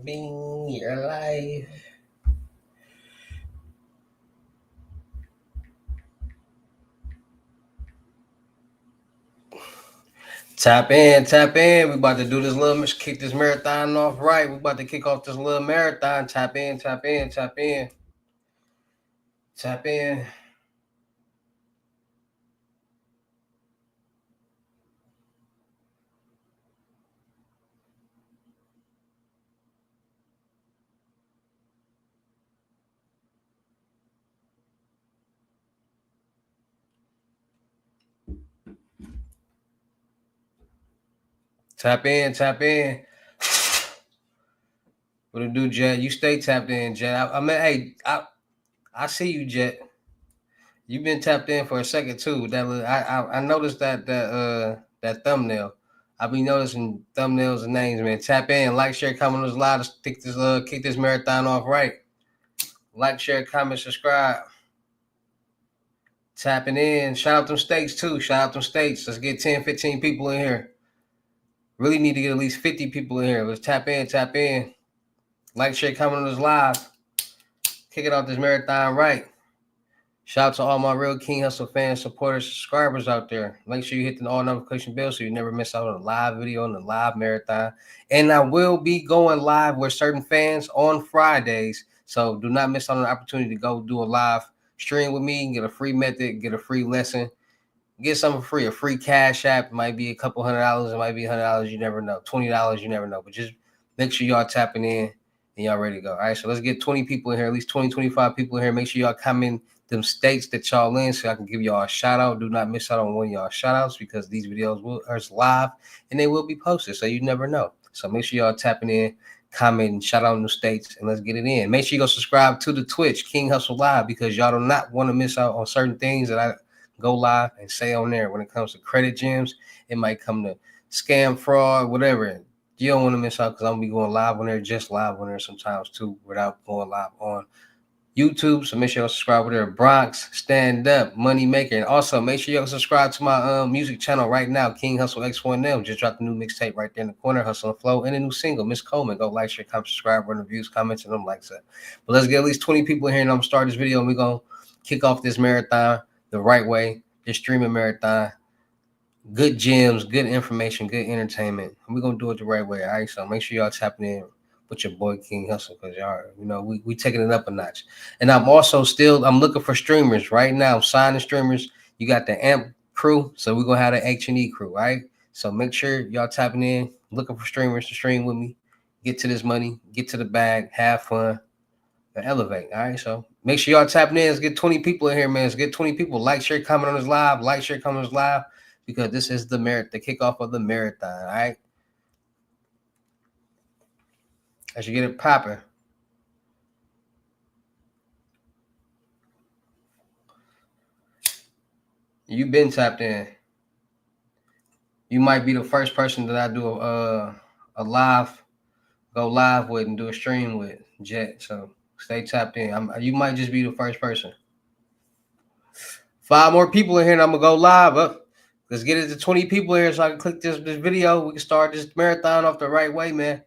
Being your life. Tap in, tap in. We about to do this little kick this marathon off right. We about to kick off this little marathon. Tap in, tap in, tap in, tap in. Tap in, tap in. What to do, Jet? You stay tapped in, Jet. I mean, hey, I see you, Jet. You've been tapped in for a second too. I noticed that thumbnail. I be noticing thumbnails and names, man. Tap in, like, share, comment on this live. Let's kick this marathon off right. Like, share, comment, subscribe. Tapping in. Shout out them states too. Shout out them states. Let's get 10, 15 people in here. Really need to get at least 50 people in here. Let's tap in, tap in. Like, share, comment on this live. Kick it off this marathon right. Shout out to all my real King Hustle fans, supporters, subscribers out there. Make sure you hit the all notification bell so you never miss out on a live video on the live marathon. And I will be going live with certain fans on Fridays. So do not miss out on the opportunity to go do a live stream with me, get a free method, get a free lesson, get something free, a free cash app. It might be a couple $100, it might be $100, you never know. $20, you never know. But just make sure y'all tapping in and y'all ready to go. All right, so let's get 20 people in here, at least 20, 25 people in here. Make sure y'all comment them states that y'all in so I can give y'all a shout out. Do not miss out on one of y'all shout outs because these videos are live and they will be posted, so you never know. So make sure y'all tapping in, comment, and shout out in the states, and let's get it in. Make sure you go subscribe to the Twitch, King Hustle Live, because y'all do not want to miss out on certain things that I go live and say on there. When it comes to credit gems, it might come to scam, fraud, whatever. You don't want to miss out because I'm going to be going live on there, just live on there sometimes too, without going live on YouTube. So make sure you subscribe with there. Bronx, Stand Up, Money Maker. And also make sure you subscribe to my music channel right now, King Hustle X1M. Just dropped a new mixtape right there in the corner, Hustle and Flow, and a new single, Miss Coleman. Go like, share, comment, subscribe, run reviews, comments, and them likes that. But let's get at least 20 people in here and I'm going to start this video and we're going to kick off this marathon the right way, this streaming marathon. Good gems, good information, good entertainment. We're going to do it the right way, all right? So make sure y'all tapping in with your boy King Hustle because y'all, we taking it up a notch. And I'm also I'm looking for streamers right now. I'm signing streamers. You got the AMP crew, so we're gonna have the H&E crew, right? So make sure y'all tapping in, looking for streamers to stream with me, get to this money, get to the bag, have fun, and elevate. All right. So make sure y'all tapping in. Let's get 20 people in here, man. Let's get 20 people. Like, share, comment on this live. Like, share, comment on this live because this is the kickoff of the marathon. All right. I should get it popping. You've been tapped in. You might be the first person that I do a live, go live with and do a stream with, Jet. So stay tapped in. You might just be the first person. 5 more people in here and I'm gonna go live. Up. Let's get it to 20 people here so I can click this video. We can start this marathon off the right way, man.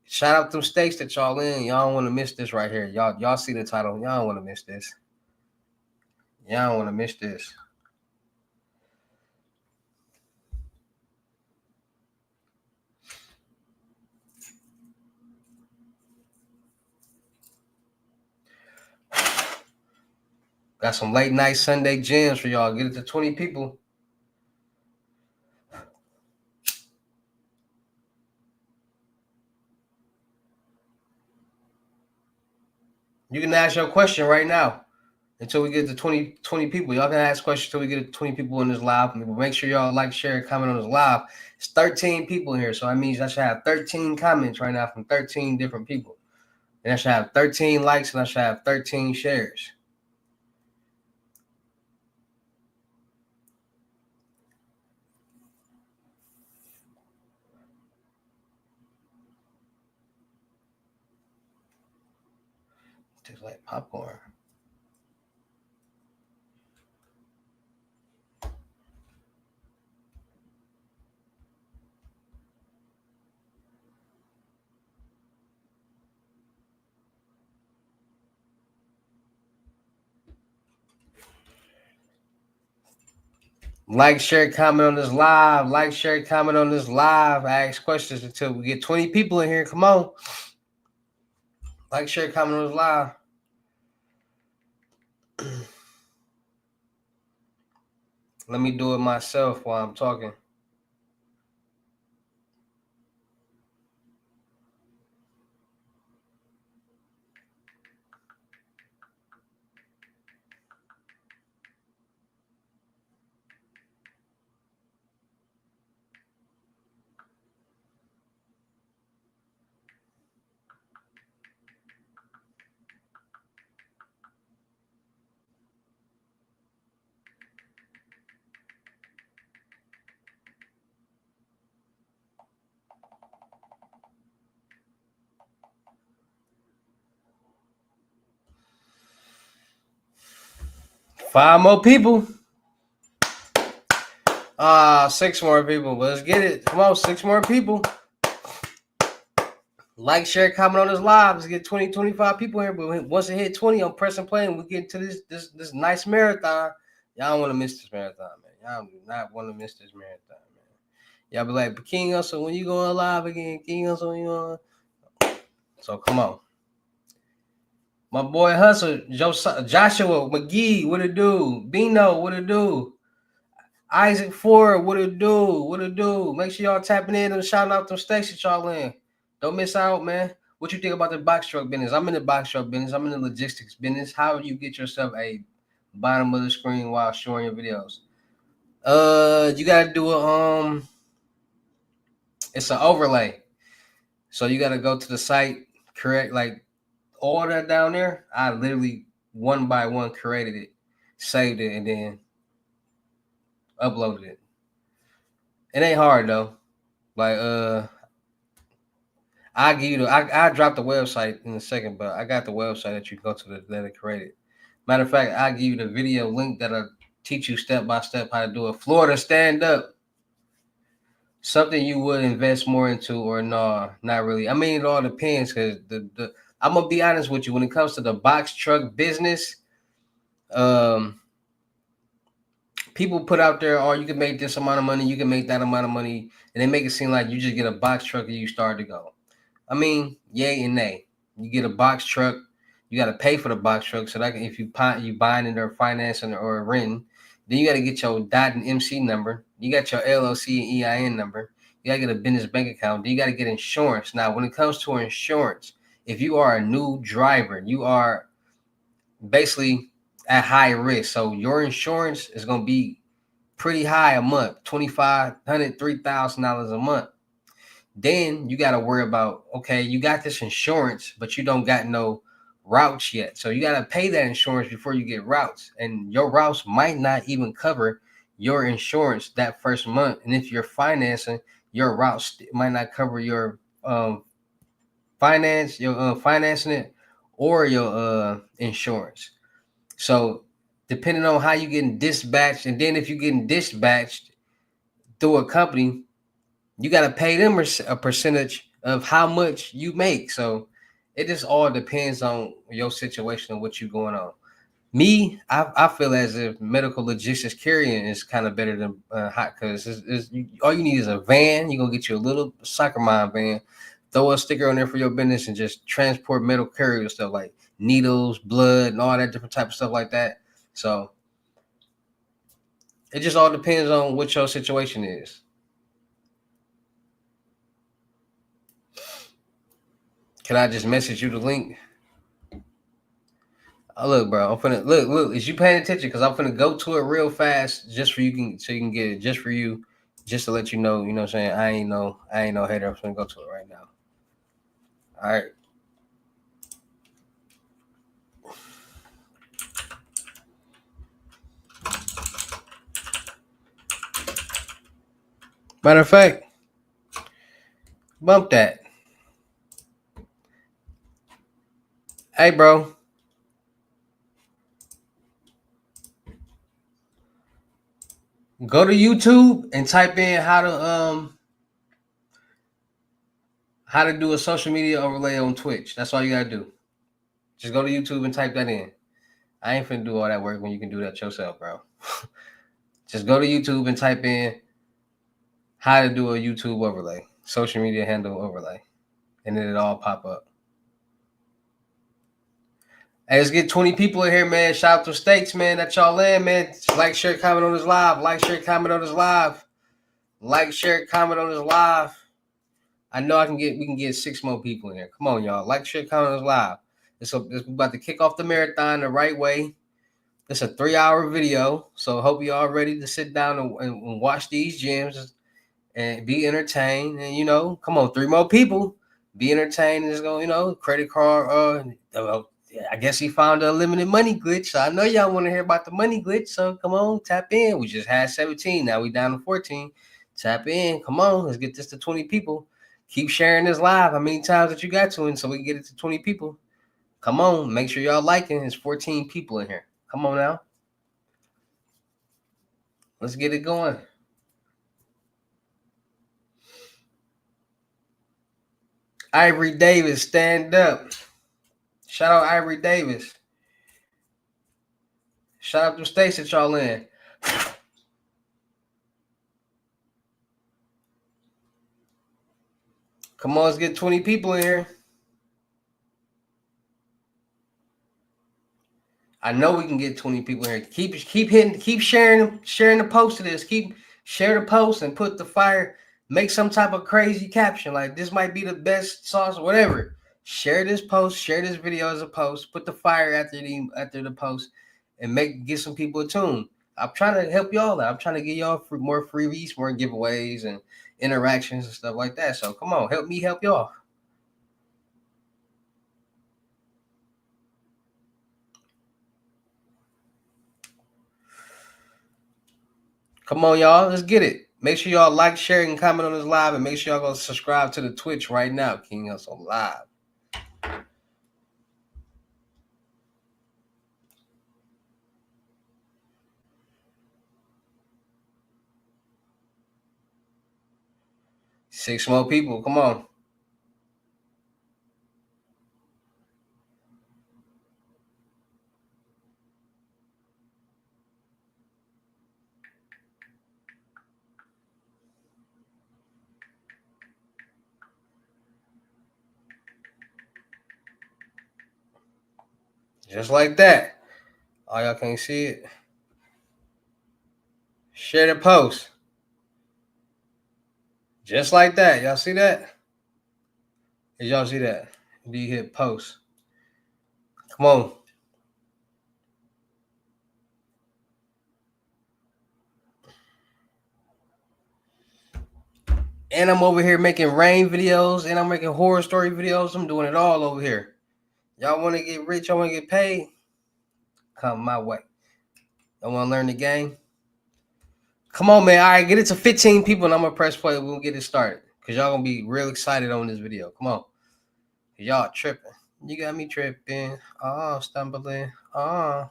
Shout out them states that y'all in. Y'all don't want to miss this right here. Y'all see the title. Y'all don't want to miss this. Y'all don't want to miss this. Got some late night Sunday gems for y'all. Get it to 20 people. You can ask your question right now until we get to 20 people. Y'all can ask questions until we get to 20 people in this live. Make sure y'all like, share, and comment on this live. It's 13 people here, so that means I should have 13 comments right now from 13 different people. And I should have 13 likes and I should have 13 shares. Tastes like popcorn. Like, share, comment on this live. Like, share, comment on this live. I ask questions until we get 20 people in here. Come on. Like, share, comment on this live. Let me do it myself while I'm talking. Five more people. 6 more people. Let's get it. Come on, 6 more people. Like, share, comment on this live. Let's get 20, 25 people here. But once it hit 20, I'm pressing play and we get to this nice marathon. Y'all don't want to miss this marathon, man. Y'all do not want to miss this marathon, man. Y'all be like, but King Hustle, when you going live again? King Hustle, when you going? So come on. My boy Hustle, Joshua McGee, what it do? Bino, what it do? Isaac Ford, what it do? What it do? Make sure y'all tapping in and shouting out them states that y'all in. Don't miss out, man. What you think about the box truck business? I'm in the box truck business. I'm in the logistics business. How do you get yourself a bottom of the screen while showing your videos? You gotta do it's an overlay. So you gotta go to the site, correct, like all that down there. I literally one by one created it, saved it, and then uploaded it. It ain't hard though. Like I give you I dropped the website in a second, but I got the website that you can go to that it created. Matter of fact, I give you the video link that'll teach you step by step how to do it. Florida stand up. Something you would invest more into or no, not really. I mean, it all depends because the I'm gonna be honest with you. When it comes to the box truck business, people put out there, oh, you can make this amount of money, you can make that amount of money, and they make it seem like you just get a box truck and you start to go. I mean, yay and nay. You get a box truck, you got to pay for the box truck. So that if you buying it or financing or renting, then you got to get your DOT and MC number. You got your LLC and EIN number. You got to get a business bank account. Then you got to get insurance. Now, when it comes to insurance, if you are a new driver, you are basically at high risk. So your insurance is going to be pretty high a month, $2,500, $3,000 a month. Then you got to worry about, okay, you got this insurance, but you don't got no routes yet. So you got to pay that insurance before you get routes. And your routes might not even cover your insurance that first month. And if you're financing, your routes might not cover your financing it or your insurance. So depending on how you getting dispatched, and then if you're getting dispatched through a company, you got to pay them a percentage of how much you make. So it just all depends on your situation and what you're going on. Me, I feel as if medical logistics carrying is kind of better than hot, because all you need is a van. You're going to get you a little soccer mom van, throw a sticker on there for your business, and just transport medical carrier stuff like needles, blood, and all that different type of stuff like that. So it just all depends on what your situation is. Can I just message you the link? Oh, look, bro, I'm finna look. Is you paying attention? Because I'm finna go to it real fast, just for you can get it, just for you, just to let you know. You know what I'm saying? I ain't no hater. I'm finna go to it right now. All right. Matter of fact, bump that. Hey, bro. Go to YouTube and type in how to do a social media overlay on Twitch. That's all you gotta do. Just go to YouTube and type that in. I ain't finna do all that work when you can do that yourself, bro. Just go to YouTube and type in how to do a YouTube overlay, social media handle overlay, and then it'll all pop up. Hey, let's get 20 people in here, man. Shout out to States, man. That y'all in, man. Just like, share, comment on this live. Like, share, comment on this live. Like, share, comment on this live. I know we can get 6 more people in here. Come on, y'all. Like, share, comment on this live. It's about to kick off the marathon the right way. It's a 3-hour video, so hope y'all ready to sit down and watch these gems and be entertained. And, come on, 3 more people. Be entertained. And it's going, credit card. I guess he found a limited money glitch. So I know y'all want to hear about the money glitch. So come on, tap in. We just had 17. Now we down to 14. Tap in. Come on, let's get this to 20 people. Keep sharing this live. How many times that you got to, and so we can get it to 20 people. Come on, make sure y'all liking. There's 14 people in here. Come on now. Let's get it going. Ivory Davis, stand up. Shout out Ivory Davis. Shout out to states that y'all in. Come on, let's get 20 people in here. I know we can get 20 people in here. Keep sharing the post of this. Keep share the post and put the fire. Make some type of crazy caption like this might be the best sauce, whatever. Share this post, share this video as a post. Put the fire after the post, and get some people attuned. I'm trying to help y'all out. I'm trying to get y'all more freebies, more giveaways, and interactions and stuff like that. So come on, help me help y'all. Come on, y'all. Let's get it. Make sure y'all like, share, and comment on this live, and make sure y'all go subscribe to the Twitch right now. King Hustle Live. Six more people. Come on. Just like that. Oh, y'all can't see it. Share the post. Just like that. Y'all see that? Did y'all see that? Do you hit post? Come on. And I'm over here making rain videos, and I'm making horror story videos. I'm doing it all over here. Y'all want to get rich? Y'all want to get paid? Come my way. Y'all want to learn the game? Come on, man. All right, get it to 15 people, and I'm going to press play. We'll get it started, because y'all going to be real excited on this video. Come on. Y'all tripping. You got me tripping. Oh, stumbling. Oh,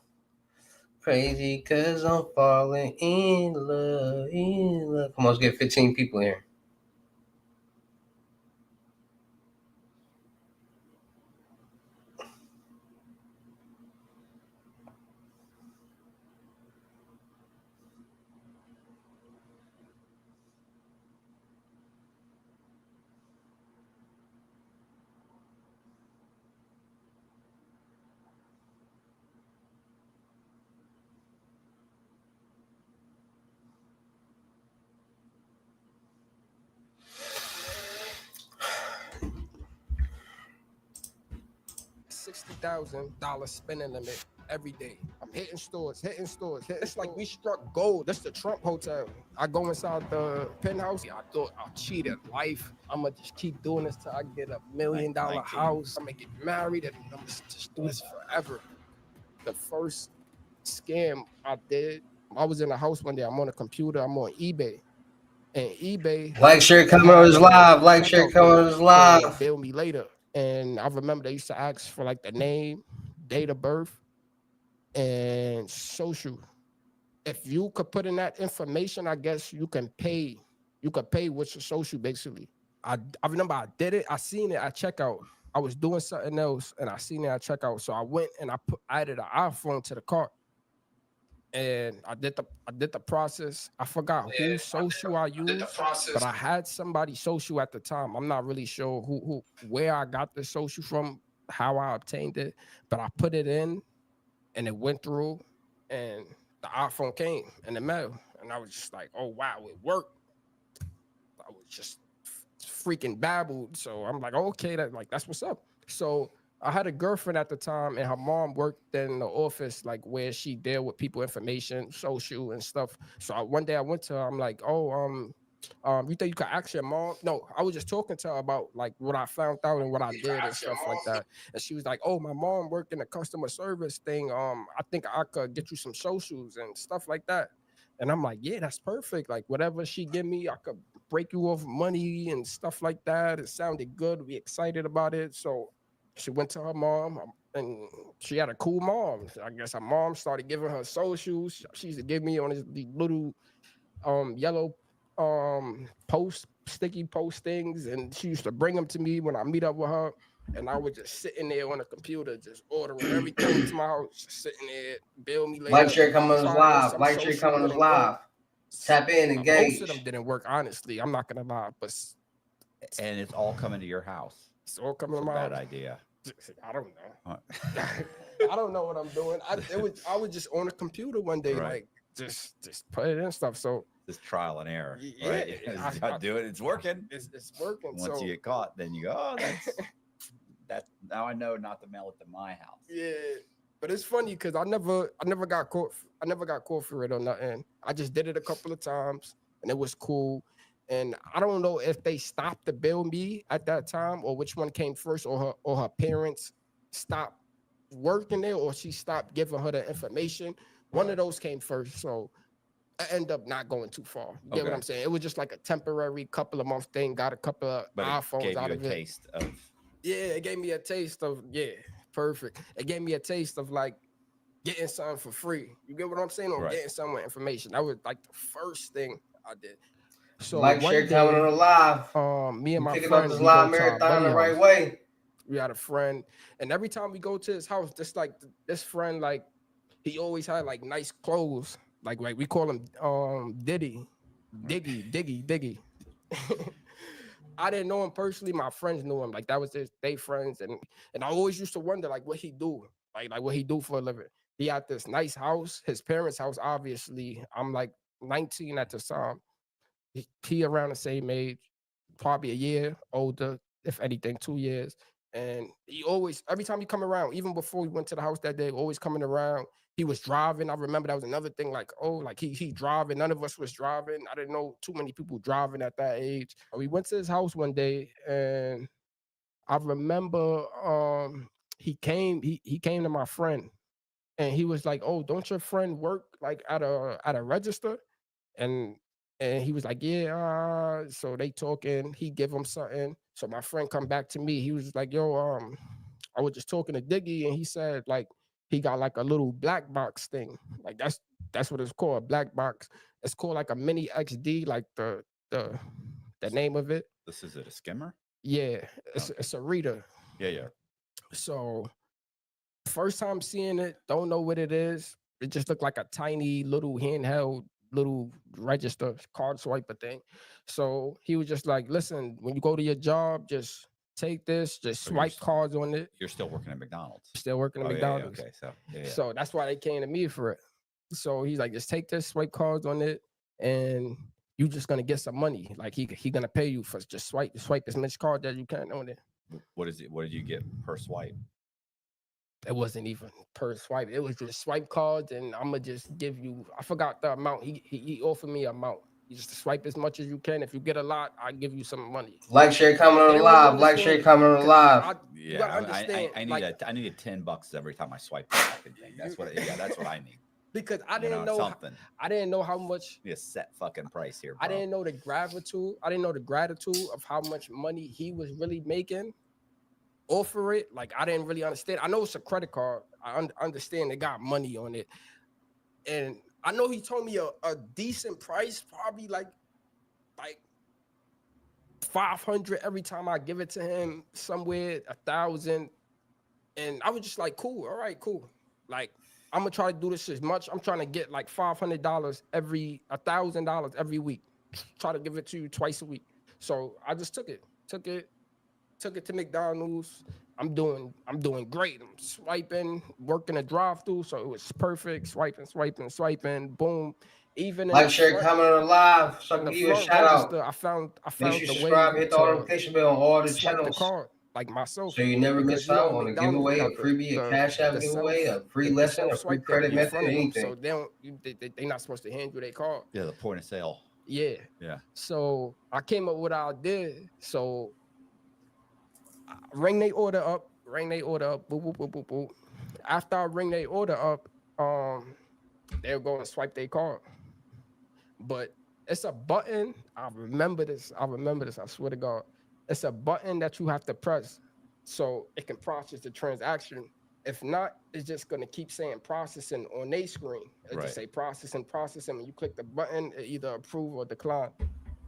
crazy because I'm falling in love. Come on, let's get 15 people here. $60,000 spending limit every day. I'm hitting stores. It's like we struck gold. That's the Trump Hotel. I go inside the penthouse. I thought I cheated life. I'm gonna just keep doing this till I get $1 million house. I'm gonna get married, and I'm just do this forever. The first scam I did, I was in the house one day. I'm on a computer. I'm on eBay. And eBay. Like, share, comment on this live. Like, share, comment on this live. Bill me later. And I remember they used to ask for like the name, date of birth, and social. If you could put in that information, I guess you can pay. You could pay with your social, basically. I remember I did it. I seen it at checkout. I was doing something else, and I seen it at checkout. So I went and I added an iPhone to the cart. and I did the process. I forgot whose social I used, but I had somebody social at the time. I'm not really sure where I got the social from, how I obtained it, but I put it in and it went through, and the iPhone came in the mail, and I was just like, oh wow, it worked. I was just freaking babbled. So I'm like, okay, that's what's up. So I had a girlfriend at the time, and her mom worked in the office, like where she deal with people information, social and stuff. So one day I went to her. I'm like, oh, you think you could ask your mom? No, I was just talking to her about like what I found out and what I did and stuff like that. And she was like, oh, my mom worked in the customer service thing. I think I could get you some socials and stuff like that. And I'm like, yeah, that's perfect. Like whatever she give me, I could break you off money and stuff like that. It sounded good. We excited about it. So she went to her mom, and she had a cool mom. I guess her mom started giving her socials. She used to give me on these little yellow sticky postings, and she used to bring them to me when I meet up with her. And I was just sitting there on the computer, just ordering everything to my house, just sitting there, bill me later. Like share coming on us live. Like share coming on us live. Tap in, engage. Most of them didn't work, honestly. I'm not gonna lie, but and it's all coming to your house. It's all coming to my bad house. idea. I don't know. I don't know what I'm doing. I was just on a computer one day, right. like just put it in stuff. So just trial and error, yeah, right? I do it. It's working. It's working. Once you get caught, then you go, oh, that's now I know not to mail it to my house. Yeah, but it's funny because I never got caught. I never got caught for it or nothing. I just did it a couple of times, and it was cool. And I don't know if they stopped to bill me at that time, or which one came first, or her parents stopped working there, or she stopped giving her the information. One of those came first, so I end up not going too far. You get what I'm saying? It was just like a temporary couple of months thing. Got a couple of iPhones out of it. Taste of. Yeah, it gave me a taste of perfect. It gave me a taste of like getting something for free. You get what I'm saying? Or getting some information. That was like the first thing I did. So like share coming on the live. Me and my picking friend up this live marathon the right way. We had a friend, and every time we go to his house, just like this friend, like he always had like nice clothes. Like we call him Diggy. I didn't know him personally. My friends knew him. Like that was they friends, and I always used to wonder like what he do, like what he do for a living. He had this nice house, his parents' house. Obviously, I'm like 19 at the time. He around the same age, probably a year older, if anything, 2 years. And he always, every time he come around, even before we went to the house that day, always coming around. He was driving. I remember that was another thing. Like, oh, like he driving. None of us was driving. I didn't know too many people driving at that age. We went to his house one day, and I remember he came to my friend, and he was like, "Oh, don't your friend work like at a register?" And he was like, "Yeah." So they talking. He give him something. So my friend come back to me. He was like, "Yo, I was just talking to Diggy, and he said like he got like a little black box thing. Like that's what it's called, a black box. It's called like a mini XD, like the name of it. This is it, a skimmer? Yeah, it's a reader. Yeah. So first time seeing it, don't know what it is. It just looked like a tiny little handheld little register card swiper thing. So he was just like, listen, when you go to your job, just take this, just swipe cards on it. You're still working at McDonald's. Still working at McDonald's. Yeah, okay, so that's why they came to me for it. So he's like, just take this, swipe cards on it, and you just gonna get some money. Like he gonna pay you for just swipe as much card that you can on it. What is it? What did you get per swipe? It wasn't even per swipe. It was just swipe cards, and I'm gonna just give you. I forgot the amount. He offered me an amount. You just swipe as much as you can. If you get a lot, I give you some money. Like share comment on the live. Like share comment on the live. I need $10 every time I swipe the fucking thing. That's what. That's what I need. Because I didn't know something. I didn't know how much. A set fucking price here. Bro. I didn't know the gratitude. I didn't know the gratitude of how much money he was really making. Offer it, like I didn't really understand. I know it's a credit card. I understand they got money on it, and I know he told me a decent price, probably like 500 every time I give it to him, somewhere 1,000, and I was just like, cool, all right, cool. Like I'm gonna try to do this as much. I'm trying to get like $500 $1,000 every week. Try to give it to you twice a week. So I just took it to McDonald's. I'm doing great. I'm swiping, working a drive-through, so it was perfect. Swiping, boom. Even in Like, the share, front, comment on the live so I in can the give you a front shout out. register, I found Make sure you the subscribe, way hit the to notification bell on all the swipe the channels card like myself, so you never because miss you know out in on a McDonald's they giveaway, a got freebie, a cash app the giveaway, a free the lesson, a self free swipe card credit in method, front of them, anything. so they not supposed to hand you their card. Yeah, the point of sale. Yeah. Yeah. So I came up with what I did. So I ring they order up. Boop, boop, boop, boop, boop. After I ring they order up, they'll go and swipe their card. But it's a button. I remember this. I swear to God. It's a button that you have to press so it can process the transaction. If not, it's just gonna keep saying processing on their screen. It just say processing. When you click the button, it either approve or decline.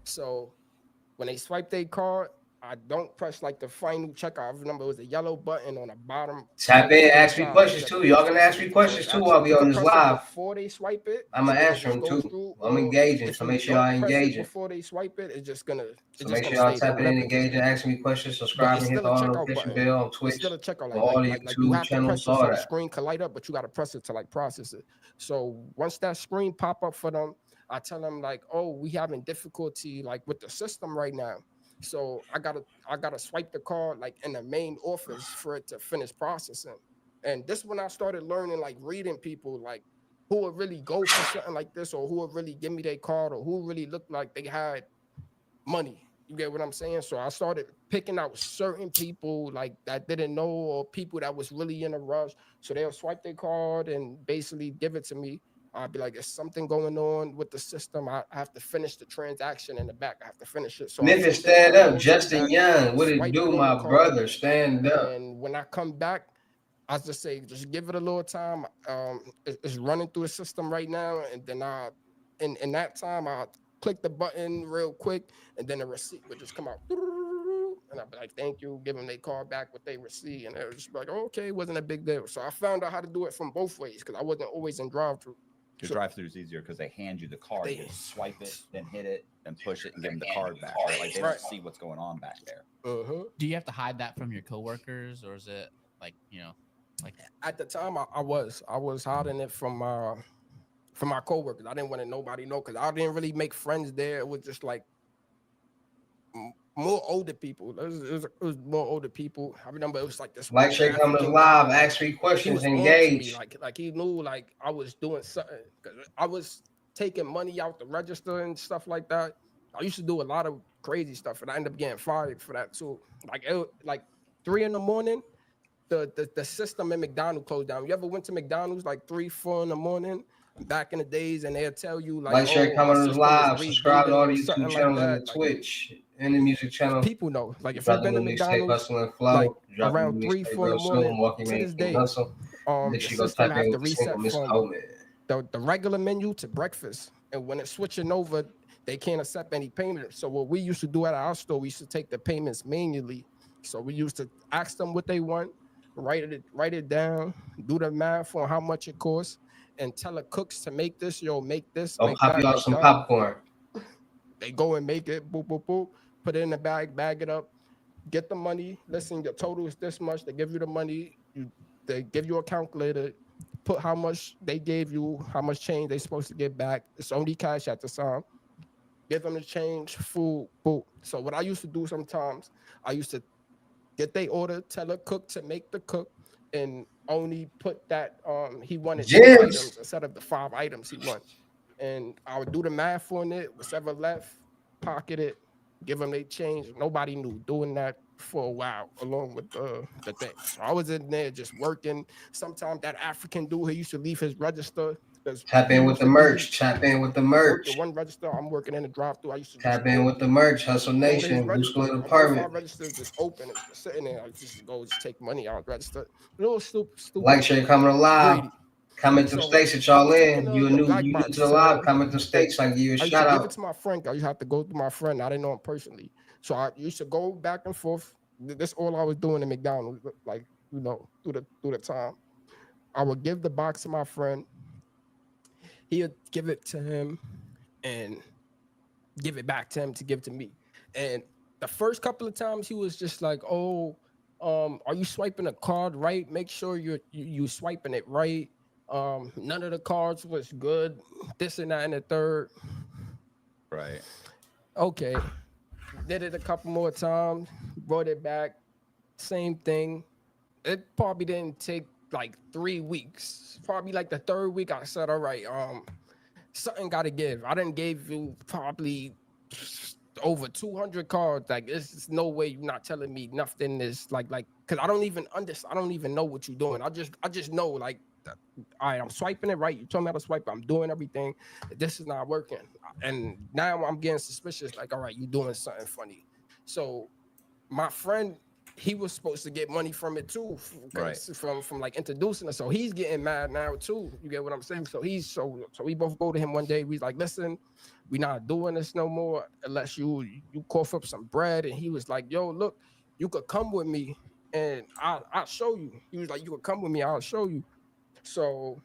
So when they swipe their card, I don't press like the final checkout. I remember it was a yellow button on the bottom. Tap in, ask me questions too. Y'all gonna ask me questions too while we on this live. Before they swipe it, I'm gonna answer them too. I'm engaging, so make sure y'all engaging. Before they swipe it, it's just gonna. So make sure y'all tap in, engaging, asking me questions, subscribe, and hit the notification bell on Twitch, still a checkout, all the you YouTube have to channels, press it all so the that. screen can light up, but you got to press it to like process it. So once that screen pop up for them, I tell them like, oh, we having difficulty like with the system right now. So I gotta swipe the card like in the main office for it to finish processing. And this when I started learning like reading people like who would really go for something like this, or who would really give me their card, or who really looked like they had money. You get what I'm saying? So I started picking out certain people like that didn't know, or people that was really in a rush. So they'll swipe their card and basically give it to me. I'll be like, there's something going on with the system. I have to finish the transaction in the back. I have to finish it. So Memphis, stand up. Justin Young, what it do, my brother? Stand up. And when I come back, I just say, just give it a little time. It's running through the system right now, and then in that time, I click the button real quick, and then the receipt would just come out. And I'd be like, thank you, give them their card back with their receipt. And they were just like, oh, okay, it wasn't a big deal. So I found out how to do it from both ways because I wasn't always in drive-thru. The drive-thru is easier because they hand you the card, you swipe it, then hit it, then push it, and give them the card back. Like they don't see what's going on back there. Do you have to hide that from your coworkers, or is it like, you know, like at the time I was hiding it from my coworkers. I didn't want nobody know because I didn't really make friends there. It was just like more older people. It was more older people. I remember it was like this. Like share coming live, ask me questions, engage. Like he knew like I was doing something because I was taking money out the register and stuff like that. I used to do a lot of crazy stuff, and I ended up getting fired for that too. Like 3 a.m, the system in McDonald's closed down. You ever went to McDonald's like 3, 4 in back in the days, and they'll tell you like share, comment live, subscribe to all the YouTube channels and the Twitch and the music channel. People know, like if you've been to McDonald's, like around 3, 4 in to this day, the system have to reset from the regular menu to breakfast, and when it's switching over, they can't accept any payment. So what we used to do at our store, we used to take the payments manually. So we used to ask them what they want, write it down, do the math on how much it costs, and tell the cooks to make this, make this. Oh, pop you out some popcorn. They go and make it, boop, boop, boop, put it in the bag it up, get the money. Listen, your total is this much. They give you the money. They give you a calculator, put how much they gave you, how much change they supposed to get back. It's only cash at the time. Give them the change, food, boop. So what I used to do sometimes, I used to get they order, tell a cook to make the cook, and only put that he wanted 2 items instead of the 5 items he wants. And I would do the math on it, whatever left, pocket it, give them they change. Nobody knew, doing that for a while along with the thing. So I was in there just working. Sometimes that African dude who used to leave his register. Tap in with the merch. Tap in with the merch. One register, I'm working in the drive-thru. I used to tap in with the merch. Hustle Nation. Blue School Department. My register is just open. It's just sitting there. I just go take money out register. A little stupid. Like, share, comment live. Comment them states that y'all in. You new to the live. Comment them states. I give you a shout out. Give it to my friend. I used to have to go to my friend. I didn't know him personally, so I used to go back and forth. That's all I was doing in McDonald's, like through the time. I would give the box to my friend. He would give it to him and give it back to him to give to me. And the first couple of times he was just like, "Oh, are you swiping a card right? Make sure you swiping it right. None of the cards was good. This and that and the third." Right. Okay. Did it a couple more times, brought it back, same thing. It probably didn't take like 3 weeks. Probably like the third week, I said, "All right, something got to give." I didn't gave you probably over 200 cards. Like, it's no way you're not telling me nothing is like, because I don't even understand. I don't even know what you're doing. I just know, like, all right, I'm swiping it right. You told me how to swipe. I'm doing everything. This is not working. And now I'm getting suspicious. Like, all right, you doing something funny. So my friend, he was supposed to get money from it too, Right. from like introducing us. So he's getting mad now too. You get what I'm saying? So we both go to him one day. We like, "Listen, we not doing this no more unless you cough up some bread." And he was like, "Yo, look, you could come with me and I'll show you." He was like, "You could come with me, I'll show you." So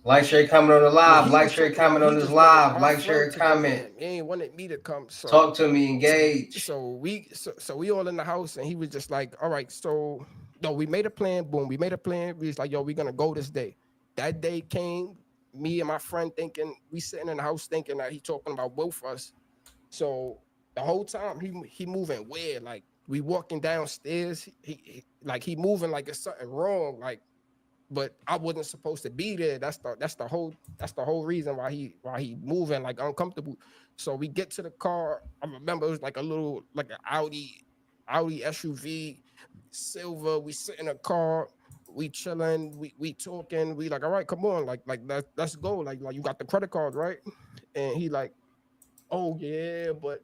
Like, share, comment on the live. he Like, was share, talking about comment he on this just wanted live. my Like, friend share, to go with comment. him. He ain't wanted me to come. So Talk to me, engage. So we all in the house, and he was just like, "All right, so no, we made a plan. Boom, we made a plan. We was like, yo, we're gonna go this day." That day came. Me and my friend thinking, we sitting in the house thinking that he talking about both of us. So the whole time he moving weird. Like, we walking downstairs, he moving like it's something wrong. Like, but I wasn't supposed to be there. That's the whole reason why he moving like uncomfortable. So we get to the car. I remember it was like an Audi SUV, silver. We sit in a car, we chilling, we talking. We like, "All right, come on, like let's go. Like you got the credit card, right?" And he like, "Oh yeah, but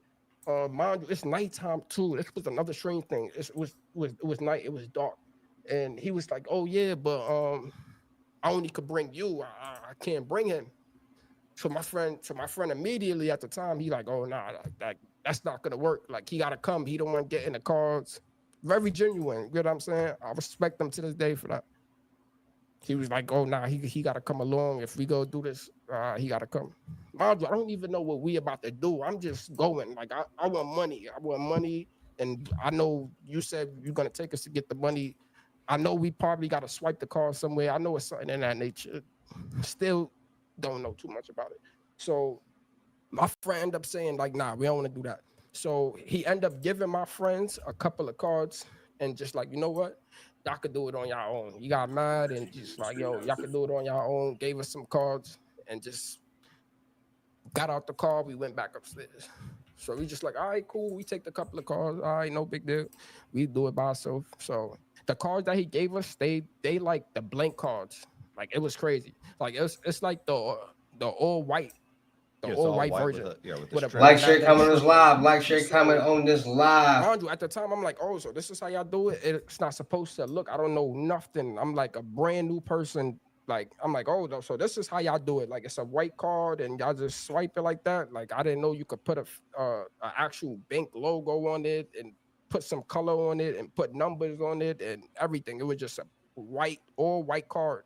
mind you, it's nighttime too." This was another strange thing. It was night. It was dark. And he was like, "Oh yeah, but I only could bring you. I can't bring him." So my friend immediately at the time, he like, "Oh nah, that's not gonna work. Like, he gotta come. He don't want to get in the cards." Very genuine. You know what I'm saying? I respect him to this day for that. He was like, "Oh nah, he gotta come along. If we go do this, he gotta come." Mind you, I don't even know what we about to do. I'm just going. Like, I want money. I want money. And I know you said you're gonna take us to get the money. I know we probably got to swipe the card somewhere. I know it's something in that nature. Still don't know too much about it. So my friend ended up saying, like, "Nah, we don't want to do that." So he ended up giving my friends a couple of cards and just like, "You know what? Y'all could do it on your own." He got mad and just like, "Yo, y'all could do it on your own." Gave us some cards and just got out the car. We went back upstairs. So we just like, "All right, cool. We take the couple of cards. All right, no big deal. We do it by ourselves." So the cards that he gave us, they like the blank cards. Like, it was crazy. Like, it's like the all white, Yeah, all white version. with the With a strip. Like, that- share, that comment on this strip. live. Like, share, So, comment on this live. mind you, at the time, I'm like, "Oh, so this is how y'all do it?" It's not supposed to look. I don't know nothing. I'm like a brand new person. Like, I'm like, "Oh, no, so this is how y'all do it. Like, it's a white card and y'all just swipe it like that." Like, I didn't know you could put a actual bank logo on it and put some color on it and put numbers on it and everything. It was just a all white card.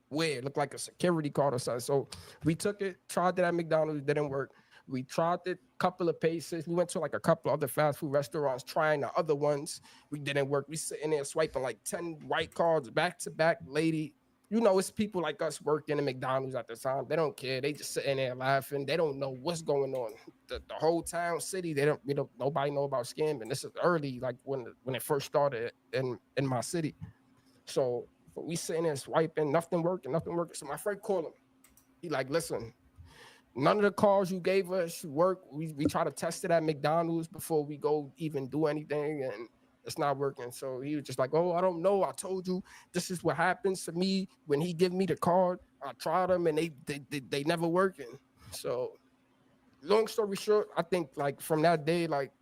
Weird, looked like a security card or something. So we took it, tried it at McDonald's, didn't work. We tried it a couple of places. We went to like a couple other fast food restaurants, trying the other ones. We didn't work. We sitting there swiping like 10 white cards back to back, lady. You know, it's people like us working at McDonald's at the time. They don't care. They just sitting there laughing. They don't know what's going on. The whole town, city, nobody know about scamming. This is early, like when it first started in my city. So we sitting there swiping, nothing working. So my friend called him. He like, "Listen, none of the cards you gave us work. We try to test it at McDonald's before we go even do anything, and it's not working." So he was just like, "Oh, I don't know. I told you this is what happens to me when he give me the card. I tried them and they never working." So long story short, I think like from that day, like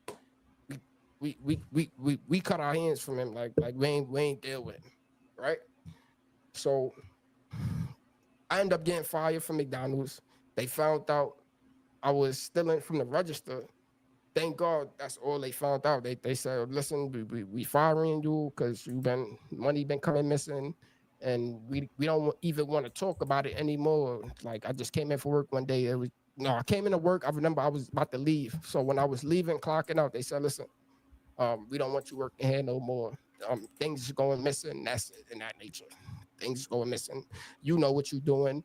we cut our hands from him. Like we ain't deal with him, right? So I ended up getting fired from McDonald's. They found out I was stealing from the register. Thank God that's all they found out. They said, "Listen, we firing you because money been coming missing." and we don't even want to talk about it anymore. Like I just came in for work one day. It was no, I came into work. I remember I was about to leave. So when I was leaving, clocking out, they said, "Listen, we don't want you working here no more. Things going missing. That's it, in that nature. Things going missing. You know what you're doing."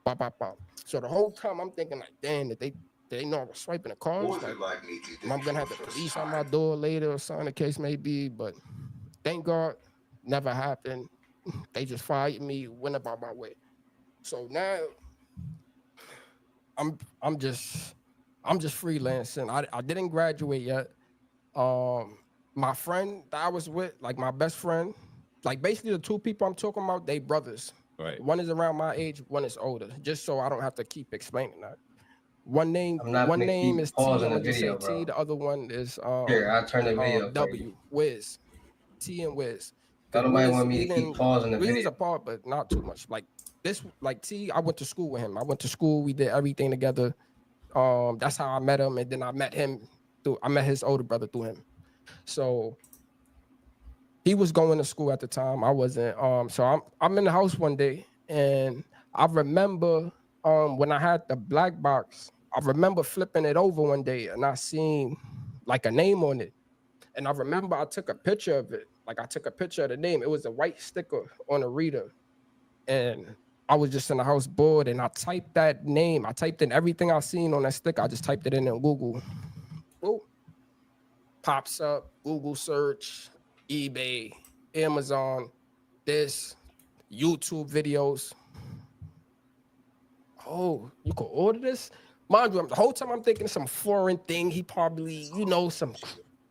Bop, bop, bop. So the whole time I'm thinking like, damn, that they know I was swiping the cards. Like, I'm gonna have the police on my door later or something, the case may be. But thank God, never happened. They just fired me, went about my way. So now I'm just freelancing. I didn't graduate yet. My friend that I was with, like my best friend, like basically the two people I'm talking about, they brothers. Right. One is around my age, one is older. Just so I don't have to keep explaining that. One name is T. I'm pausing the gonna just say video, T. bro. The other one is Here, I'll turn the video for you. W. Wiz. T and Wiz. Don't nobody want me to keep pausing the We was video. apart, but not too much. Like this, like T. I went to school with him. I went to school. We did everything together. That's how I met him, and then I met his older brother through him. So he was going to school at the time. I wasn't. So I'm in the house one day, and I remember when I had the black box. I remember flipping it over one day, and I seen like a name on it. And I remember I took a picture of it. Like I took a picture of the name. It was a white sticker on a reader. And I was just in the house bored, and I typed that name. I typed in everything I seen on that sticker. I just typed it in Google. Boom. Pops up, Google search, eBay, Amazon, this, YouTube videos. Oh, you can order this? Mind you, the whole time I'm thinking some foreign thing. He probably, some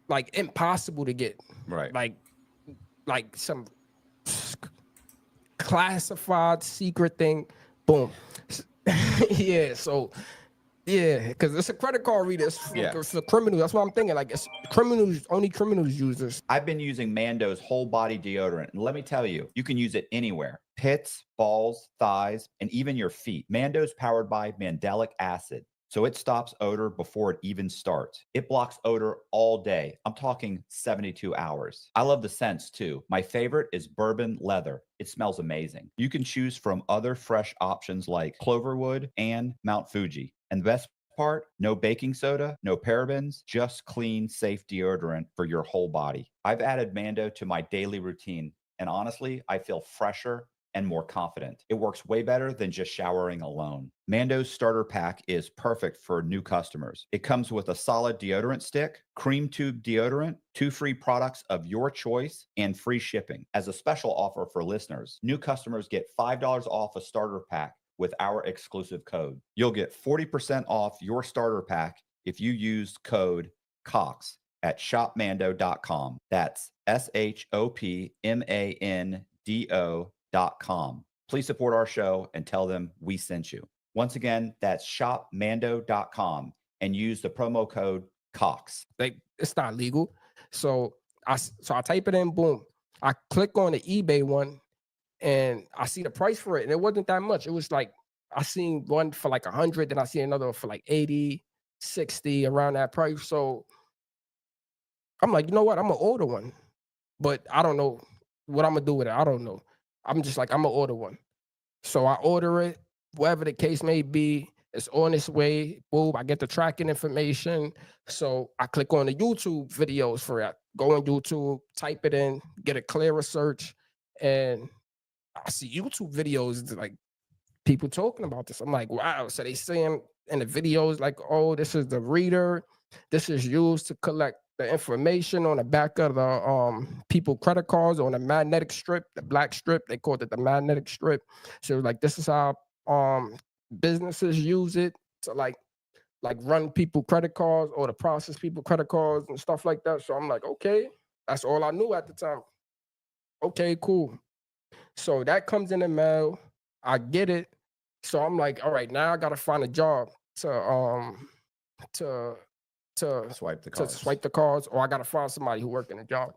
like impossible to get. Right. Like some classified secret thing. Boom. Yeah, so yeah, because it's a credit card reader. It's for criminals. That's what I'm thinking. Like it's criminals, only criminals use this. I've been using Mando's whole body deodorant, and let me tell you, you can use it anywhere. Pits, balls, thighs, and even your feet. Mando's powered by mandelic acid, so it stops odor before it even starts. It blocks odor all day. I'm talking 72 hours. I love the scents too. My favorite is bourbon leather. It smells amazing. You can choose from other fresh options like Cloverwood and Mount Fuji. And the best part, no baking soda, no parabens, just clean, safe deodorant for your whole body. I've added Mando to my daily routine, and honestly, I feel fresher and more confident. It works way better than just showering alone. Mando's starter pack is perfect for new customers. It comes with a solid deodorant stick, cream tube deodorant, 2 free products of your choice, and free shipping. As a special offer for listeners, new customers get $5 off a starter pack with our exclusive code. You'll get 40% off your starter pack if you use code COX at shopmando.com. That's shopmando.com. Please support our show and tell them we sent you. Once again, that's shopmando.com and use the promo code COX. Like it's not legal. So I type it in, boom. I click on the eBay one, and I see the price for it, and it wasn't that much. It was like I seen one for like 100, then I see another for like 80, 60, around that price. So I'm like, you know what? I'm gonna order one, but I don't know what I'm gonna do with it. I don't know. I'm just like, I'm gonna order one. So I order it, whatever the case may be. It's on its way. Boom, I get the tracking information. So I click on the YouTube videos for it. Go on YouTube, type it in, get a clearer search, and I see YouTube videos like people talking about this. I'm like, wow. So they saying in the videos like, oh, this is the reader. This is used to collect the information on the back of the people credit cards on the magnetic strip, the black strip. They called it the magnetic strip. So like this is how businesses use it to like run people credit cards or to process people credit cards and stuff like that. So I'm like, okay, that's all I knew at the time. Okay, cool. So that comes in the mail. I get it. So I'm like, all right, now I gotta find a job to Swipe the to cards. swipe the cards, or I gotta find somebody who work in a job.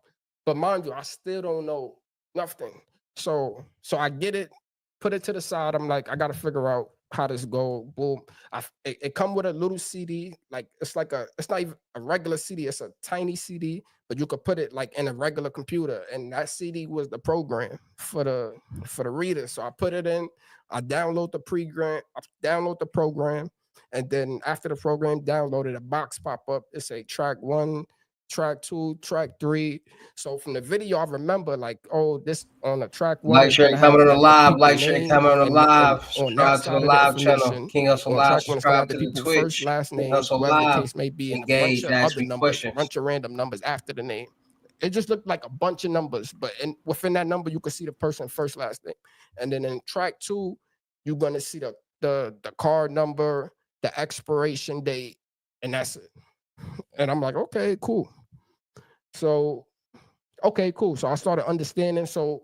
But mind you, I still don't know nothing. So I get it, put it to the side. I'm like, I gotta figure out how this go, boom. It come with a little CD, like it's not even a regular CD, it's a tiny CD, but you could put it like in a regular computer, and that CD was the program for the reader. So I put it in, I download the program, and then after the program downloaded, a box pop up. It say track 1, track 2, track 3. So from the video, I remember like, oh, this on the track 1 Like is share gonna have coming on the like the live. people Like share name, coming on the and live. on that Subscribe to the side of the live channel. information, King Hustle on Live. track 1 is gonna Subscribe have the to the people first, Twitch. last King names, Hustle whatever the Live. case may be, and a bunch Engage of as other we numbers, a pushing. bunch of random numbers after the name. It just looked like a bunch of numbers, but within that number, you could see the person first, last name. And then in track 2, you're gonna see the card number, the expiration date, and that's it. And I'm like, okay, cool. So, okay, cool. So I started understanding. So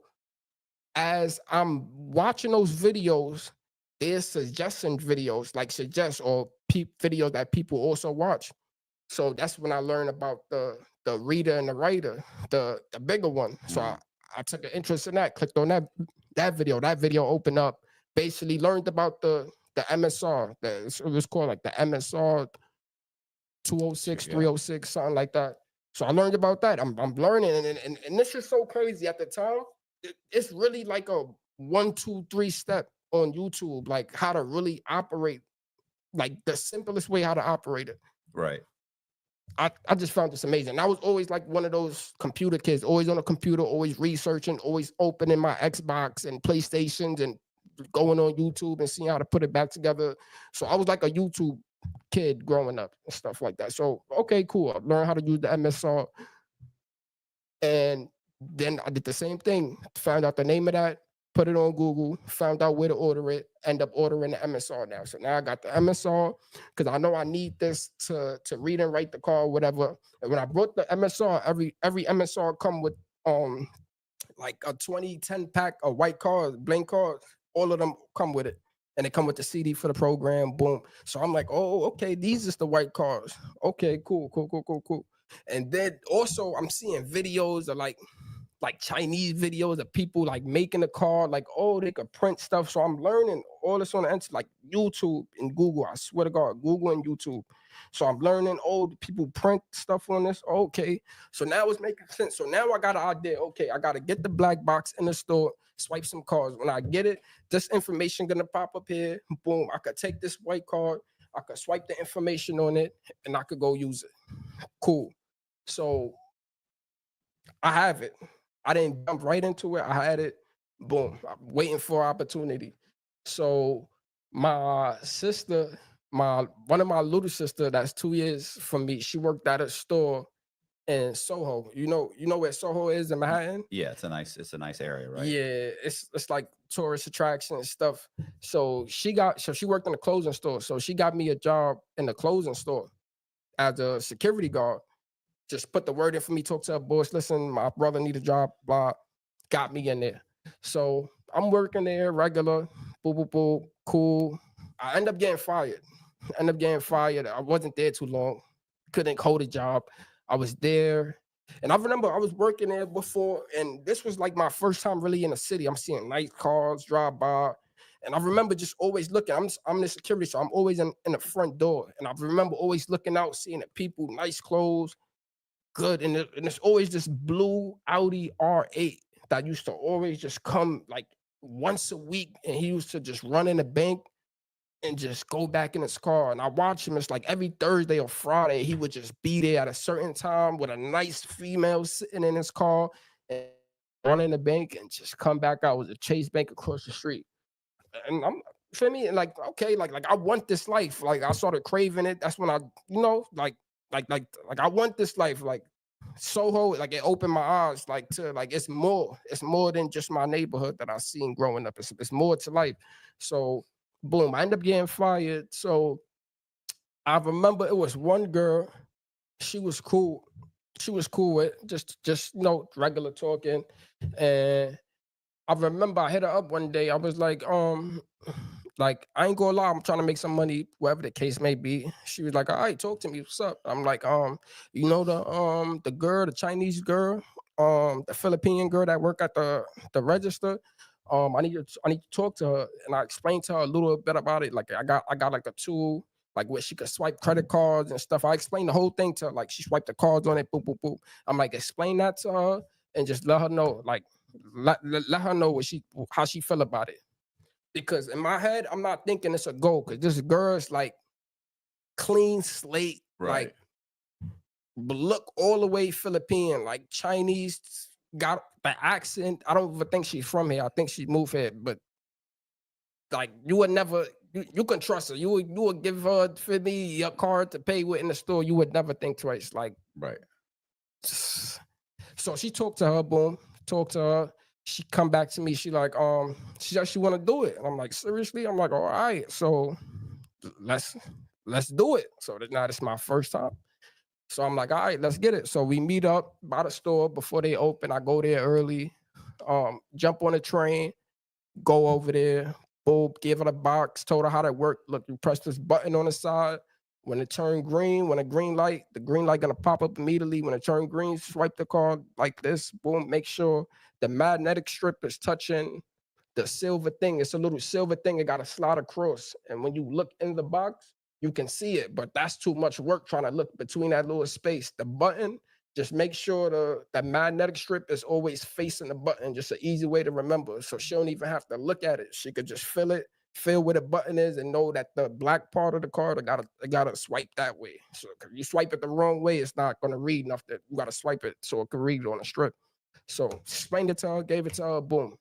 as I'm watching those videos, there's suggestion videos, like suggest or videos that people also watch. So that's when I learned about the reader and the writer, the bigger one. So I took an interest in that, clicked on that video. That video opened up, basically learned about the MSR. It was called like the MSR 206, 306, something like that. So I learned about that. I'm learning, and this is so crazy at the time. It's really like a 1, 2, 3 step on YouTube, like how to really operate, like the simplest way how to operate it. Right. I just found this amazing. I was always like one of those computer kids, always on a computer, always researching, always opening my Xbox and PlayStations and going on YouTube and seeing how to put it back together. So I was like a YouTube kid growing up and stuff like that. So, okay, cool. I learned how to use the MSR. And then I did the same thing, found out the name of that, put it on Google, found out where to order it, end up ordering the MSR now. So now I got the MSR because I know I need this to read and write the card, whatever. And when I brought the MSR, every MSR come with like a 2010 pack of white cards, blank cards. All of them come with it. And they come with the CD for the program. Boom. So I'm like, oh, okay, these is the white cards. Okay, cool. And then also I'm seeing videos of like Chinese videos of people like making a card, like, oh, they could print stuff. So I'm learning all this on the internet, like YouTube and Google. I swear to God, Google and YouTube. So I'm learning, oh, people print stuff on this. Okay. So now it's making sense. So now I got an idea. Okay, I got to get the black box in the store, swipe some cards. When I get it, this information gonna pop up here. Boom. I could take this white card, I could swipe the information on it, and I could go use it. Cool. So I have it. I didn't jump right into it. I had it. Boom. I'm waiting for opportunity. So my sister, one of my little sister that's 2 years from me, she worked at a store in Soho. You know where Soho is in Manhattan? Yeah, it's a nice area, right? Yeah, it's like tourist attraction and stuff. So she worked in the clothing store. So she got me a job in the clothing store as a security guard. Just put the word in for me, talk to her boss. Listen, my brother need a job, blah, got me in there. So I'm working there regular, boo, cool. I end up getting fired. I wasn't there too long. Couldn't hold a job. I was there. And I remember I was working there before, and this was like my first time really in the city. I'm seeing nice cars drive by. And I remember just always looking. I'm the security, so I'm always in the front door. And I remember always looking out, seeing the people, nice clothes, good. And it's always this blue Audi R8 that used to always just come like once a week. And he used to just run in the bank and just go back in his car. And I watch him. It's like every Thursday or Friday, he would just be there at a certain time with a nice female sitting in his car and run in the bank and just come back out with a Chase Bank across the street. And I'm, for me, like, okay, like I want this life. Like I started craving it. That's when I, like I want this life. Like Soho, like it opened my eyes, like to like it's more than just my neighborhood that I seen growing up. It's more to life. So boom, I ended up getting fired. So I remember it was one girl, she was cool. She was cool with just regular talking. And I remember I hit her up one day. I was like I ain't gonna lie, I'm trying to make some money, whatever the case may be. She was like, all right, talk to me. What's up? I'm like, the girl, the Chinese girl, the Philippine girl that work at the register. I need to talk to her, and I explained to her a little bit about it. Like I got like a tool, like where she could swipe credit cards and stuff. I explained the whole thing to her, like she swiped the cards on it, boop, boop, boop. I'm like, explain that to her and just let her know, like let her know how she feel about it. Because in my head, I'm not thinking it's a goal, because this girl is like clean slate, Right. like look all the way Philippine, like Chinese, got the accent. I don't even think she's from here. I think she moved here, but like you would never, you can trust her. You would give her for me your card to pay with in the store. You would never think twice. Like, Right. so she talked to her, boom, talked to her. She come back to me. She like, she said she want to do it. And I'm like, seriously? I'm like, all right. So let's do it. So now this is my first time. So I'm like, all right, let's get it. So we meet up by the store before they open. I go there early, jump on a train, go over there, boom, give her the box, told her how that worked. Look, you press this button on the side. When it turned green, the green light gonna pop up immediately. When it turned green, swipe the card like this, boom, make sure the magnetic strip is touching the silver thing. It's a little silver thing. It got to slide across. And when you look in the box, you can see it, but that's too much work trying to look between that little space. The button, just make sure the magnetic strip is always facing the button. Just an easy way to remember. So she don't even have to look at it. She could just feel where the button is, and know that the black part of the card, I gotta swipe that way. So if you swipe it the wrong way, it's not gonna read enough. That you gotta swipe it so it can read it on a strip. So explained it to her, gave it to her, boom.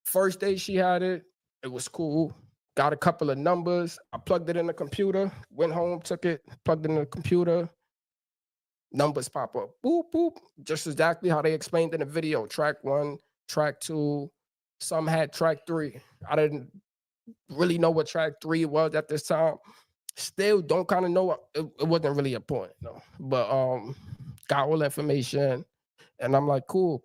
First day she had it, it was cool. Got a couple of numbers. I plugged it in the computer, went home, took it, plugged it in the computer. Numbers pop up. Boop, boop. Just exactly how they explained in the video. Track 1, track 2. Some had track 3. I didn't really know what track 3 was at this time. Still don't kind of know. It wasn't really important, no. But got all the information. And I'm like, cool.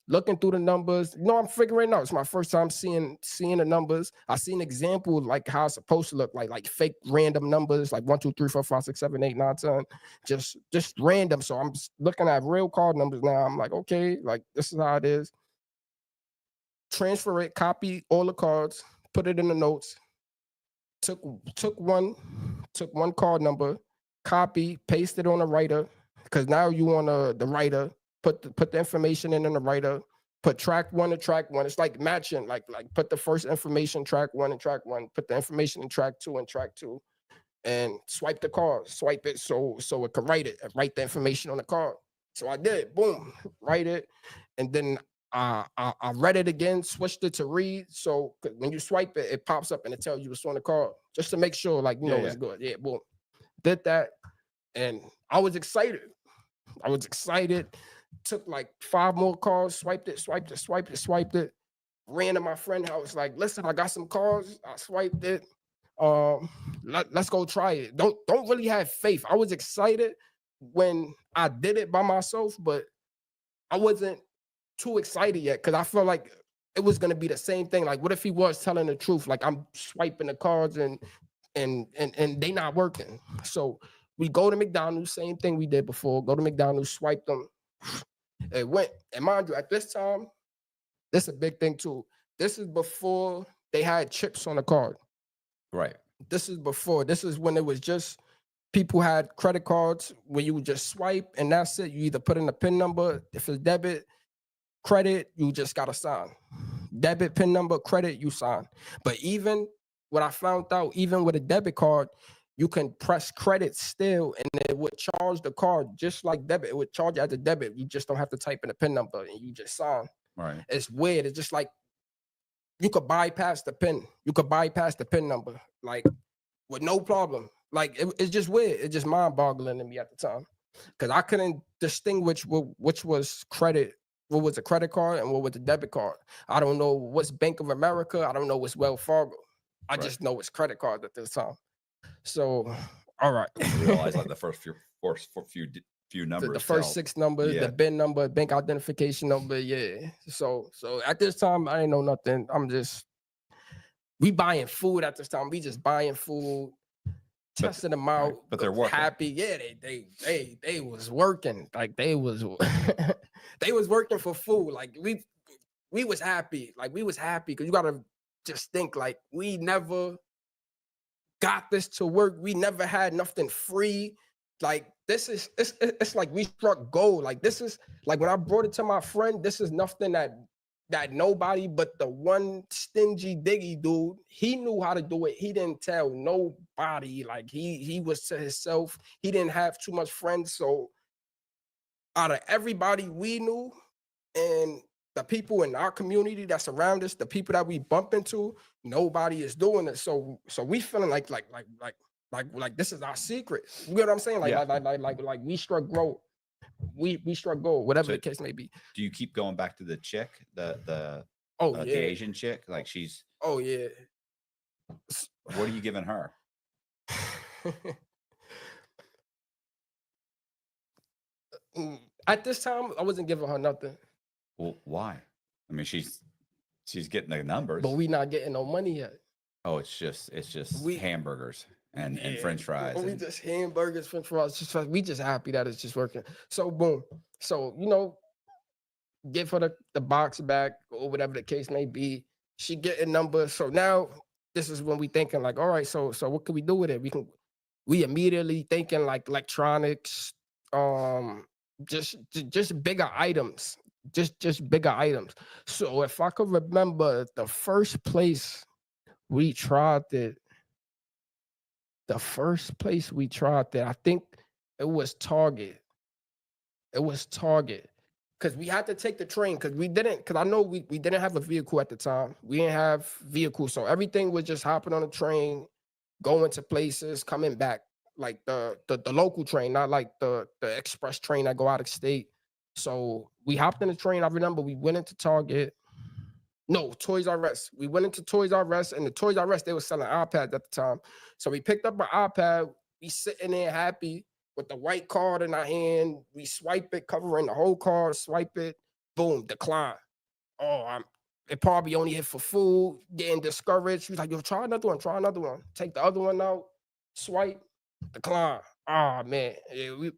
Looking through the numbers, I'm figuring out. It's my first time seeing the numbers. I see an example like how it's supposed to look, like fake random numbers, like 1, 2, 3, 4, 5, 6, 7, 8, 9, 10, just random. So I'm looking at real card numbers now. I'm like, okay, like this is how it is. Transfer it, copy all the cards, put it in the notes. Took one card number, copy, paste it on the writer, because now you on the writer. Put the information in the writer, put track 1 to track 1. It's like matching, like put the first information track 1 and track 1, put the information in track 2 and track 2, and swipe the card, swipe it so it could write the information on the card. So I did, boom, write it, and then I read it again, switched it to read. So when you swipe it, it pops up and it tells you what's on the card, just to make sure, like it's good. Yeah, boom, did that, and I was excited. Took like 5 more cards, swiped it. Ran to my friend's house, like, listen, I got some cards. I swiped it. Let's go try it. Don't really have faith. I was excited when I did it by myself, but I wasn't too excited yet, because I felt like it was gonna be the same thing. Like, what if he was telling the truth? Like, I'm swiping the cards and they not working. So we go to McDonald's, same thing we did before. Go to McDonald's, swipe them. It went. And mind you, at this time, this is a big thing too. This is before they had chips on the card. Right. This is before. This is when it was just people had credit cards where you would just swipe and that's it. You either put in a PIN number. If it's debit, credit, you just got to sign. Debit, PIN number, credit, you sign. But even what I found out, even with a debit card, you can press credit still and it would charge the card just like debit. It would charge as a debit. You just don't have to type in a PIN number and you just sign. Right. It's weird. It's just like you could bypass the PIN. You could bypass the PIN number, like with no problem. Like it's just weird. It's just mind-boggling to me at the time, because I couldn't distinguish which was credit, what was a credit card and what was a debit card. I don't know what's Bank of America. I don't know what's Wells Fargo. I just know it's credit card at this time. So, all right. You realize like the first few numbers. The first 6 numbers, the BIN number, bank identification number. Yeah. So at this time, I ain't know nothing. We buying food at this time. We just buying food, testing them out. But they're working. Happy. Yeah, they was working. Like they was They was working for food. Like we was happy. Like we was happy because you gotta just think like we never got this to work. We never had nothing free. Like this is it's like we struck gold. Like this is like when I brought it to my friend, this is nothing that nobody but the one stingy diggy dude, he knew how to do it. He didn't tell nobody. Like he was to himself. He didn't have too much friends. So out of everybody we knew and the people in our community that surround us, the people that we bump into, nobody is doing it. So we feeling like this is our secret. You get what I'm saying? Like Yeah. like we struck gold. We struck gold, whatever So the case may be. Do you keep going back to the chick, the Oh the yeah. Asian chick? Like she's Oh yeah. what are you giving her? At this time, I wasn't giving her nothing, Well, why? I mean, she's getting the numbers. but we not getting no money yet. Oh, it's just We- hamburgers and Yeah, French fries. We and- just hamburgers, French fries. We just happy that it's just working. So boom. So give her the box back or whatever the case may be. She getting numbers. So now this is when we thinking like, all right, so what can we do with it? We immediately thinking like electronics, just bigger items, just bigger items. So if I could remember the first place we tried it, I think it was Target. Because we had to take the train because I know we didn't have a vehicle at the time. We didn't have vehicles. So everything was just hopping on a train, going to places, coming back. Like the local train, not like the express train that go out of state. So we hopped in the train. I remember we went into Target. No, Toys R Us. We went into Toys R Us, and the Toys R Us, they were selling iPads at the time. So we picked up an iPad. We sitting there happy with the white card in our hand. We swipe it, covering the whole card, swipe it, boom, decline. Oh, it probably only hit for food, getting discouraged. She was like, yo, try another one. Take the other one out, swipe, decline. Oh, man. Yeah,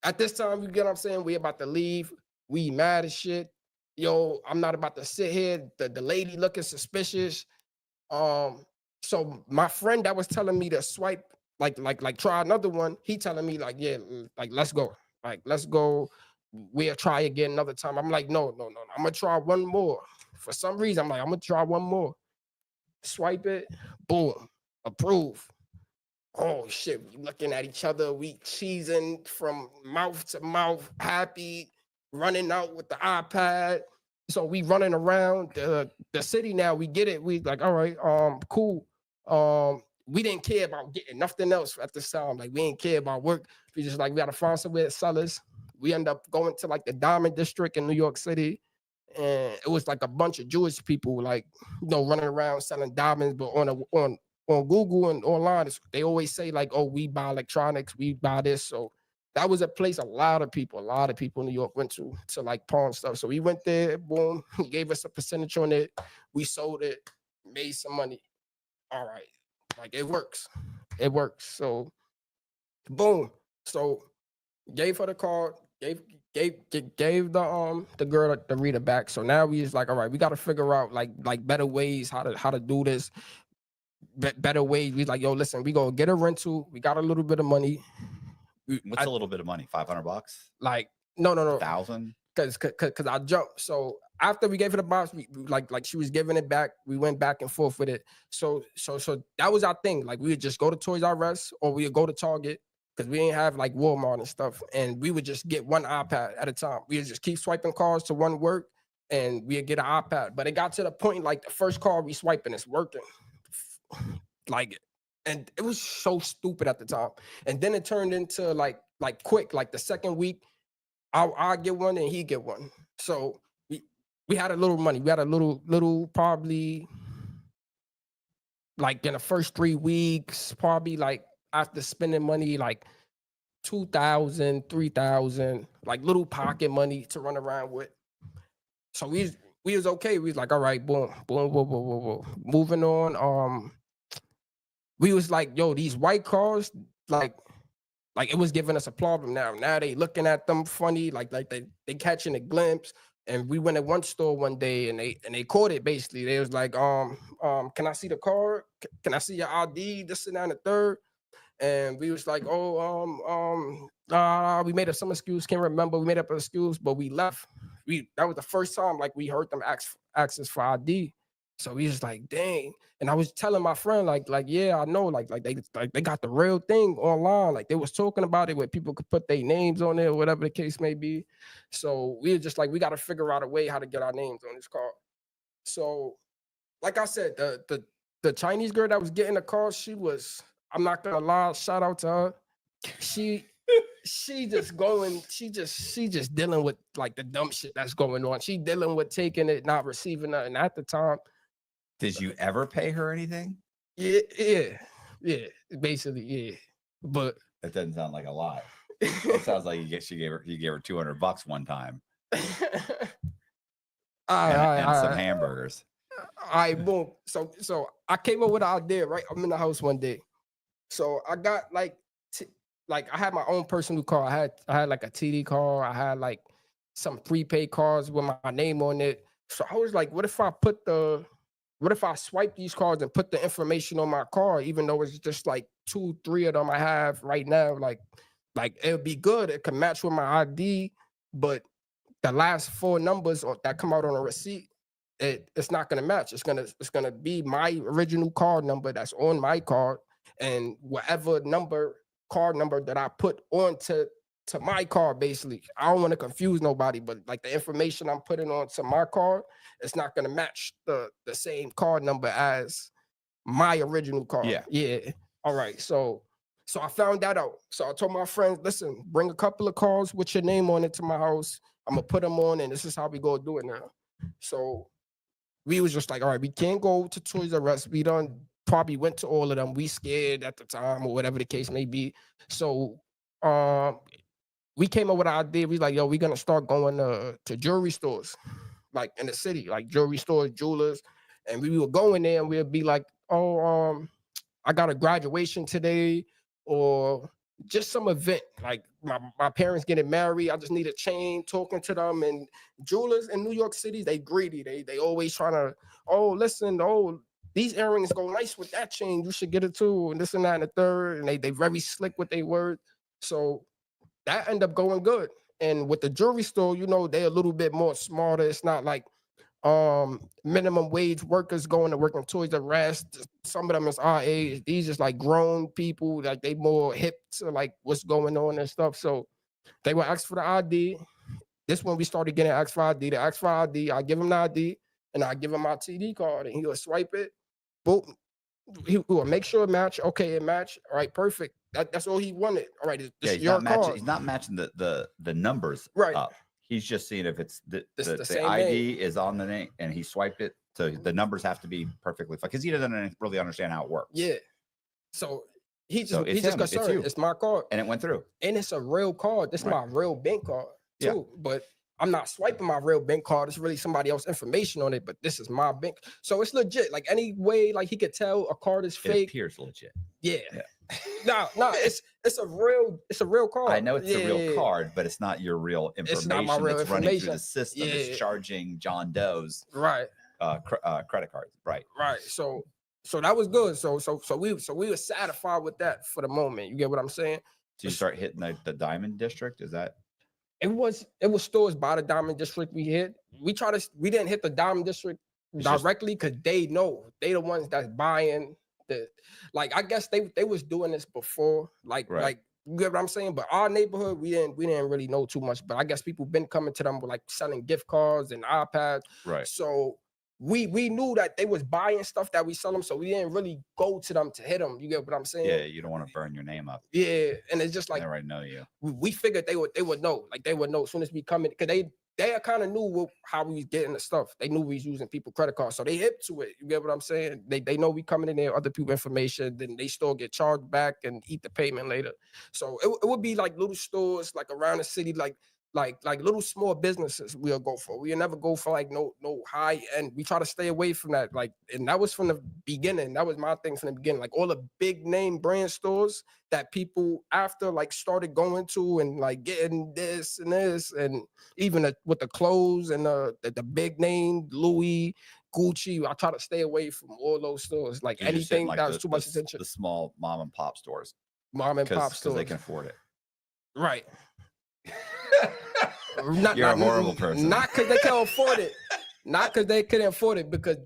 at this time, you get what I'm saying? We about to leave. We mad as shit. Yo, I'm not about to sit here. The lady looking suspicious. So my friend that was telling me to swipe, like try another one, he telling me like, yeah, like let's go. Like, let's go. We'll try again another time. I'm like, no. I'm gonna try one more. For some reason, I'm like, I'm gonna try one more. Swipe it, boom, approve. Oh shit, we looking at each other, we cheesing from mouth to mouth, happy, running out with the iPad. So we running around the city now. We get it. We like, all right, cool. We didn't care about getting nothing else at this time. Like we didn't care about work. We just like we gotta find somewhere to sell us. We end up going to like the Diamond District in New York City. And it was like a bunch of Jewish people, like, running around selling diamonds, but on Google and online, they always say like, oh, we buy electronics, we buy this. So that was a place a lot of people in New York went to like pawn stuff. So we went there, boom, he gave us a percentage on it. We sold it, made some money. All right, like it works. So boom. So gave her the card, gave the girl the reader back. So now we just like, all right, we got to figure out like better ways how to do this. Better ways. We like, yo, listen, we go get a rental. We got a little bit of money. What's a little bit of money? $500? Like no, 1,000? Cause I jumped. So after we gave her the box, we like she was giving it back. We went back and forth with it. So that was our thing. Like we would just go to Toys R Us or we would go to Target because we didn't have like Walmart and stuff. And we would just get one iPad at a time. We would just keep swiping cards to one work and we'd get an iPad. But it got to the point like the first card we swiping is working. Like, and it was so stupid at the time. And then it turned into like quick, like the second week, I'll get one and he get one. So we had a little money. We had a little probably like in the first 3 weeks, probably like after spending money, like 2,000, 3,000, like little pocket money to run around with. So we was okay. We was like, all right, boom. Moving on. We was like, yo, these white cars, like like it was giving us a problem now. Now they looking at them funny, like they catching a glimpse. And we went at one store one day and they caught it basically. They was like, can I see the card? Can I see your ID? This and that and the third. And we was like, we made up some excuse, can't remember. We made up an excuse, but we left. That was the first time like we heard them ask us for ID. So we was like, dang. And I was telling my friend, like, yeah, I know, like they got the real thing online. Like they was talking about it where people could put their names on it or whatever the case may be. So we were just like, we got to figure out a way how to get our names on this card. So, like I said, the Chinese girl that was getting the card, she was, I'm not gonna lie, shout out to her. She just dealing with like the dumb shit that's going on. She dealing with taking it, not receiving it. And at the time, Did you ever pay her anything? yeah, basically, yeah. But That doesn't sound like a lot. It sounds like you gave her $200 one time and some hamburgers. All right, boom. So I came up with an idea, right? I'm in the house one day. So I got like I had my own personal car. I had like a TD car. I had like some prepaid cards with my name on it. So I was like, what if I swipe these cards and put the information on my card, even though it's just like 2-3 of them I have right now, like it would be good. It could match with my ID, but the last 4 numbers that come out on a receipt, it's not gonna match. It's gonna be my original card number that's on my card, and whatever card number that I put onto my card, basically. I don't want to confuse nobody, but like the information I'm putting onto my card, it's not gonna match the same card number as my original card. Yeah. All right. So I found that out. So I told my friends, listen, bring a couple of cards with your name on it to my house. I'm gonna put them on, and this is how we go do it now. So we was just like, all right, we can't go to Toys R Us. We done probably went to all of them. We scared at the time or whatever the case may be. So we came up with an idea. We like, yo, we're gonna start going to jewelry stores, like in the city, like jewelry stores, jewelers. And we would go in there and we'd be like, I got a graduation today, or just some event. Like my parents getting married. I just need a chain, talking to them. And jewelers in New York City, they greedy. They always trying to, these earrings go nice with that chain. You should get it too. And this and that and the third. And they very slick with their word. So that ended up going good. And with the jewelry store, they're a little bit more smarter. It's not like minimum wage workers going to work in Toys R Us. Some of them is our age. These is like grown people, like they more hip to like what's going on and stuff. So they would ask for the ID. This when we started getting asked for ID. They ask for ID. I give him the ID and I give him my TD card and he will swipe it. Boom. He will make sure it match. Okay, it match. All right, perfect. That's all he wanted. All right, he's not matching. He's not matching the numbers right up. He's just seeing if it's the same ID name is on the name and he swiped it. So the numbers have to be perfectly fine because he doesn't really understand how it works. Yeah. So he's So it's just him, it's concerned. you. It's my card. And it went through. And it's a real card. This is Right. my real bank card too. Yeah. But I'm not swiping my real bank card. It's really somebody else's information on it, but this is my bank. So it's legit. Like any way, like he could tell a card is It fake. appears legit. Yeah. No, it's a real card. I know it's a real card, but it's not your real information. It's not my real that's running through information. the system. Yeah. It's charging John Doe's Right. credit cards. Right. Right. So that was good. So we were satisfied with that for the moment. You get what I'm saying? So you start hitting the Diamond District. Is that? It was stores by the Diamond District we hit. We didn't hit the Diamond District directly because they know they the ones that's buying the, like I guess they was doing this before, like you get what I'm saying. But our neighborhood we didn't really know too much. But I guess people been coming to them with like selling gift cards and iPads. Right. So we knew that they was buying stuff that we sell them, so we didn't really go to them to hit them. You get what I'm saying? Yeah, you don't want to burn your name up. Yeah, and it's just like They already know you. we figured they would know, like they would know as soon as we come in, because they kind of knew how we was getting the stuff. They knew we was using people credit cards, so they hip to it. You get what I'm saying? They know we coming in there, other people information, then they still get charged back and eat the payment later. So it would be like little stores like around the city, like like little small businesses we'll go for. We'll never go for like no high end. We try to stay away from that. Like, and that was from the beginning. That was my thing from the beginning. Like all the big name brand stores that people after like started going to and like getting this and even with the clothes and the big name Louis, Gucci. I try to stay away from all those stores. Like So you're just hitting, anything that was too much attention. The small mom and pop stores. Mom and pop Because stores. they can afford it. Right. You're a horrible person. Not because they can't afford it. Not because they couldn't afford it, because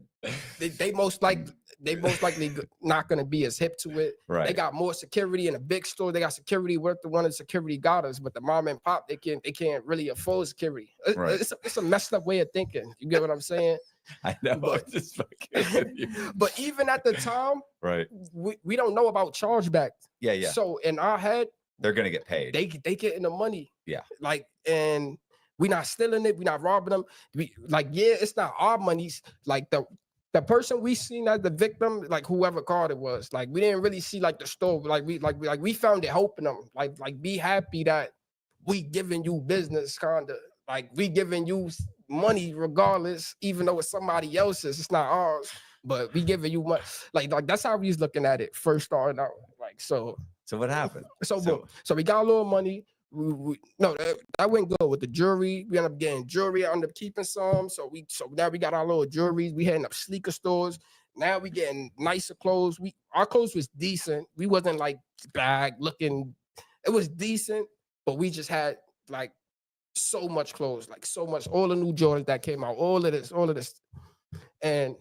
they most likely not going to be as hip to it. Right. They got more security in a big store. They got security worth the one of the security got us, but the mom and pop they can't really afford security. Right. It's a messed up way of thinking. You get what I'm saying? I know. But, I'm just fucking with you. but even at the time, Right. we don't know about chargeback. Yeah. So in our head, They're gonna get paid. they getting the money. Yeah. Like, and we not stealing it. We not robbing them. It's not our monies. Like the person we seen as the victim, like whoever called it was, like we didn't really see like the store. We found it helping them. Like be happy that we giving you business, kinda. Like we giving you money regardless, even though it's somebody else's. It's not ours. But we giving you money. Like that's how we was looking at it first starting out. Like so. So what happened? So we got a little money. That went good with the jewelry. We ended up getting jewelry. I ended up keeping some. So now we got our little jewelry. We heading up sneaker stores. Now we getting nicer clothes. Our clothes was decent. We wasn't like bag looking. It was decent, but we just had like so much clothes, like so much. All the new Jordans that came out, all of this, and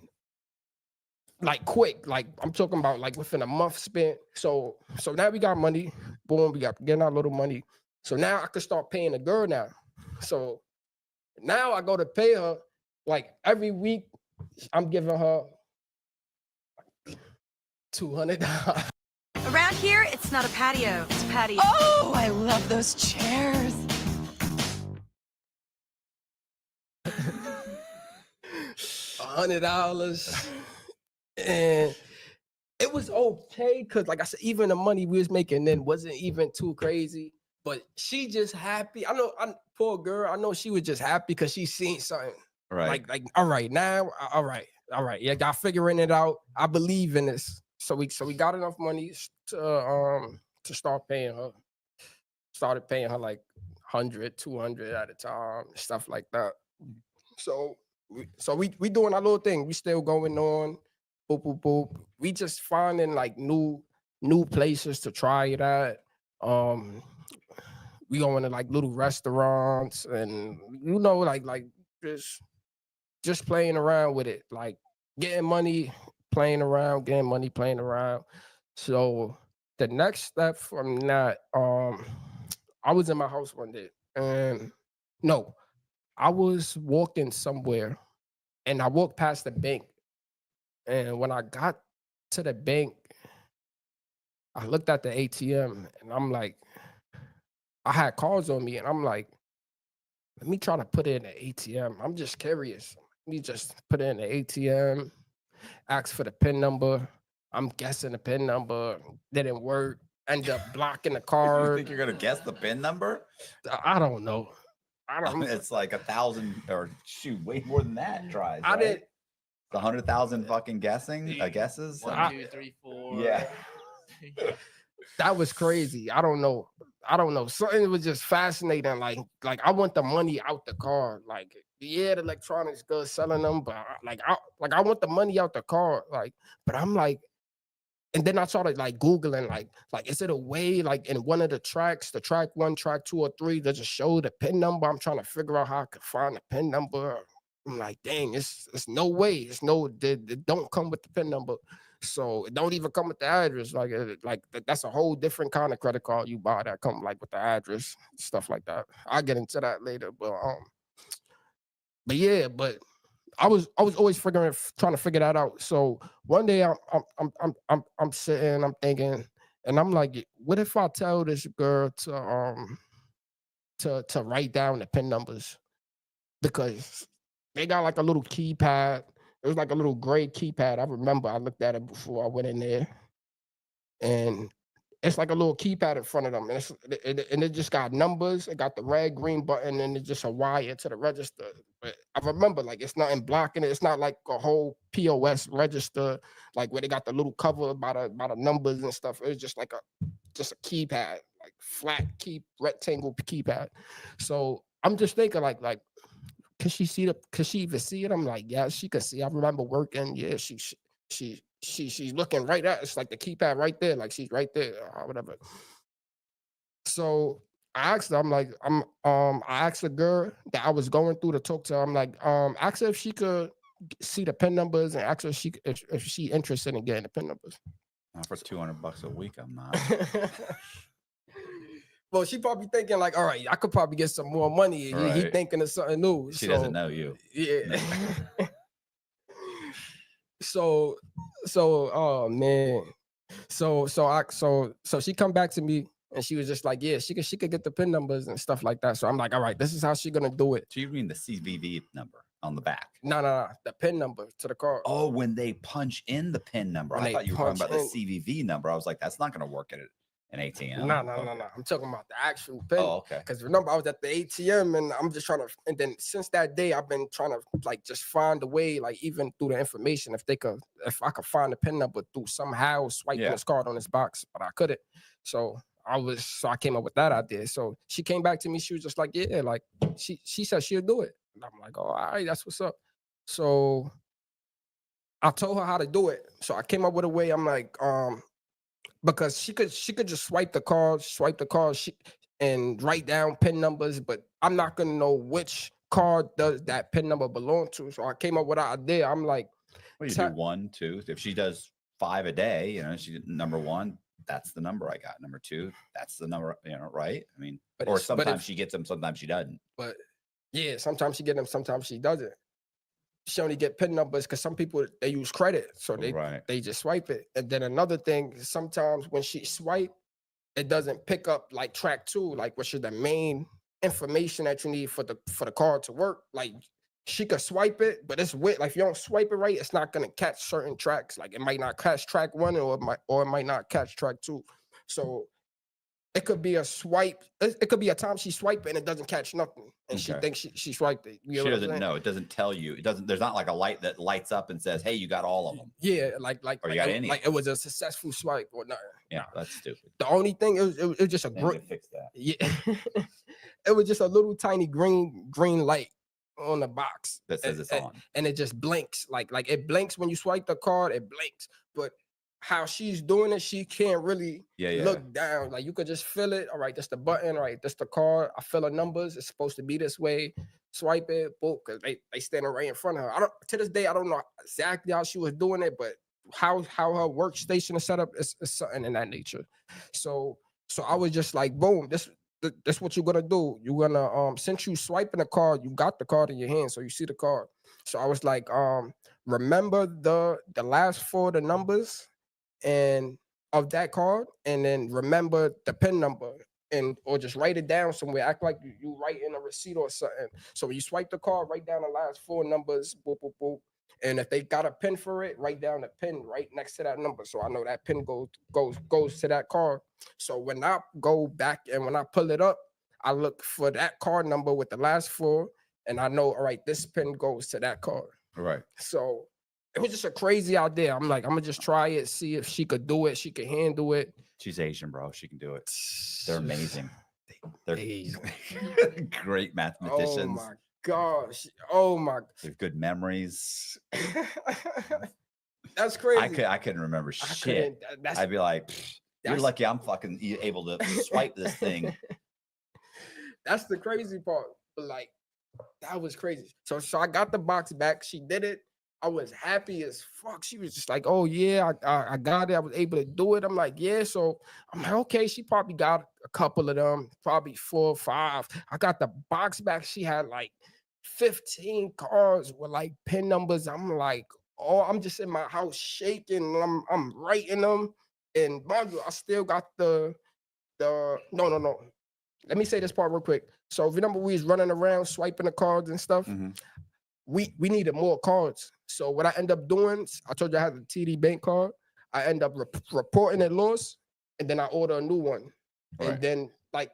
like quick, like I'm talking about like within a month spent. So now we got money. Boom, we got getting our little money. So now I could start paying the girl now. So now I go to pay her like every week. I'm giving her $200. Around here, it's not a patio, it's a patio. Oh, I love those chairs. $100. And it was okay because, like I said, even the money we was making then wasn't even too crazy. But she just happy. Poor girl. I know she was just happy because she seen something. Right. Like, all right, now, all right. Yeah, got figuring it out. I believe in this. So we got enough money to start paying her. Started paying her like 100, 200 at a time, stuff like that. So we doing our little thing. We still going on. Boop, boop, boop. We just finding like new places to try it at. We going to like little restaurants and like just playing around with it, like getting money, playing around, getting money, playing around. So the next step from that, I was in my house one day and I was walking somewhere and I walked past the bank. And when I got to the bank, I looked at the ATM and I'm like, I had cards on me and I'm like, let me try to put it in the ATM. I'm just curious. Let me just put it in the ATM, ask for the PIN number. I'm guessing the PIN number didn't work. End up blocking the You card. think you're gonna guess the PIN number? I don't know. It's like 1,000 or shoot, way more than that tries. I right? did. It's 100,000 fucking guesses. 1, 2, 3, 4. Yeah. That was crazy. I don't know. Something was just fascinating. Like I want the money out the card. Like, yeah, the electronics good selling them, but I want the money out the card. Like, but I'm like, and then I started like Googling, like, is it a way, like in one of the tracks, the track 1, track 2, or 3, that just show the PIN number? I'm trying to figure out how I could find the PIN number. I'm like, dang, it's no way. It's no, it don't come with the PIN number. So it don't even come with the address. Like that's a whole different kind of credit card you buy that come like with the address, stuff like that. I'll get into that later. But yeah, but I was always trying to figure that out. So one day I'm sitting, I'm thinking, and I'm like, what if I tell this girl to write down the PIN numbers? Because they got like a little keypad. It was like a little gray keypad. I remember I looked at it before I went in there. And it's like a little keypad in front of them, and it just got numbers. It got the red, green button, and it's just a wire to the register. But I remember, like, it's nothing blocking it. It's not like a whole POS register, like where they got the little cover by the numbers and stuff. It's just like just a keypad, like flat rectangle keypad. So I'm just thinking, like, can she see could she even see it? I'm like, yeah, she could see. I remember working. Yeah, she's looking right at it's like the keypad right there, like she's right there, or whatever. So I asked her, I'm like, I asked the girl that I was going through to talk to her, I'm like, ask her if she could see the pin numbers and ask her if she interested in getting the pin numbers. For $200 a week, I'm not. Well, she probably thinking like, all right, I could probably get some more money. He Right. thinking of something new. She doesn't know you. Yeah. So oh man. So she come back to me and she was just like, yeah, she could get the pin numbers and stuff like that. So I'm like, all right, this is how she gonna do it. So you mean the CVV number on the back? No, the pin number to the card. Oh, when they punch in the pin number. When I they thought you were talking punch about the CVV number. I was like, that's not going to work at an ATM. No. Okay. I'm talking about the actual pin. Oh, okay. Because remember, I was at the ATM and I'm just trying to, and then since that day, I've been trying to like just find a way, like even through the information, if I could find the pin number through somehow swiping this card on this box, but I couldn't. So I came up with that idea. So she came back to me. She was just like, yeah, like she said she'll do it. And I'm like, oh, all right, that's what's up. So I told her how to do it. So I came up with a way. I'm like, because she could just swipe the card, and write down pin numbers, but I'm not gonna know which card does that pin number belong to. So I came up with an idea. I'm like, well, you do 1, 2. If she does 5 a day, she number 1, that's the number I got. Number 2, that's the number, right? I mean, or sometimes she gets them, sometimes she doesn't. But yeah, sometimes she get them, sometimes she doesn't. She only get pin numbers because some people they use credit, so they just swipe it. And then another thing, sometimes when she swipe, it doesn't pick up like track 2, like which is the main information that you need for the card to work. Like she could swipe it, but it's weird. Like if you don't swipe it right, it's not gonna catch certain tracks. Like it might not catch track 1, or it might not catch track 2. So it could be a swipe. It could be a time she swiped it and it doesn't catch nothing, and she thinks she swiped it. She doesn't know. It doesn't tell you. It doesn't. There's not like a light that lights up and says, "Hey, you got all of them." Yeah, like or you got any. Like it was a successful swipe or nothing. Yeah, that's stupid. The only thing it was just a green. Fix that. Yeah, it was just a little tiny green light on the box that says it's on, and it just blinks. Like it blinks when you swipe the card. It blinks, but how she's doing it, she can't really look down. Like you could just feel it. All right, that's the button. All right, that's the card. I feel the numbers. It's supposed to be this way. Swipe it, boom, because they standing right in front of her. To this day, I don't know exactly how she was doing it, but how her workstation is set up is something in that nature. So I was just like, boom, this what you're gonna do. You're gonna since you swiping the card, you got the card in your hand, so you see the card. So I was like, remember the last 4 the numbers and of that card, and then remember the pin number, or just write it down somewhere. Act like you write in a receipt or something. So when you swipe the card, write down the last 4 numbers, boop, boop, boop. And if they got a pin for it, write down the pin right next to that number. So I know that pin goes to that card. So when I go back and when I pull it up, I look for that card number with the last 4, and I know, all right, this pin goes to that card. Right. So it was just a crazy idea. I'm like, I'm gonna just try it, see if she could do it. She could handle it. She's Asian, bro. She can do it. They're amazing. They're great mathematicians. Oh my gosh. Oh my. They have good memories. That's crazy. I couldn't remember shit. I'd be like, you're lucky I'm fucking able to swipe this thing. That's the crazy part. But like, that was crazy. So I got the box back. She did it. I was happy as fuck. She was just like, oh yeah, I got it. I was able to do it. I'm like, yeah. So I'm like, okay, she probably got a couple of them, probably 4 or 5. I got the box back. She had like 15 cards with like pin numbers. I'm like, oh, I'm just in my house shaking. And I'm writing them. And mind you, I still got the no. Let me say this part real quick. So remember we was running around swiping the cards and stuff. Mm-hmm. We needed more cards. So what I end up doing, I told you I had the TD Bank card. I end up reporting it lost. and then I order a new one. Right. And then like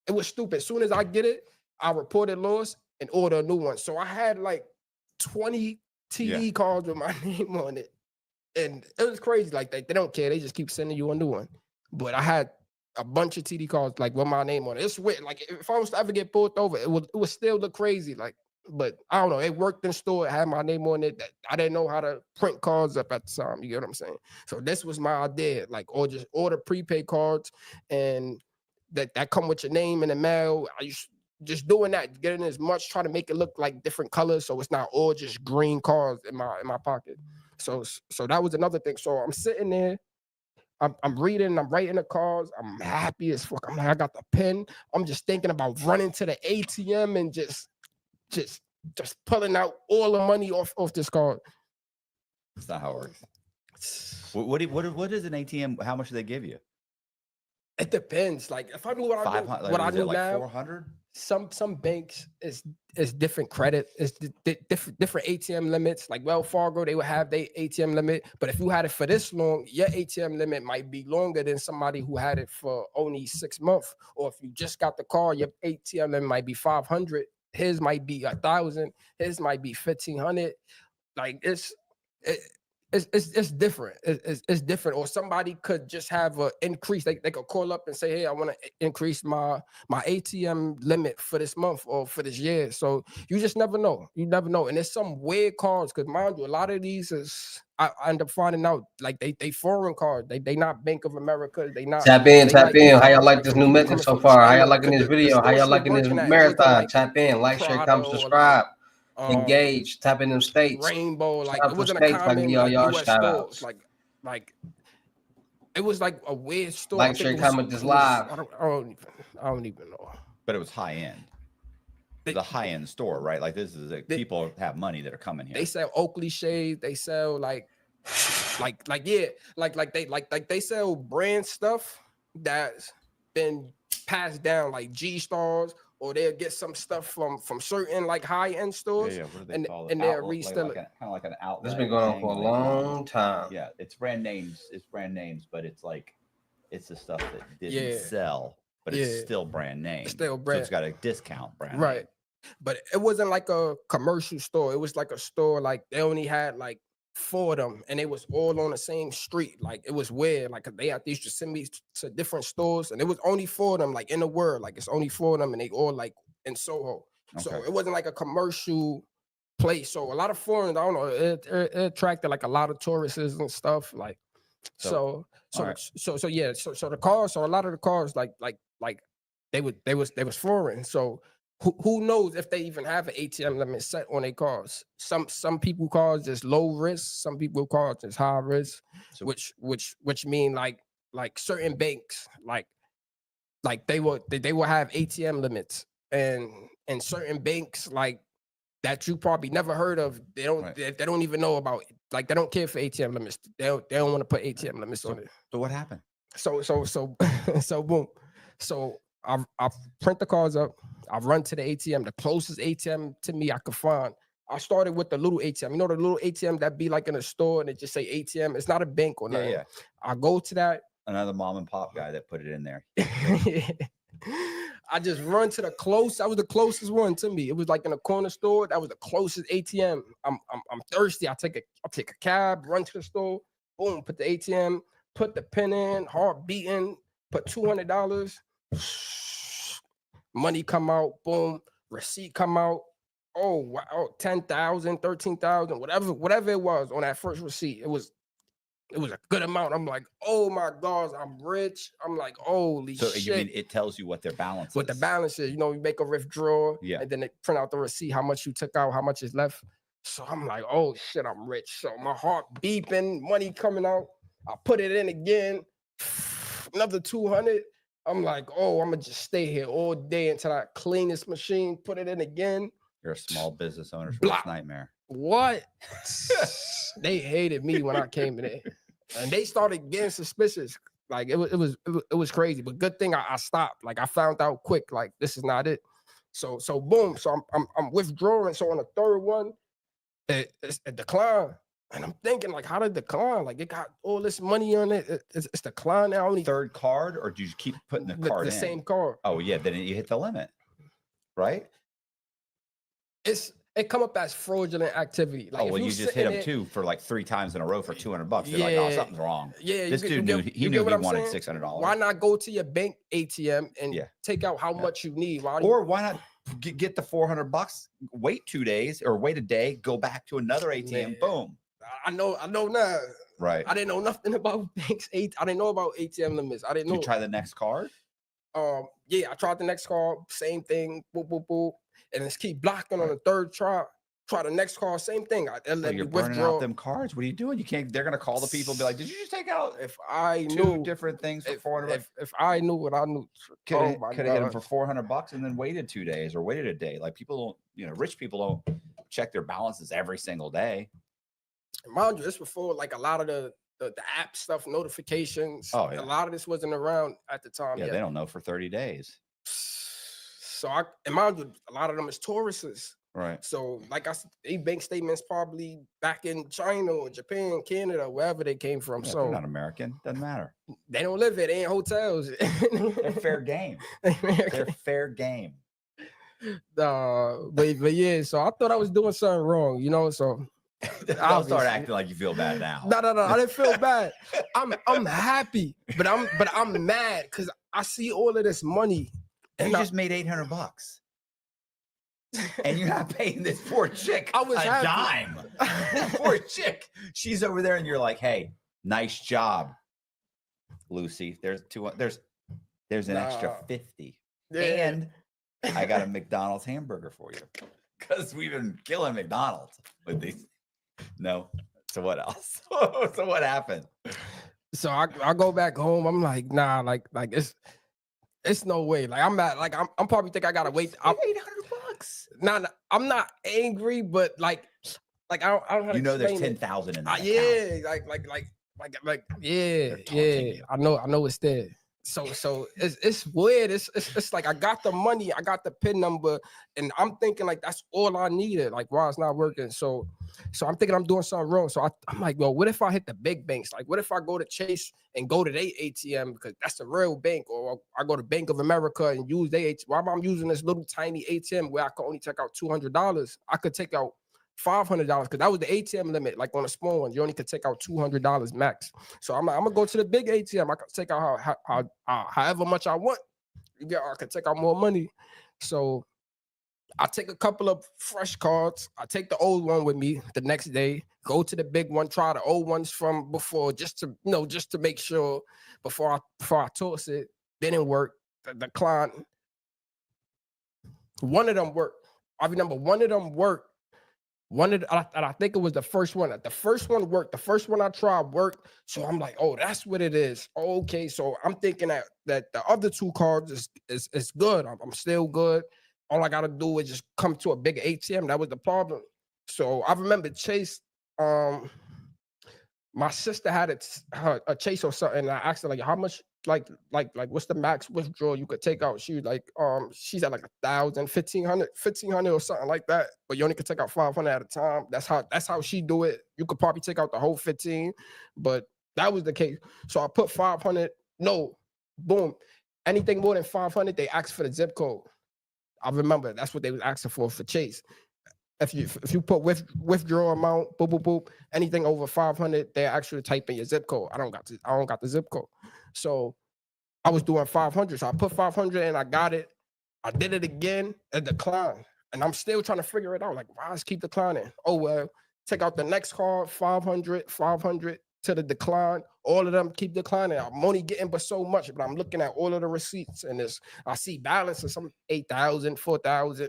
it was stupid. As soon as I get it, I report it lost and order a new one. So I had like 20 TD cards with my name on it. And it was crazy. Like they don't care. They just keep sending you a new one. But I had a bunch of TD cards like with my name on it. It's weird. Like if I was to ever get pulled over, it would still look crazy. Like, but I don't know. It worked in store. It had my name on it. I didn't know how to print cards up at the time. You get what I'm saying? So this was my idea. Like, or just order prepaid cards and that come with your name in the mail. I used just doing that, getting as much, try to make it look like different colors, so it's not all just green cards in my pocket. So that was another thing. So I'm sitting there, I'm reading, I'm writing the cards, I'm happy as fuck. I'm like, I got the pen. I'm just thinking about running to the ATM and just pulling out all the money off this card. That's not how it works. What is an ATM? How much do they give you? It depends. Like if I knew what I knew, what I knew now, 400. Some banks is different credit. It's different ATM limits. Like Wells Fargo, they would have their ATM limit. But if you had it for this long, your ATM limit might be longer than somebody who had it for only 6 months. Or if you just got the car, your ATM limit might be 500. His might be 1,000. His might be 1,500. Like it's different. It's different. Or somebody could just have an increase. They could call up and say, hey, I want to increase my ATM limit for this month or for this year. So you just never know. You never know. And there's some weird cards because mind you, a lot of these is I end up finding out like they foreign cards. They not Bank of America. They not Tap in. Like, How y'all like this new method coming so from far? How China, y'all liking this video? How y'all liking this marathon? Tap in, like, share, Prada comment, or, subscribe, like, engage. Tap in them states. Rainbow, like Shout out it to wasn't a states, like, common y'all US shout stores. outs. Like it was like a weird store. Like, I think share, it was- comment this it was- live. I don't even know. But it was high end. It's a high end store, right? Like this is people have money that are coming here. They sell Oakley shades. They sell like they sell brand stuff that's been passed down, like G Stars, or they'll get some stuff from certain like high end stores. Yeah, what do they and call it? and they'll Outlet, resell like it. kind of like an outlet. This has been going on thing, for a like, long time. Yeah, it's brand names. It's brand names, but it's like it's the stuff that didn't Yeah. sell, but it's still brand name. It's still So brand. it's got a discount brand. Right. name. But it wasn't like a commercial store. It was like a store, like they only had like 4 of them and they was all on the same street. Like it was weird. Like they used to send me to different stores and it was only 4 of them, like in the world. Like it's only 4 of them and they all like in Soho. So Okay. it wasn't like a commercial place. So a lot of foreigners, I don't know, it attracted like a lot of tourists and stuff. Like so yeah. So the cars, so a lot of the cars like they was foreign. So who knows if they even have an ATM limit set on their cars? Some people cars just low risk, some people cars just high risk, So- which mean like certain banks like they will have ATM limits and certain banks like that you probably never heard of. They don't Right. they don't even know about. Like they don't care for ATM limits. They don't want to put ATM limits on it. So what happened? So boom. So I print the cards up. I run to the ATM, the closest ATM to me I could find. I started with the little ATM. You know the little ATM that be like in a store and it just say ATM. It's not a bank or nothing. Yeah. I go to that. Another mom and pop guy that put it in there. I just run to the close. That was the closest one to me. It was like in a corner store. That was the closest ATM. I'm thirsty. I take a cab, run to the store, boom, put the ATM, put the pin in, heart beating, put $200. Money come out, boom, receipt come out. Oh, wow, 10,000, 13,000, whatever it was on that first receipt. It was a good amount. I'm like, oh my gosh, I'm rich. I'm like, holy So shit. you mean it tells you what their balance What the is. balance is, you know, you make a withdrawal, Yeah. and then they print out the receipt, how much you took out, how much is left. So I'm like, oh shit, I'm rich. So my heart beeping, money coming out. I put it in again, another 200. I'm like, oh, I'm gonna just stay here all day until I clean this machine, put it in again. You're a small business owner's Blah. worst nightmare. What? They hated me when I came in there, and they started getting suspicious. Like it was crazy. But good thing I stopped. Like I found out quick. Like this is not it. So boom. So I'm withdrawing. So on the third one, it declined. And I'm thinking, like, how did decline? Like, it got all this money on it. It's declined now. Only Third card, or do you keep putting the card the in? same card. Oh yeah, then you hit the limit, right? It come up as fraudulent activity. Like, Oh if well, you just hit sitting him there- too for like 3 times in a row for $200. You're like, oh, Yeah. something's wrong. Yeah, This dude knew he you knew get what he I'm wanted saying? $600. Why not go to your bank ATM and Yeah. take out how Yeah. much you need? Why do you- Or why not get the $400? Wait 2 days or wait a day, go back to another ATM. Man. Boom. I know now. Right. I didn't know nothing about banks. I didn't know about ATM limits. I didn't Did know. you try the next card? Yeah, I tried the next call, same thing, boop, boop, boop. And it's keep blocking on the third try. Try the next call, same thing. It So let me you're burning withdraw. out them cards. What are you doing? You can't. They're gonna call the people and be like, "Did you just take out If I 2 knew different things for if, $400?" if I knew what I knew, Could oh have my hit him God. for $400 and then waited 2 days or waited a day. Like people don't, rich people don't check their balances every single day. Mind you, this before like a lot of the app stuff, notifications. Oh, yeah. A lot of this wasn't around at the time. Yeah, yet. they don't know for 30 days. So and mind you, a lot of them is tourists. Right. So like I said, they bank statements probably back in China or Japan, Canada, wherever they came from. Yeah, so they're not American. Doesn't matter. they don't live there. They ain't hotels. They're fair game. They're fair game. But yeah, so I thought I was doing something wrong, so Don't start Obviously. acting like you feel bad now. no, I didn't feel bad. I'm happy, but I'm mad because I see all of this money. You And just made $800. And you're not paying this poor chick I was a happy. dime. Poor chick. She's over there and you're like, hey, nice job, Lucy. There's an extra Nah. 50. Yeah. And I got a McDonald's hamburger for you. Because we've been killing McDonald's with these. No. So what else? So what happened? So I go back home. I'm like, nah, like it's no way. Like I'm not like I'm probably think I gotta wait. $800. Nah, I'm not angry, but like I don't know how to There's explain it. 10,000 in that. Yeah, like yeah, They're taunting you. I know it's there. So it's weird. It's like I got the money, I got the PIN number, and I'm thinking like that's all I needed. Like why it's not working. So I'm thinking I'm doing something wrong. So I'm like, well, what if I hit the big banks? Like what if I go to Chase and go to their ATM because that's the real bank, or I go to Bank of America and use their ATM. Why am I using this little tiny ATM where I can only take out $200? I could take out $500 because that was the ATM limit. Like on a small one, you only could take out $200 max. So I'm gonna go to the big ATM. I can take out however much I want. I can take out more money. So I take a couple of fresh cards. I take the old one with me the next day. Go to the big one. Try the old ones from before, just to make sure before I toss it. Didn't work. The client. One of them worked. I remember one of them worked. I think it was the first one. The first one worked. The first one I tried worked. So I'm like, oh, that's what it is. Okay, so I'm thinking that the other 2 cards is good. I'm still good. All I gotta do is just come to a bigger ATM. That was the problem. So I remember Chase. My sister had a Chase or something. And I asked her like, how much? Like what's the max withdrawal you could take out? She was like, she's at like 1,000, 1,500 or something like that. But you only could take out 500 at a time. That's how she do it. You could probably take out the whole 15, but that was the case. So I put 500. No, boom. Anything more than 500, they asked for the zip code. I remember that's what they was asking for Chase. If you put withdrawal amount, boop boop boop, anything over 500, they actually type in your zip code. I don't got the zip code. So I was doing 500. So I put 500 and I got it. I did it again, it declined. And I'm still trying to figure it out. Like, why does it keep declining? Oh, well, take out the next card, 500 to the decline. All of them keep declining. I'm only getting but so much, but I'm looking at all of the receipts and I see balances, some 8,000, 4,000,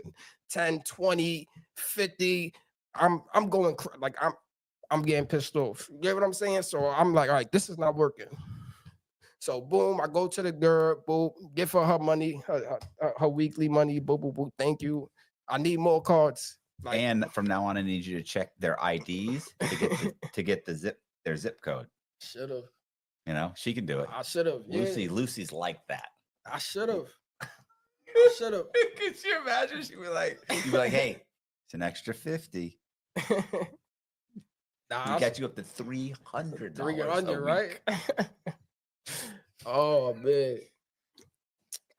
10, 20, 50. I'm going like I'm getting pissed off. You get what I'm saying? So I'm like, all right, this is not working. So boom, I go to the girl, boom, give her money, her weekly money, boom, boom, boom. Thank you. I need more cards. Like, And from now on, I need you to check their IDs to get their zip code. should have. She can do it. I should have. Lucy's like that. I should have. Could you imagine? You'd be like, hey, it's an extra 50. Nah, You got you up to $300. 300, right? Oh man,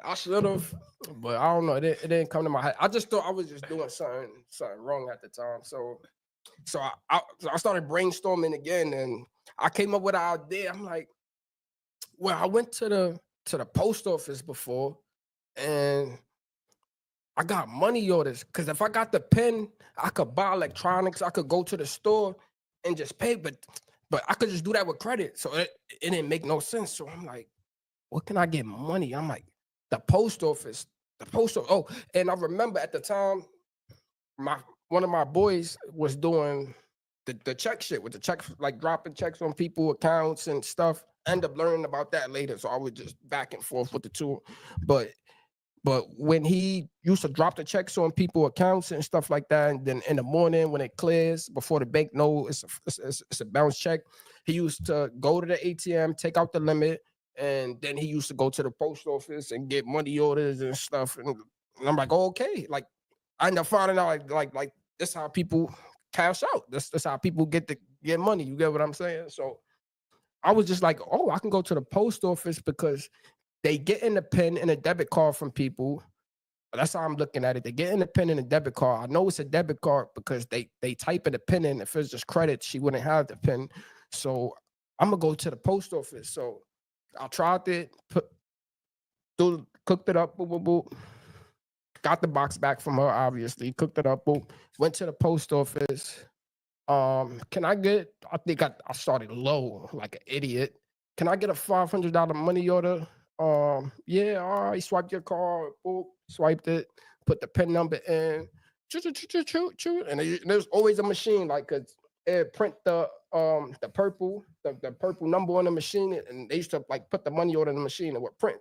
I should have, but I don't know. It didn't come to my head. I just thought I was just doing something wrong at the time. So I started brainstorming again, and I came up with an idea. I'm like, well, I went to the post office before, and I got money orders. Because if I got the pen, I could buy electronics. I could go to the store and just pay, but I could just do that with credit. So it didn't make no sense. So I'm like, what can I get money? I'm like, the post office. Oh, and I remember at the time, one of my boys was doing the check shit with the check, like dropping checks on people accounts and stuff. I ended up learning about that later, so I was just back and forth with the two. But when he used to drop the checks on people accounts and stuff like that, and then in the morning when it clears, before the bank knows it's a bounce check, he used to go to the ATM, take out the limit, and then he used to go to the post office and get money orders and stuff. And I'm like, oh, okay, like I ended up finding out like this how people cash out. That's how people get money. You get what I'm saying? So I was just like, oh, I can go to the post office because they get in the pen and a debit card from people. That's how I'm looking at it. They get in the pen and a debit card. I know it's a debit card because they type in the pen in. If it's just credit, she wouldn't have the pen. So I'm gonna go to the post office. So I tried it, cooked it up, boop, boop, boop. Got the box back from her, obviously. Cooked it up, boop. Went to the post office. Can I get? I think I started low, like an idiot. Can I get a $500 money order? Yeah, all right. Swipe your card, boop. Swiped it. Put the PIN number in. And there's always a machine, like, cause it print the purple number on the machine, and they used to like put the money order in the machine and would print.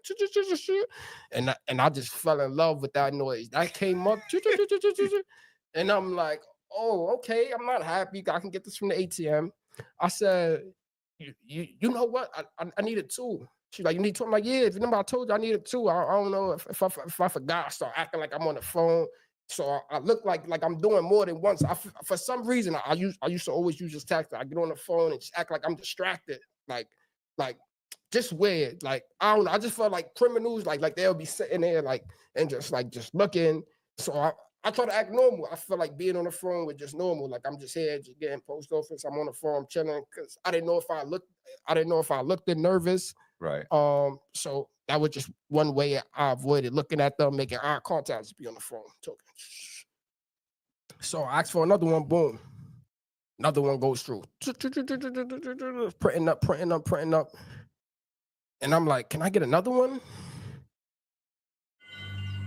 And I just fell in love with that noise. That came up, and I'm like, oh, okay. I'm not happy. I can get this from the ATM. I said, you know what? I needed two. She's like, you need two? I'm like, yeah. If you remember, I told you I needed two. I don't know if I forgot. I start acting like I'm on the phone. So I look like I'm doing more than once. For some reason, I used to always use this tactic. I get on the phone and just act like I'm distracted, like just weird. Like I don't know. I just felt like criminals, like they'll be sitting there and just looking. So I try to act normal. I feel like being on the phone was just normal. Like I'm just here, just getting post office. I'm on the phone, chilling, because I didn't know if I looked nervous. Right. So that was just one way I avoided looking at them, making eye contact, just be on the phone talking. So I asked for another one, boom. Another one goes through. Printing up. And I'm like, can I get another one?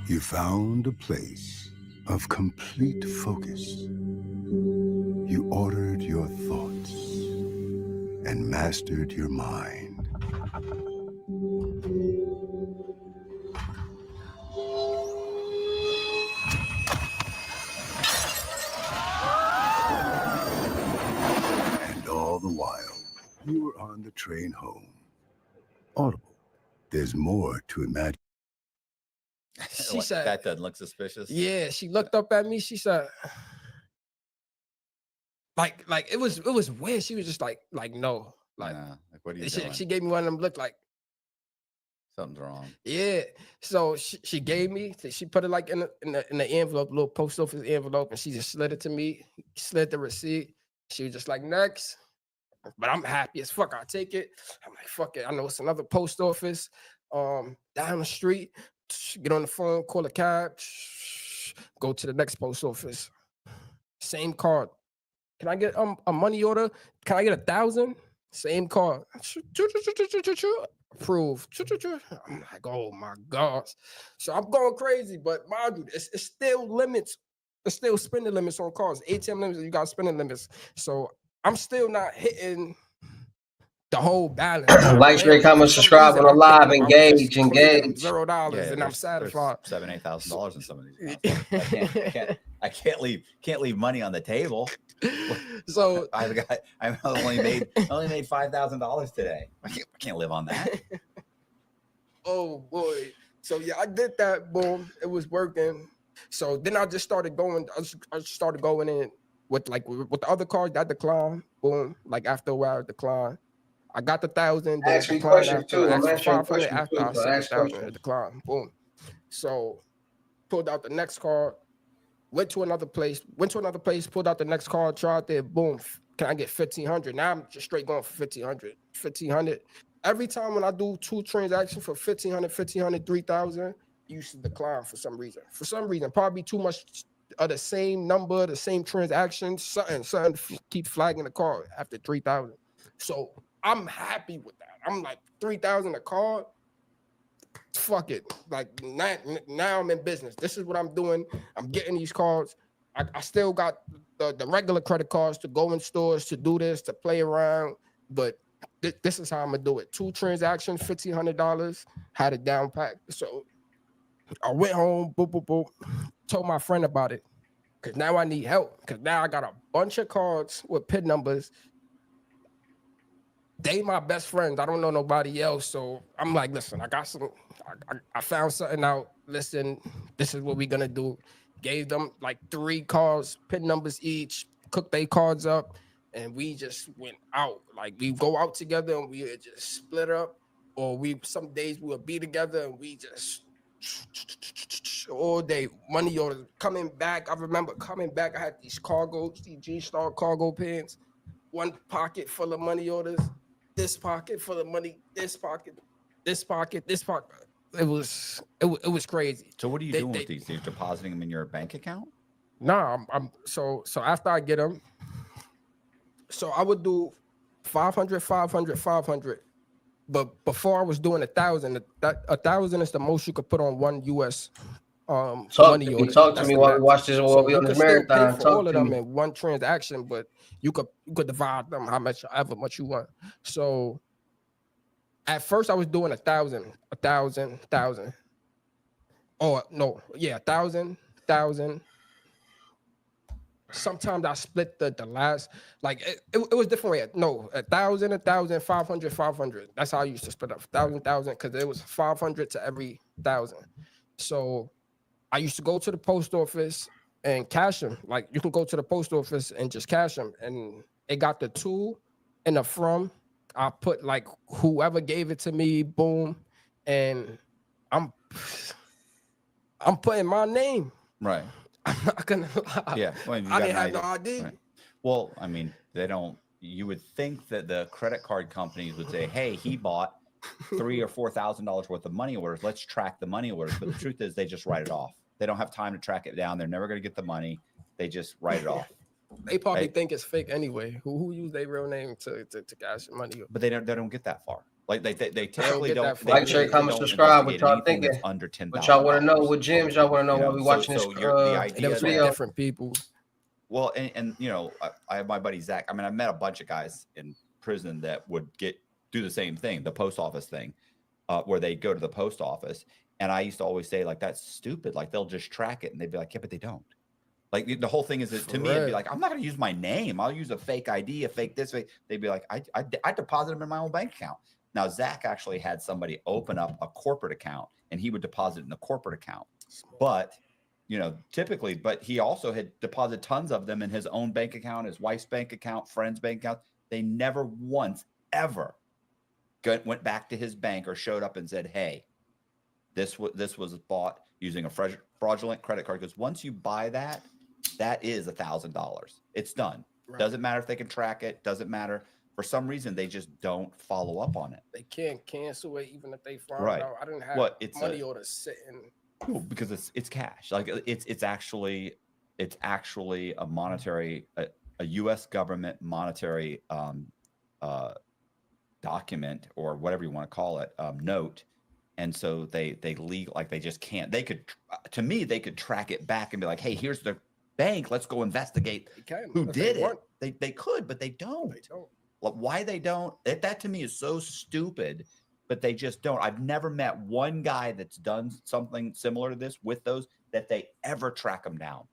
You found a place of complete focus. You ordered your thoughts and mastered your mind. And all the while, you were on the train home. Audible. There's more to imagine. She said, that doesn't look suspicious. Yeah, she looked up at me. She said, like it was weird. She was just like no, like what are you doing? She gave me one of them look like something's wrong. Yeah, so she gave me. She put it like in the envelope, little post office envelope, and she just slid it to me. Slid the receipt. She was just like, next. But I'm happy as fuck. I take it. I'm like, fuck it. I know it's another post office down the street. Get on the phone, call a cab, go to the next post office. Same card. Can I get a money order? Can I get 1,000? Same card. Approved. I'm like, oh my gosh. So I'm going crazy, but mind you, it's still limits. It's still spending limits on cards. ATM limits, you got spending limits. So I'm still not hitting the whole balance. Like, share, comment, subscribe on the live, engage. $0, and I'm satisfied. $7,000-8,000 in some of these. I can't leave money on the table. So I only made $5,000 today. I can't live on that. Oh boy. So yeah, I did that. Boom, it was working. So then I just started going. I started going in with the other cards that decline, boom, like after a while it declined. I got the 1,000, then Ask me declined questions after. too. I'm Asked for answering 500 questions after too. I So said the ask 1,000, it questions. declined, boom. So pulled out the next card, went to another place, pulled out the next card, tried there, boom. Can I get 1,500? Now I'm just straight going for 1,500. 1,500. Every time when I do 2 transactions for 1,500, 3,000, it used to decline for some reason. Probably too much of the same number, the same transaction, something keep flagging the card after 3,000. So I'm happy with that. I'm like 3,000 a card. Fuck it. Like now I'm in business. This is what I'm doing. I'm getting these cards. I still got the regular credit cards to go in stores, to do this, to play around. But this is how I'm gonna do it. 2 transactions, $1,500, had it down packed. So I went home, boop, boop, boop, told my friend about it. Cause now I need help. Cause now I got a bunch of cards with PIN numbers. They my best friends. I don't know nobody else. So I'm like, listen, I got some, I found something out. Listen, this is what we're gonna do. Gave them like 3 cards, PIN numbers each, cooked their cards up, and we just went out. Like we go out together and we would just split up, or some days we would be together and we just all day. Money orders coming back. I remember coming back. I had these G-Star cargo pants. One pocket full of money orders. This pocket full of money. This pocket. It was crazy. So what are you doing with these? You're depositing them in your bank account? No, so after I get them, so I would do 500, 500, 500. But before I was doing 1,000, 1,000 is the most you could put on one US money order. Talk to me while we watch this. While we on this marathon. Talk all of them in one transaction, but you could divide them however much you want. So at first I was doing 1,000. Or no, yeah, 1,000. Sometimes I split the last, like it was different way. No, 1,000, 500. That's how I used to split up 1,000, because it was 500 to every 1,000. So I used to go to the post office and cash them. Like you can go to the post office and just cash them, and it got the to and the from. I put like whoever gave it to me, boom, and I'm putting my name. Right. I'm not gonna lie. Yeah. Well, I didn't have no ID. Right. Well, I mean, they don't. You would think that the credit card companies would say, "Hey, he bought $3,000 or $4,000 worth of money orders. Let's track the money orders." But the truth is, they just write it off. They don't have time to track it down. They're never going to get the money. They just write it off. They probably think it's fake anyway. Who use their real name to cash money? But they don't get that far. Like they typically don't. Like, share, comment, subscribe. What y'all thinking? Under $10,000. What y'all want to know? What gyms y'all want to know while we watching this? The idea was with different people. Well, and you know, I have my buddy Zach. I mean, I met a bunch of guys in prison that would do the same thing, the post office thing, where they go to the post office. And I used to always say, like, that's stupid. Like, they'll just track it, and they'd be like, yeah, but they don't. Like, the whole thing is that to me, it'd be like, I'm not going to use my name. I'll use a fake ID, a fake this. They'd be like, I deposit them in my own bank account. Now, Zach actually had somebody open up a corporate account, and he would deposit in the corporate account. But, you know, typically, but he also had deposited tons of them in his own bank account, his wife's bank account, friends' bank account. They never once, ever went back to his bank or showed up and said, hey, this was bought using a fraudulent credit card. Because once you buy that, that is $1,000. It's done. Right. Doesn't matter if they can track it. Doesn't matter. For some reason, they just don't follow up on it. They can't cancel it even if they find out. I didn't have money orders sitting. No, because it's cash. Like it's actually a monetary a U.S. government monetary document, or whatever you want to call it, note. And so they just can't. They could, to me, they could track it back and be like, hey, here's the bank. Let's go investigate who did it. They could, but they don't. They don't. Why they don't? That to me is so stupid, but they just don't. I've never met one guy that's done something similar to this with those that they ever track them down.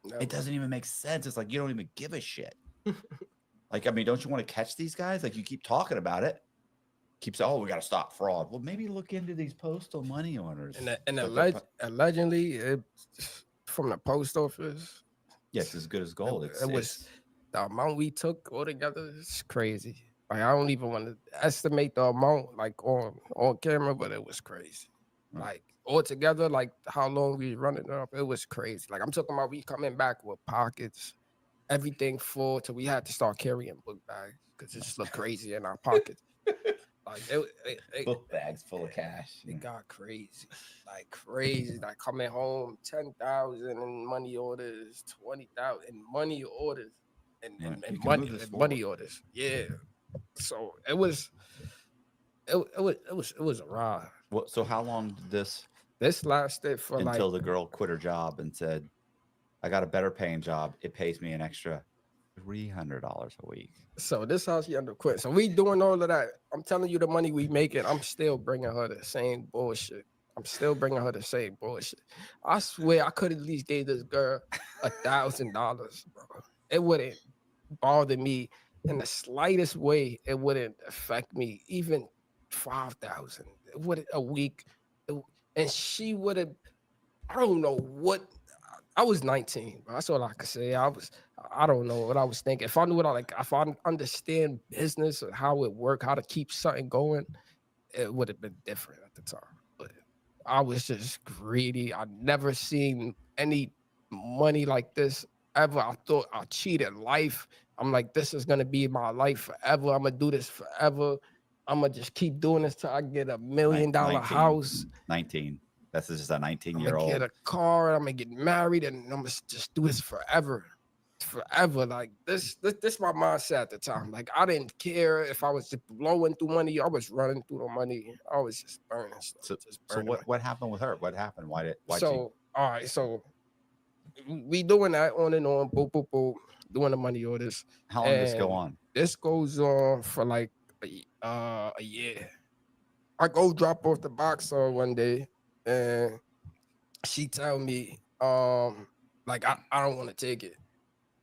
Never. It doesn't even make sense. It's like, you don't even give a shit. Like, I mean, don't you want to catch these guys? Like, you keep talking about it. Keep saying, oh, we got to stop fraud. Well, maybe look into these postal money orders. And allegedly, from the post office, Yes, as good as gold. It was the amount we took altogether is crazy. Like I don't even want to estimate the amount like on camera, but it was crazy. Right. Like altogether, like how long we running it up, it was crazy. Like I'm talking about we coming back with pockets, everything full till we had to start carrying book bags because it just looked crazy in our pockets. Like book bags full of cash. it got crazy, like crazy. Like coming home, 10,000 in money orders, 20,000 in money orders, and Yeah, you and can money move this money orders. Yeah. So it was a ride. What? So how long did this This lasted for until like the girl quit her job and said, "I got a better paying job. It pays me an extra $300 a week." so. This how she ended up quitting. So we doing all of that. I'm telling you, the money we making, I'm still bringing her the same bullshit. I'm still bringing her the same bullshit. I swear, I could at least gave this girl $1,000, bro. It wouldn't bother me in the slightest way. It wouldn't affect me. Even 5,000. It would a week, and she would have. I don't know what. I was 19, bro. That's all I could say. I don't know what I was thinking. If I knew what if I understand business or how it worked, how to keep something going, it would have been different at the time. But I was just greedy. I never seen any money like this ever. I thought I cheated life. I'm like, this is gonna be my life forever. I'm gonna do this forever. I'm gonna just keep doing this till I get $1 million 19. house. 19. That's just a I'm 19-year-old. gonna get a car. I'm gonna get married, and I'm gonna just do this forever, forever. Like this my mindset at the time. Like I didn't care if I was just blowing through money. I was running through the money. I was just burning stuff. So what happened with her? What happened? Why So all right, so we doing that on and on, boop boop boop, doing the money orders. how long did this go and on? This goes on for like a year. I go drop off the box one day, and she tell me, like I don't want to take it.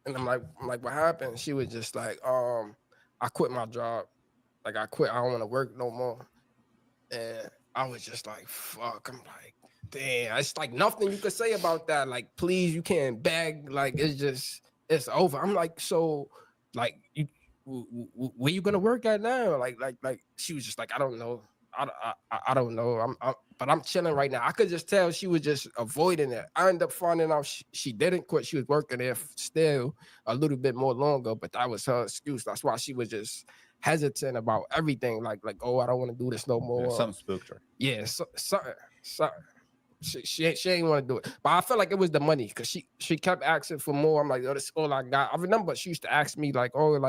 And I'm like, what happened? She was just like, I quit my job. Like I quit. I don't want to work no more. And I was just like, fuck. I'm like, damn. It's like nothing you could say about that. Like, please, you can't beg. Like, it's over. I'm like, so, like, you, where you gonna work at now? Like, she was just like, I don't know. I don't know. But I'm chilling right now. I could just tell she was just avoiding it. I ended up finding out she didn't quit. She was working there still a little bit more longer, but that was her excuse. That's why she was just hesitant about everything. Like, oh, I don't want to do this no more. Something spooked her. Yeah, something. She ain't want to do it. But I felt like it was the money because she kept asking for more. I'm like, oh, that's all I got. I remember she used to ask me like, oh,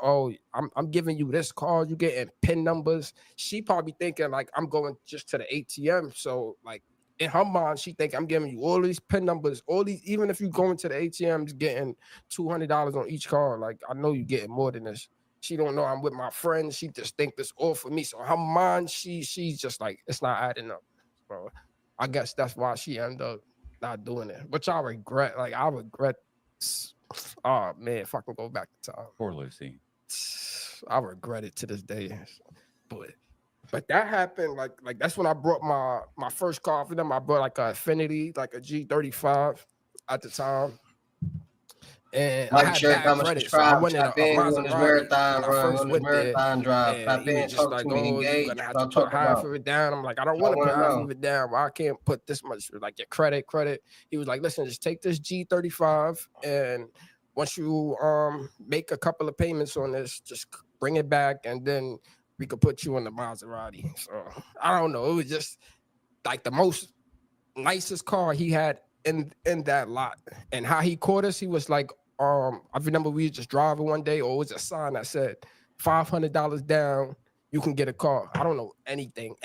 oh, I'm giving you this card, you getting PIN numbers. She probably thinking like I'm going just to the ATM. So like in her mind, she think I'm giving you all these PIN numbers, all these, even if you going to the ATMs getting $200 on each card. Like I know you getting more than this. She don't know I'm with my friends. She just think this all for me. So her mind, she's just like, it's not adding up, bro. I guess that's why she ended up not doing it, which I regret. Like I regret. Oh man, if I can go back to time, Poor Lucy. I regret it to this day. But that happened. Like that's when I brought my first car for them. I brought like a Infiniti, like a G35 at the time. And Like, I had sure, bad comment, credit, so subscribe, I went in a tap in on this Maserati marathon when I run, first on this went there. marathon drive. And Tap he was in, just talk like, to me, oh, you're engage. gonna have I'll to put talk half about. of it down. I'm like, I don't I want to wanna put half know. of it down. I can't put this much, like your credit. He was like, listen, just take this G35, and once you make a couple of payments on this, just bring it back, and then we could put you in the Maserati. So I don't know. It was just like the most nicest car he had in that lot. And how he caught us, he was like, I remember we were just driving one day, or it was a sign that said $500 down, you can get a car. I don't know anything,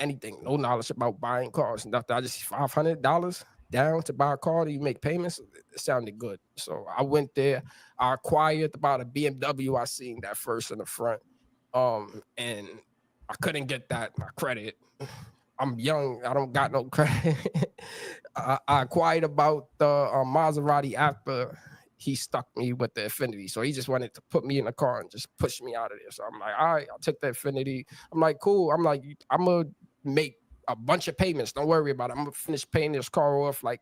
no knowledge about buying cars, nothing. I just $500 down to buy a car. Do you make payments? It sounded good. So I went there. I acquired about a BMW. I seen that first in the front. And I couldn't get that, my credit. I'm young. I don't got no credit. I acquired about the Maserati after he stuck me with the Infiniti. So he just wanted to put me in the car and just push me out of there. So I'm like, all right, I'll take the Infiniti. I'm like, cool. I'm like, I'm going to make a bunch of payments. Don't worry about it. I'm going to finish paying this car off like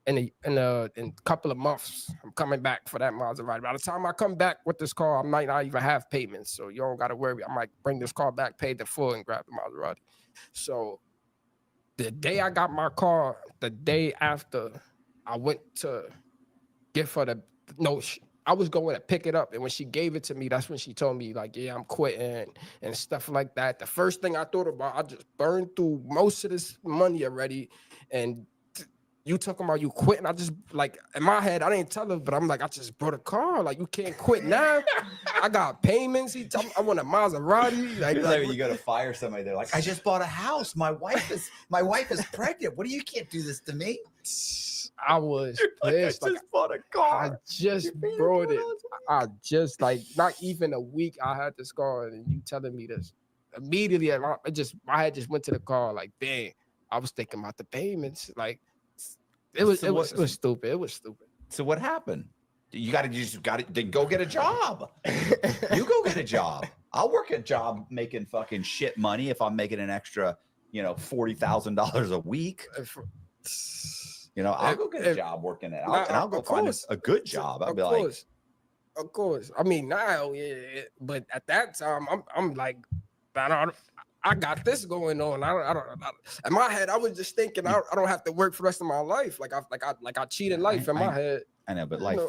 in a couple of months, I'm coming back for that Maserati. By the time I come back with this car, I might not even have payments, so you don't got to worry. I might bring this car back, pay the full, and grab the Maserati. So the day I got my car, the day after, I went to get for the I was going to pick it up, and when she gave it to me, that's when she told me like, yeah, I'm quitting and stuff like that. The first thing I thought about, I just burned through most of this money already, and you talking about you quitting? I just like in my head, I didn't tell her, but I'm like, I just bought a car. Like you can't quit now. I got payments. He told me I want a Maserati. Like you go to fire somebody, they're like, I just bought a house. My wife is pregnant. What do you can't do this to me? I was pissed. I just bought a car. I just brought it. I just like not even a week I had this car, and you telling me this immediately. My head just went to the car. Like, dang, I was thinking about the payments. Like, it was stupid. It was stupid. So what happened? You just got to go get a job. You go get a job. I'll work a job making fucking shit money if I'm making an extra, $40,000 a week. I'll go get a job working it. I'll go find a good job. I'll be like, of course. I mean, now, yeah, but at that time, I'm like, I got this going on. I don't. In my head, I was just thinking, I don't have to work for the rest of my life. Like I cheated life in my head. I know, but life,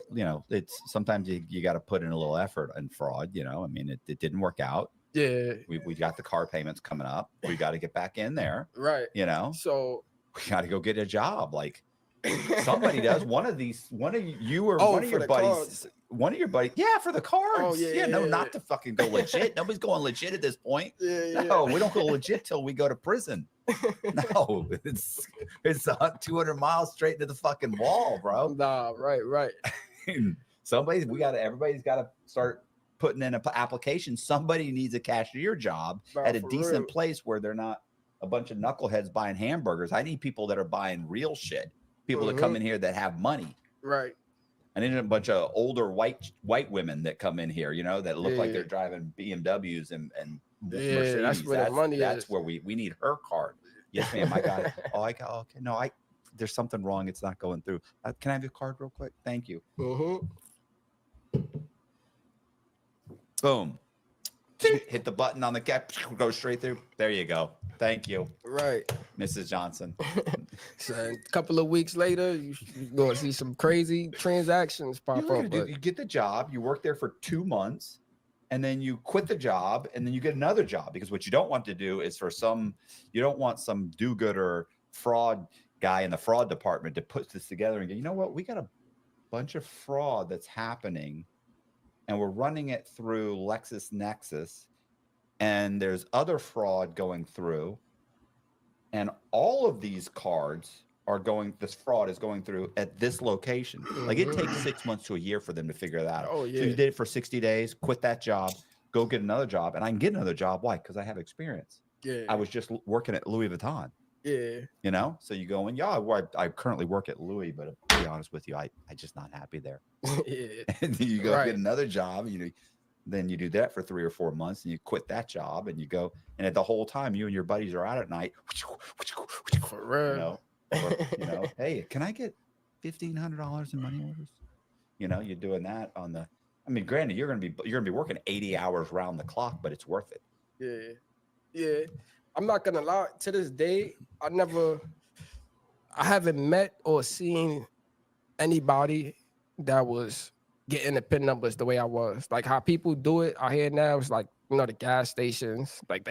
it's sometimes you got to put in a little effort in fraud. I mean, it didn't work out. Yeah, we got the car payments coming up. We got to get back in there. Right. So we got to go get a job. Like somebody does. One of you or one of your buddies. One of your buddies, for the cards. Oh, yeah, not to fucking go legit. Nobody's going legit at this point. No, we don't go legit till we go to prison. No, it's 200 miles straight to the fucking wall, bro. Nah, right. Everybody's got to start putting in an application. Somebody needs a cashier job at a decent place where they're not a bunch of knuckleheads buying hamburgers. I need people that are buying real shit. People that come in here that have money. Right. I need a bunch of older white women that come in here, that look like they're driving BMWs and Mercedes. That's where the money is. That's where we need her card. Yes, ma'am. I got it. Okay. No, there's something wrong. It's not going through. Can I have your card real quick? Thank you. Boom. Hit the button on the cap, go straight through. There you go. Thank you. Right. Mrs. Johnson. So a couple of weeks later, you're going to see some crazy transactions pop up. You get the job, you work there for 2 months, and then you quit the job, and then you get another job. Because what you don't want to do is you don't want some do-gooder fraud guy in the fraud department to put this together and go, you know what, we got a bunch of fraud that's happening, and we're running it through LexisNexis, and there's other fraud going through, and all of these cards this fraud is going through at this location. Like it takes 6 months to a year for them to figure that out. Oh, yeah. So you did it for 60 days, quit that job, go get another job, and I can get another job. Why? Because I have experience. Yeah. I was just working at Louis Vuitton. Yeah. So you go and I currently work at Louis, but to be honest with you, I just not happy there. Yeah. And you go get another job, then you do that for 3 or 4 months, and you quit that job, and you go, and at the whole time, you and your buddies are out at night. For real. Hey, can I get $1,500 in money orders? You're doing that on the. I mean, granted, you're gonna be working 80 hours round the clock, but it's worth it. Yeah. I'm not gonna lie. To this day, I haven't met or seen anybody that was getting the PIN numbers the way I was. Like how people do it out here now, it's like, the gas stations, like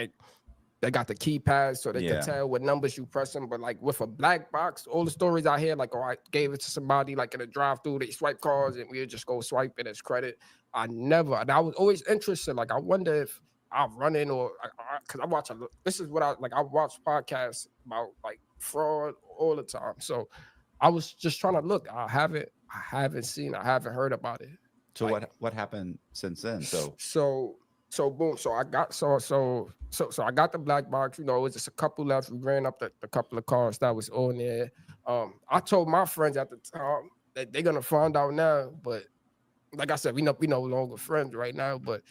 they got the keypads so they can tell what numbers you pressing. But like with a black box, all the stories I hear, like, I gave it to somebody like in a drive-through, they swipe cards and we'll just go swipe it as credit. I was always interested. Like I wonder if I'll run in because I watch I watch podcasts about like fraud all the time. So I was just trying to look. I haven't heard about it. So like, what happened since then? So boom. So I got I got the black box. It was just a couple left. We ran up the couple of cars that was on there. I told my friends at the time that they're gonna find out now, but like I said, we no longer friends right now. But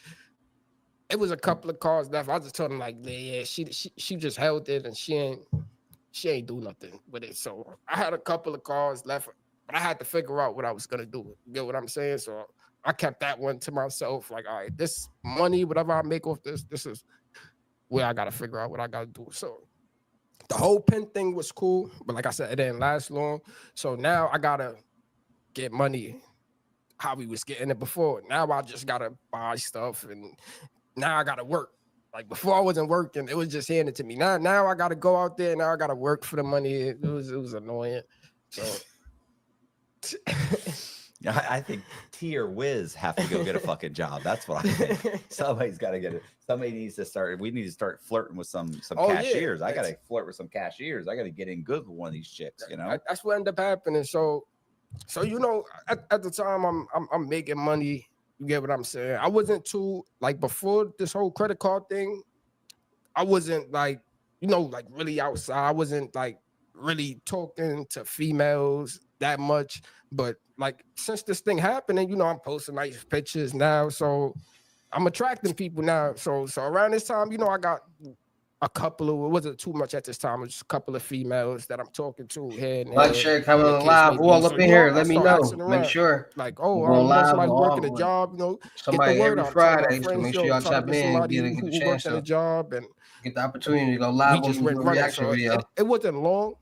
it was a couple of cars left. I just told them like, yeah, she just held it and she ain't do nothing with it. So I had a couple of cars left. But I had to figure out what I was gonna do. You get what I'm saying? So I kept that one to myself. Like, all right, this money, whatever I make off this is where I gotta figure out what I gotta do. So the whole pen thing was cool, but like I said, it didn't last long. So now I gotta get money how we was getting it before. Now I just gotta buy stuff, and now I gotta work. Like before, I wasn't working; it was just handed to me. Now I gotta go out there. Now I gotta work for the money. It was annoying. So I think T or Wiz have to go get a fucking job. That's what I think. Somebody's got to get it. Somebody needs to start. We need to start flirting with some cashiers. I got to flirt with some cashiers. I got to get in good with one of these chicks. You know, that's what ended up happening. So you know, at the time, I'm making money. You get what I'm saying? I wasn't too like before this whole credit card thing. I wasn't like, you know, like really outside. I wasn't like really talking to females that much. But like since this thing happened, and you know, I'm posting nice pictures now, so I'm attracting people now. So around this time, you know, I got a couple of, it wasn't too much at this time. It was just a couple of females that I'm talking to here. Like, share, coming on live. Who all up in here? Let me know. Make sure. Like, oh, We're going live. somebody working a job, you know, somebody get the word every out. Friday. So make sure y'all tap in, get the chance to job and get the opportunity to go live on the reaction so video. It wasn't long.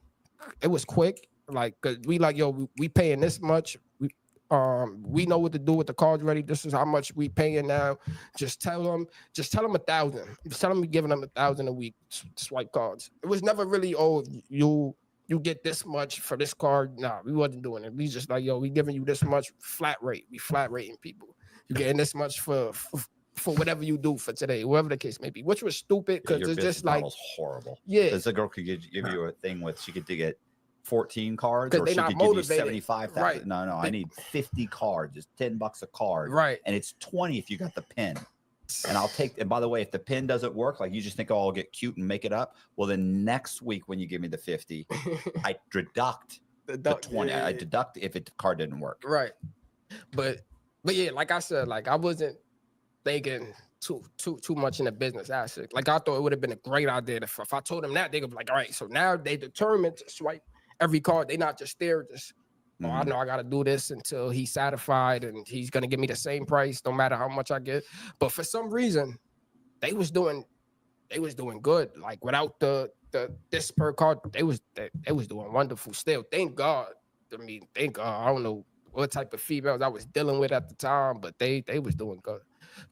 It was quick. Like, cause we like, yo, we paying this much. We know what to do with the cards ready. This is how much we paying now. Just tell them 1,000. Just tell them we giving them 1,000 a week swipe cards. It was never really, oh, you get this much for this card. Nah, we wasn't doing it. We just like, yo, we giving you this much flat rate. We flat rating people. You getting this much for whatever you do for today, whatever the case may be, which was stupid because it's just like horrible. Yeah, because the girl could give you a thing with she could get 14 cards, or they she not could give you motivated. 75,000. Right. No, I need 50 cards. It's $10 a card. Right. And it's 20 if you got the pin. And I'll take, and by the way, if the pin doesn't work, like you just think, oh, I'll get cute and make it up. Well, then next week when you give me the 50, I deduct the 20. I deduct if the card didn't work. Right. But yeah, like I said, like I wasn't thinking too much in the business aspect. Like I thought it would have been a great idea if I told them that, they would be like, all right, so now they determined to swipe every card. They not just there, just I know I gotta do this until he's satisfied and he's gonna give me the same price no matter how much I get. But for some reason, they was doing good. Like without the this per card, they was doing wonderful still. Thank God. I mean, thank God. I don't know what type of females I was dealing with at the time, but they was doing good.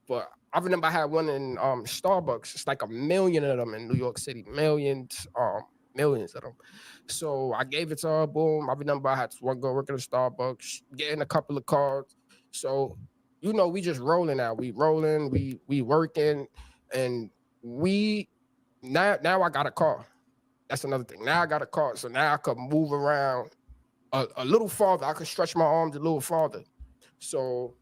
But I remember I had one in Starbucks. It's like 1 million of them in New York City. Millions of them. So I gave it to her. Boom. I remember I had one girl working at Starbucks, getting a couple of cards. So, you know, we just rolling out. We rolling, we working, and we now I got a car. That's another thing. Now I got a car. So now I could move around a little farther. I could stretch my arms a little farther. So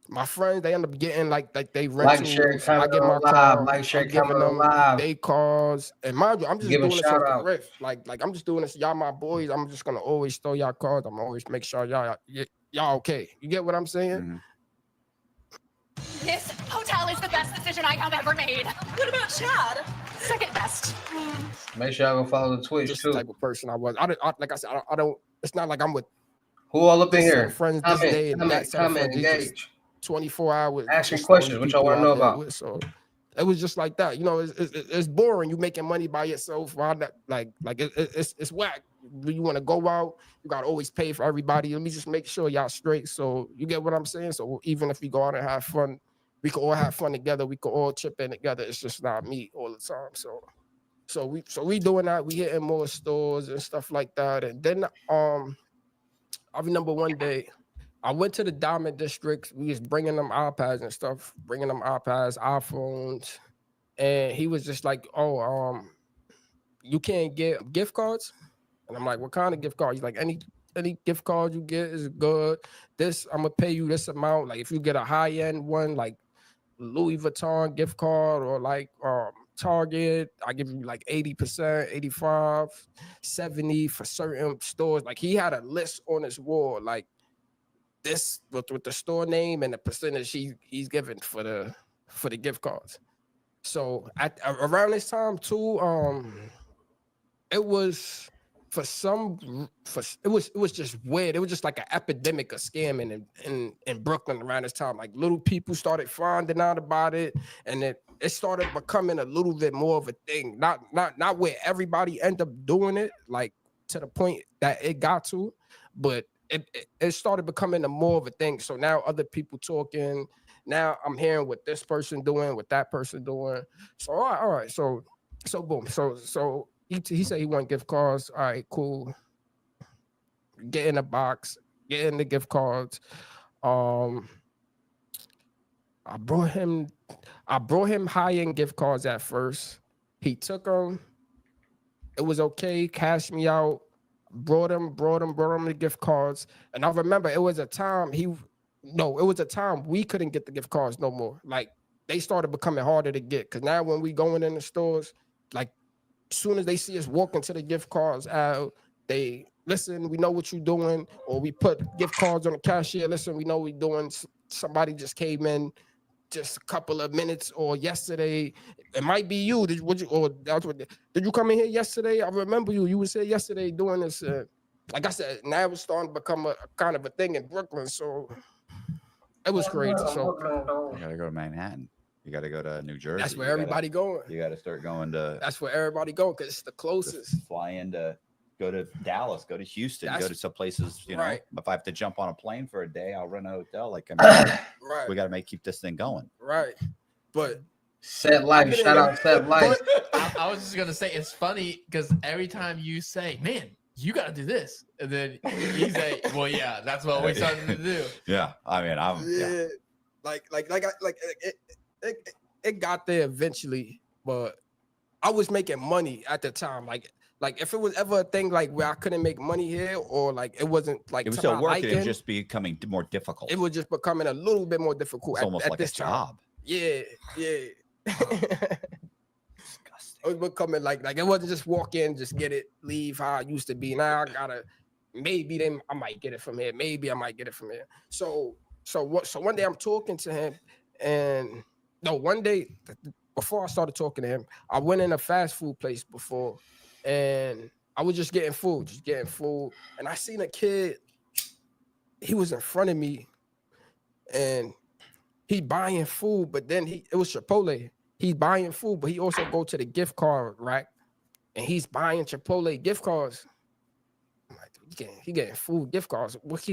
my friends, they end up getting like they rent. Like, share, I get my live. car. Like, share, I'm giving them live. they cars. And mind you, I'm just Give a doing this shout off out. the riff. Like I'm just doing this. Y'all my boys. I'm just gonna always throw y'all cards. I'm always make sure y'all okay. You get what I'm saying? This hotel is the best decision I have ever made. What about Chad? Second best. Make sure y'all go follow the Twitch Just too. the type of person I was. Like I said, I don't. It's not like I'm with Who all up in this set here? of friends this day and that set of Comment, friends. It's just engage. 24 hours. Ask me just questions. those What y'all people want to know out there about? with. So it was just like that. You know, it's boring. You making money by yourself. Why not? Like it's whack. When you want to go out, you gotta always pay for everybody. Let me just make sure y'all straight. So you get what I'm saying? So even if we go out and have fun, we could all have fun together. We could all chip in together. It's just not me all the time. So we doing that. We hitting more stores and stuff like that. And then I remember one day I went to the Diamond District. We was bringing them iPads and stuff, bringing them iPads, iPhones, and he was just like, "Oh, you can't get gift cards." And I'm like, "What kind of gift card?" He's like, "Any gift card you get is good. This I'm gonna pay you this amount. Like if you get a high end one, like Louis Vuitton gift card or like Target, I give you like 80%, 85, 70 for certain stores." Like he had a list on his wall, like this with the store name and the percentage he's giving for the gift cards. So around this time too, it was it was just weird. It was just like an epidemic of scamming in Brooklyn around this time. Like little people started finding out about it, and it started becoming a little bit more of a thing. Not where everybody end up doing it, like to the point that it got to, but it started becoming a more of a thing. So now other people talking. Now I'm hearing what this person doing, what that person doing. So all right. So boom. So he said he want gift cards. All right, cool. Get in the box. Get in the gift cards. I brought him high-end gift cards at first. He took them. It was okay. Cashed me out. Brought him the gift cards. And I remember it was a time we couldn't get the gift cards no more. Like they started becoming harder to get because now when we going in the stores, like as soon as they see us walking to the gift cards out, they listen, we know what you're doing, or we put gift cards on the cashier. Listen, we know what you're doing. Somebody just came in just a couple of minutes or yesterday. It might be you. Did you come in here yesterday? I remember you. You was here yesterday doing this. Like I said, now it's starting to become a kind of a thing in Brooklyn. So it was crazy. So You gotta go to Manhattan. You gotta go to New Jersey. that's where everybody going. You gotta start going to. That's where everybody going because it's the closest. Fly into, go to Dallas, go to Houston, go to some places. You know, right. if I have to jump on a plane for a day, I'll rent a hotel. Like, Right. we gotta keep this thing going. Right. But Set Life, shout out Set Life. I was just gonna say it's funny because every time you say, "Man, you got to do this," and then you say, "Well, yeah, that's what we started to do." Yeah, I mean, it got there eventually, but I was making money at the time. Like if it was ever a thing like where I couldn't make money here, or like it wasn't like it was to still my working. It liking, was just becoming more difficult. it was just becoming a little bit more difficult. It's almost at like this a time. job. Yeah. Disgusting. It was becoming like it wasn't just walk in, just get it, leave how I used to be. Now I gotta I might get it from here. Maybe I might get it from here. So one day I'm talking to him, and one day before I started talking to him, I went in a fast food place before, and I was just getting food, and I seen a kid. He was in front of me, and he buying food, but then it was Chipotle. He's buying food, but he also go to the gift card rack, and he's buying Chipotle gift cards. I'm like, he getting food gift cards. What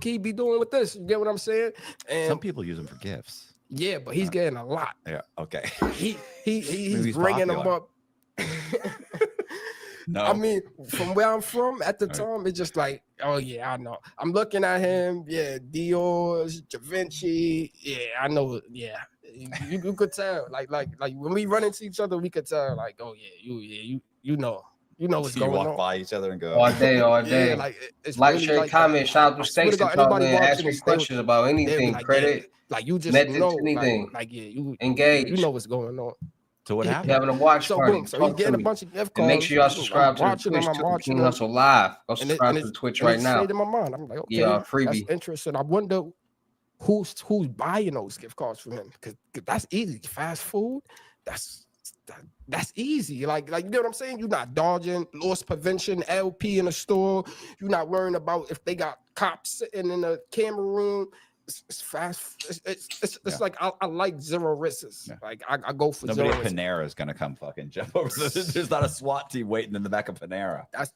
can he be doing with this? You get what I'm saying? And some people use them for gifts. Yeah, but he's getting a lot. Yeah. Okay. He's bringing them up. No, I mean, from where I'm from at the time, it's just like, oh yeah, I know. I'm looking at him, yeah, Dior's, Givenchy, yeah, I know, yeah. You could tell, like when we run into each other, we could tell, like, oh yeah, you know what's going on. You walk by each other and go All day. Yeah, like it's like, really share, like comment, shout out to I swear to Stacey, God, call anybody in, ask watching me this, questions about they'll be anything, like, credit, yeah, like you just methods, know, anything. like yeah, you engage. You know what's going on. So what You happened? having a watch So party. boom, so he's Talk to getting a me. bunch of gift cards. And make sure y'all subscribe to the Twitch, I'm too, watching King them. Hustle Live. Go And subscribe to it's- the Twitch and right it now. stayed in my mind. I'm like, okay, Yeah, that's freebie. interesting. I wonder who's buying those gift cards for him, because that's easy. Fast food, that's easy. Like you know what I'm saying? You're not dodging loss prevention, LP in the store. You're not worrying about if they got cops sitting in the camera room. It's fast. It's like I like zero risks. Yeah. Like I go for Nobody zero at risks. Panera is gonna come fucking jump over. There's not a SWAT team waiting in the back of Panera. That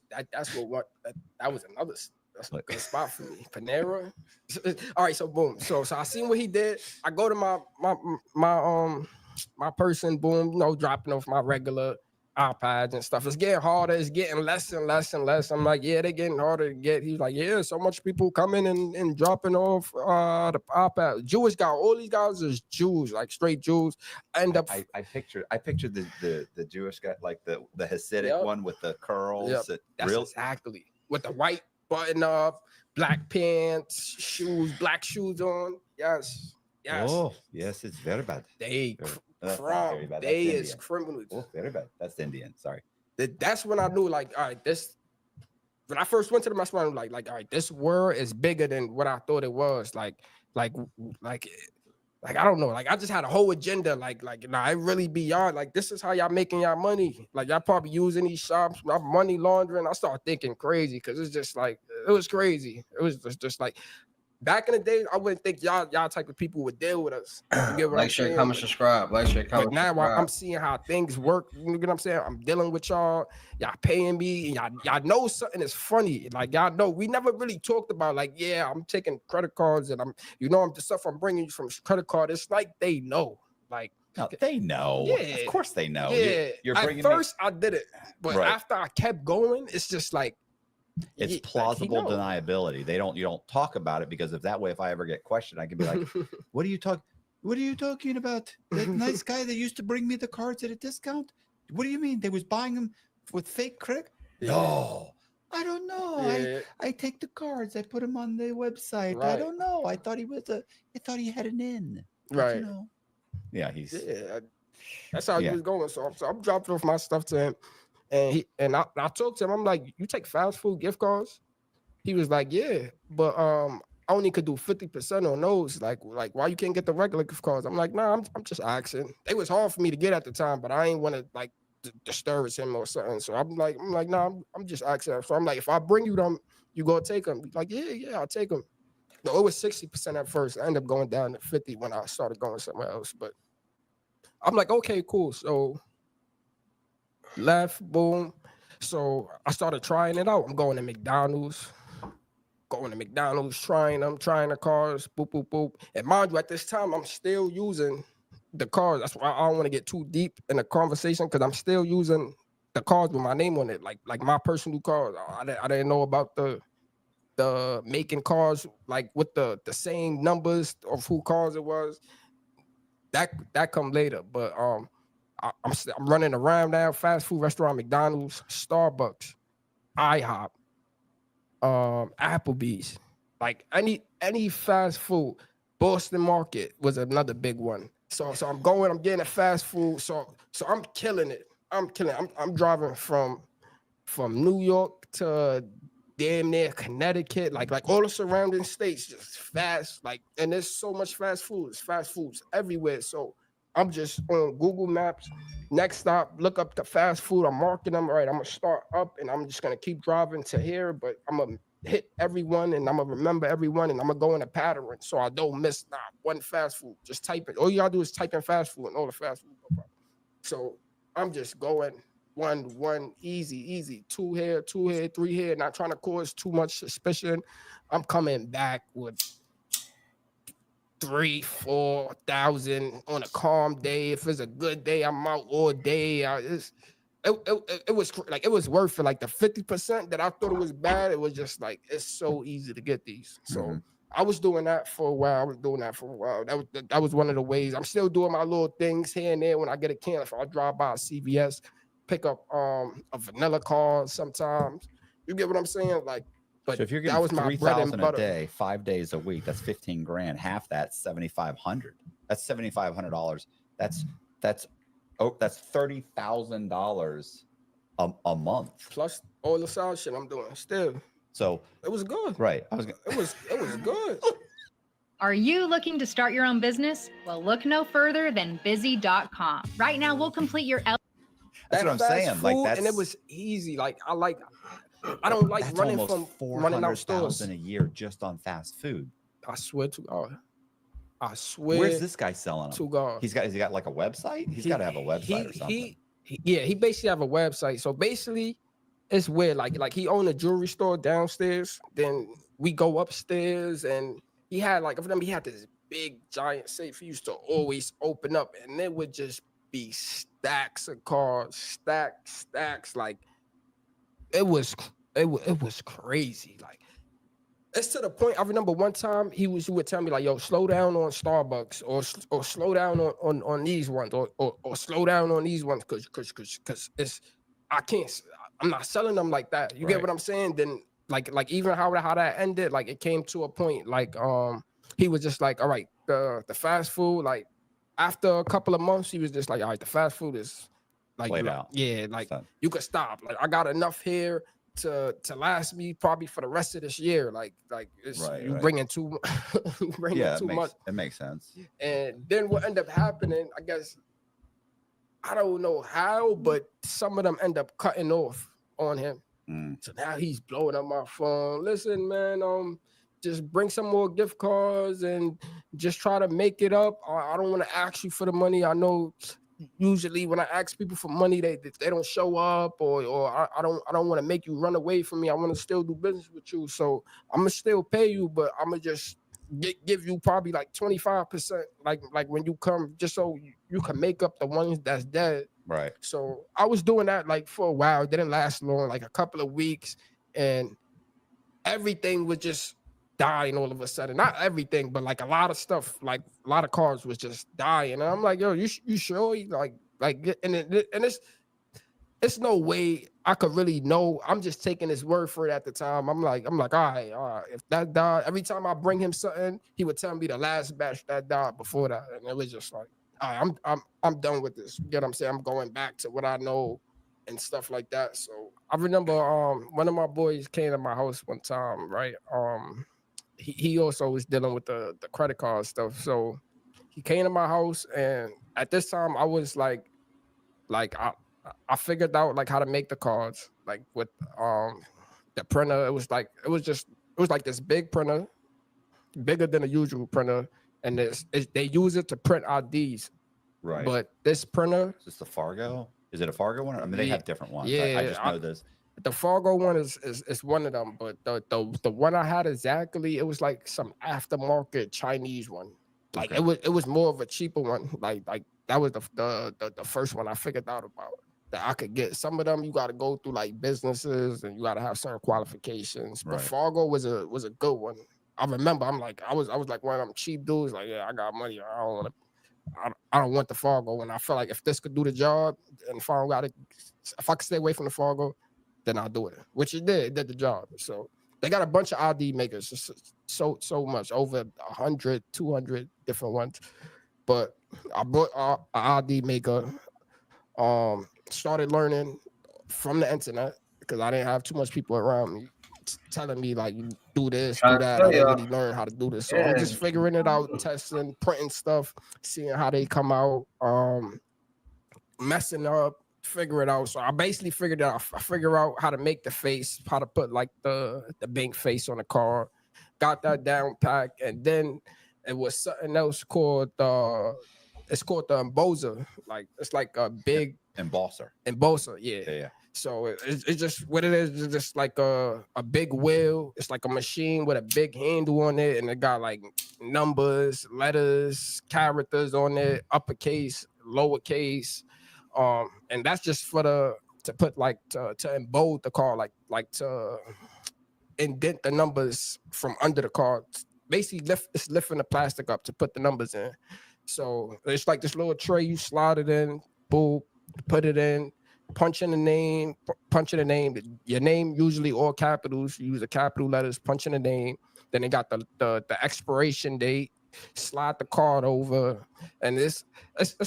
was another. That's a Look. good spot for me. Panera. All right, so boom. So I seen what he did. I go to my person, boom, dropping off my regular iPads and stuff. It's getting harder. It's getting less and less and less. I'm like, yeah, they're getting harder to get. He's like, yeah, so much people coming and dropping off the iPad. Jewish guy. All these guys is Jews, like straight Jews. I pictured the Jewish guy, like the Hasidic Yep. one with the curls. Yep. That's exactly with the white button up, black pants, shoes, black shoes on. Yes. Oh, yes, it's very bad. They That's not very bad. That's is Indian. criminals. Oh, very bad. That's Indian. Sorry. That's when I knew, like, all right, this. When I first went to the restaurant, like, all right, this world is bigger than what I thought it was. Like I don't know. Like I just had a whole agenda. Nah, it really beyond. Like this is how y'all making y'all money. Like y'all probably using these shops, not money laundering. I started thinking crazy because it's just like it was crazy. It was just like back in the day, I wouldn't think y'all type of people would deal with us. You get what Like, I'm share, saying? comment, subscribe. Like, share, comment, But now subscribe. I'm seeing how things work. You know what I'm saying? I'm dealing with y'all. Y'all paying me. Y'all know something is funny. Like y'all know we never really talked about like, yeah, I'm taking credit cards and I'm the stuff I'm bringing you from credit card. It's like they know. Like No, they know. Yeah. Of course they know. yeah. You're At bringing first I did it, but Right. after I kept going, it's just like it's he plausible know. deniability. You don't talk about it because if I ever get questioned, I can be like, what are you talking about? That nice guy that used to bring me the cards at a discount? What do you mean? They was buying them with fake credit? No, I don't know. Yeah. I take the cards, I put them on the website. I Right. don't know. I thought he had an in. But, Right. You know. Yeah, he's Yeah, that's how he Yeah. was going. So I'm dropping off my stuff to him, and I talked to him. I'm like, you take fast food gift cards? He was like, yeah, but I only could do 50% on those. Like why you can't get the regular gift cards? I'm like, nah, I'm just asking. It was hard for me to get at the time, but I ain't want to like disturb him or something. So I'm like, nah, I'm just asking. So I'm like, if I bring you them, you gonna take them? He's like, yeah, I'll take them. No, it was 60% at first. I ended up going down to 50 when I started going somewhere else. But I'm like, okay, cool. So left, boom. So I started trying it out. I'm going to McDonald's, trying the cars, boop, boop, boop. And mind you, at this time, I'm still using the cars. That's why I don't want to get too deep in the conversation because I'm still using the cars with my name on it, like my personal cars. I didn't know about the making cars like with the same numbers of who cars it was. That come later, but I'm running around now. Fast food restaurant, McDonald's, Starbucks, IHOP, Applebee's, like any fast food. Boston Market was another big one. So I'm getting a fast food. So I'm killing it. I'm driving from New York to damn near Connecticut, like all the surrounding states, just fast, like, and there's so much fast foods everywhere. So I'm just on Google Maps. Next stop, look up the fast food. I'm marking them. All right, I'm gonna start up, and I'm just gonna keep driving to here. But I'm gonna hit everyone, and I'm gonna remember everyone, and I'm gonna go in a pattern so I don't miss not one fast food. Just type it. All you gotta do is type in fast food, and all the fast food pop up. So I'm just going one easy, two here, three here, not trying to cause too much suspicion. I'm coming back with 3,000-4,000 on a calm day. If it's a good day, I'm out all day. It was like it was worth it. Like the 50% that I thought it was bad, it was just like it's so easy to get these. So I was doing that for a while. That was one of the ways. I'm still doing my little things here and there when I get a can. If I drive by a CVS, pick up a vanilla card sometimes. You get what I'm saying? Like, but so if you're that getting was my bread and 3,000 a butter. day, 5 days a week, that's 15 grand. Half that's 7,500. That's $7,500. That's $30,000 a month Plus all the side shit I'm doing still. So it was good. Right. It was good. Are you looking to start your own business? Well, look no further than busy.com. Right now, we'll complete your That's what I'm saying. Like that's and it was easy. Like I don't like that's running almost from running out stores. $400,000 a year just on fast food. I swear to God. I swear. Where's this guy selling them? To God. Has he got like a website? He's got to have a website or something. He basically have a website. So basically, it's weird. Like he owned a jewelry store downstairs. Then we go upstairs, and he had he had this big giant safe he used to always open up, and it would just be stacks of cards, stacks. Like it was crazy. Like it's to the point. I remember one time he would tell me like, "Yo, slow down on Starbucks, or slow down on these ones, or slow down on these ones, cause it's I'm not selling them like that. You get what I'm saying? Then like even how that ended, like it came to a point like he was just like, all right, the fast food, like after a couple of months, he was just like, all right, the fast food is like Played out. yeah, like you could stop. Like I got enough here. to last me probably for the rest of this year. Like it's Right, you right. bringing too you bringing Yeah, too much. it makes sense. And then what ended up happening, I guess, I don't know how, but some of them end up cutting off on him. Mm. So now he's blowing up my phone. Listen, man, just bring some more gift cards and just try to make it up. I don't want to ask you for the money. I know usually when I ask people for money, they don't show up, or I don't want to make you run away from me. I want to still do business with you. So I'm gonna still pay you, but I'm gonna just give you probably like 25%, like when you come, just so you can make up the ones that's dead. Right. So I was doing that like for a while. It didn't last long, like a couple of weeks, and everything was just dying all of a sudden. Not everything, but like a lot of stuff, like a lot of cars was just dying. And I'm like, yo, you sure? And it's no way I could really know. I'm just taking his word for it at the time. I'm like, all right. If that died, every time I bring him something, he would tell me the last batch that died before that, and it was just like, all right, I'm done with this. You get what I'm saying? I'm going back to what I know and stuff like that. So I remember one of my boys came to my house one time, right? He also was dealing with the credit card stuff. So he came to my house, and at this time I was like I figured out like how to make the cards, like with the printer. It was like this big printer, bigger than a usual printer, and they use it to print IDs. Right. But this printer, Is this the Fargo? Is it a Fargo one? I mean, they have different ones. Yeah, I just know this. the Fargo one is one of them, but the one I had exactly, it was like some aftermarket Chinese one. Like Okay. it was more of a cheaper one. Like that was the first one I figured out about that I could get. Some of them you got to go through like businesses and you got to have certain qualifications. But Right. Fargo was a good one. I remember I was like one of them cheap dudes. Like, yeah, I got money. I don't want the Fargo. And I feel like if this could do the job, and if I could stay away from the Fargo, then I'll do it. Which it did. It did the job. So they got a bunch of ID makers. Just so much, over 100, 200 different ones. But I bought an ID maker. Started learning from the internet because I didn't have too much people around me telling me like, you do this, do that. I didn't really learn how to do this. So I'm just figuring it out, testing, printing stuff, seeing how they come out, messing up, figure it out. So I basically figured out. I figure out how to make the face, how to put like the bank face on the car. Got that down pat, and then it was something else called it's called the embosser. Like it's like a big Embosser. Yeah. So it's just what it is. It's just like a big wheel. It's like a machine with a big handle on it, and it got like numbers, letters, characters on it, uppercase, lowercase, and that's just for to put like to embold the car, like to indent the numbers from under the car. Basically, it's lifting the plastic up to put the numbers in. So it's like this little tray. You slide it in, boom, put it in. Punch in the name, your name, usually all capitals. You use the capital letters, punch in the name. Then they got the expiration date, slide the card over. And it's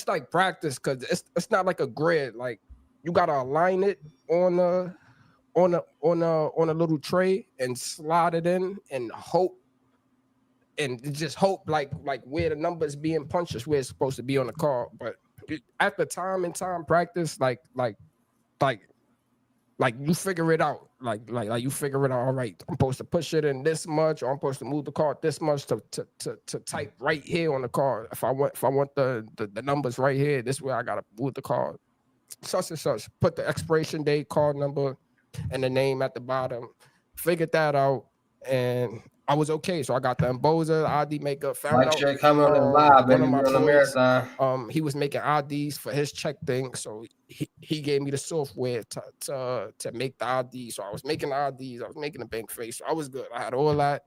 like practice because it's not like a grid. Like you gotta align it on a little tray and slide it in and hope. And just hope like where the numbers being punched is where it's supposed to be on the card. But at the time practice, like you figure it out, like you figure it out. All right, I'm supposed to push it in this much, or I'm supposed to move the card this much to type right here on the card. If I want the numbers right here, this way I gotta move the card. Such and such. Put the expiration date, card number, and the name at the bottom. Figured that out, and I was okay. So I got the embosser, ID maker. Found Like out shit coming on the live, baby. one of We're my on the boys, marathon. he was making IDs for his check thing, so he gave me the software to make the IDs. So I was making the IDs, I was making the bank face. So I was good. I had all that.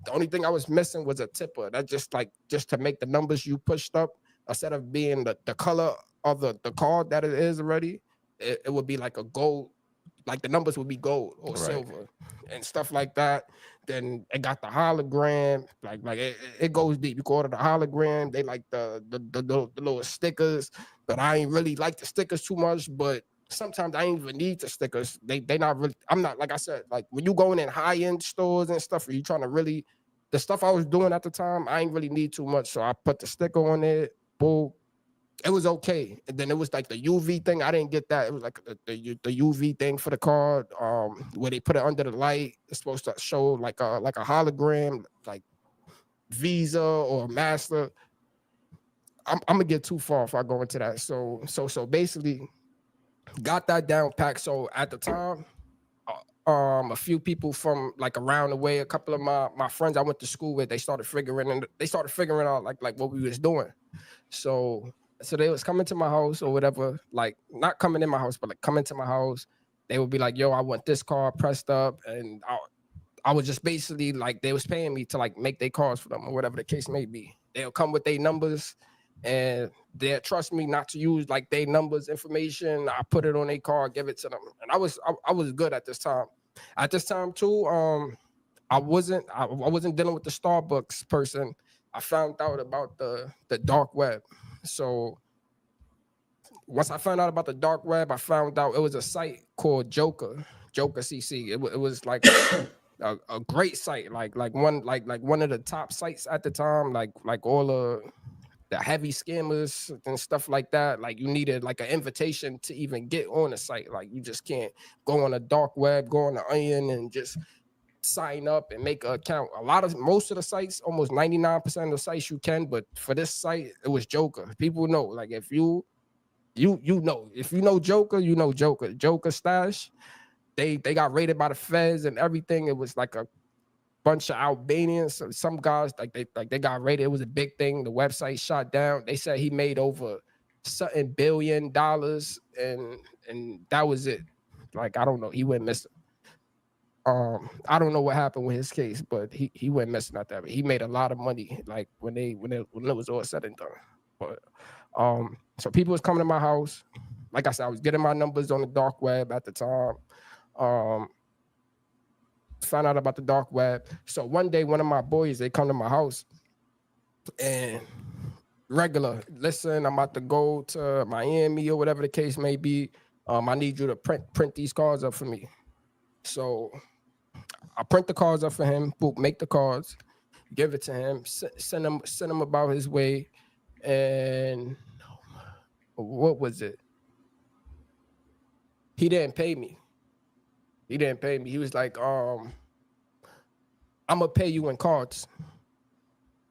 The only thing I was missing was a tipper. That just to make the numbers you pushed up, instead of being the color of the card that it is already, it would be like a gold, like the numbers would be gold or silver and stuff like that. Then it got the hologram, like it goes deep. You can order the hologram. They like the little stickers, but I ain't really like the stickers too much. But sometimes I ain't even need the stickers. They not really. I'm not, like I said, like when you going in high end stores and stuff, you trying to really, the stuff I was doing at the time, I ain't really need too much. So I put the sticker on it. Boom. It was okay. And then it was like the UV thing. I didn't get that. It was like the UV thing for the card, where they put it under the light. It's supposed to show like a hologram, like Visa or Master. I'm gonna get too far if I go into that. So basically, got that down packed. So at the time, a few people from like around the way, a couple of my friends I went to school with, they started figuring out like what we was doing. So they was coming to my house or whatever, like not coming in my house, but like coming to my house. They would be like, yo, I want this car pressed up. And I was just basically like, they was paying me to like make their cars for them or whatever the case may be. They'll come with their numbers and they'll trust me not to use like their numbers information. I put it on their car, give it to them. And I was good at this time. At this time too, I wasn't dealing with the Starbucks person. I found out about the dark web. So once I found out about the dark web, I found out it was a site called Joker CC. It was like a great site, like one of the top sites at the time, like all the heavy scammers and stuff like that. Like you needed like an invitation to even get on the site. Like you just can't go on the dark web, go on the Onion and just sign up and make an account. Most of the sites, almost 99% of the sites you can, but for this site, it was Joker. People know, like if you know, if you know Joker, you know Joker Stash. They got raided by the feds and everything. It was like a bunch of Albanians. Some guys they got raided. It was a big thing. The website shut down. They said he made over something $1 billion, and that was it. Like I don't know. He went missing. I don't know what happened with his case, but he went missing out there. But he made a lot of money, like when it was all said and done. But so people was coming to my house. Like I said, I was getting my numbers on the dark web at the time. Found out about the dark web. So one day, one of my boys, they come to my house and listen, I'm about to go to Miami or whatever the case may be. I need you to print these cards up for me. So I print the cards up for him, boop, make the cards, give it to him, send him about his way. And what was it? He didn't pay me. He was like, I'm gonna pay you in cards.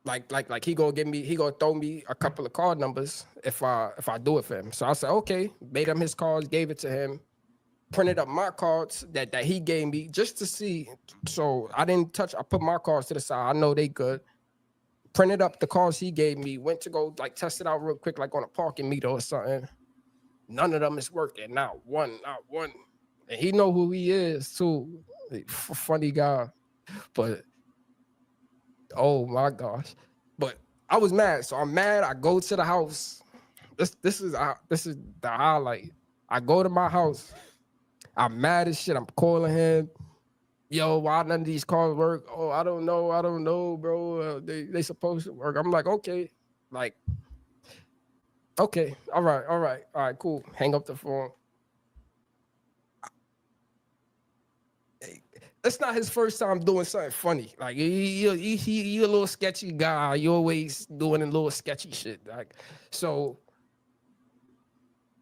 Like he gonna throw me a couple of card numbers if I do it for him. So I said, okay, made him his cards, gave it to him, printed up my cards that he gave me just to see. So I didn't touch, I put my cards to the side. I know they good. Printed up the cards he gave me, went to go like test it out real quick, like on a parking meter or something. None of them is working. Not one. And he know who he is too. Funny guy. But oh my gosh. But I was mad. So I'm mad. I go to the house. This is the highlight. I go to my house. I'm mad as shit. I'm calling him. Yo, why none of these cards work? Oh, I don't know, bro. They supposed to work. I'm like, okay. Like, okay. All right, cool. Hang up the phone. It's not his first time doing something funny. Like he a little sketchy guy. You always doing a little sketchy shit. Like, so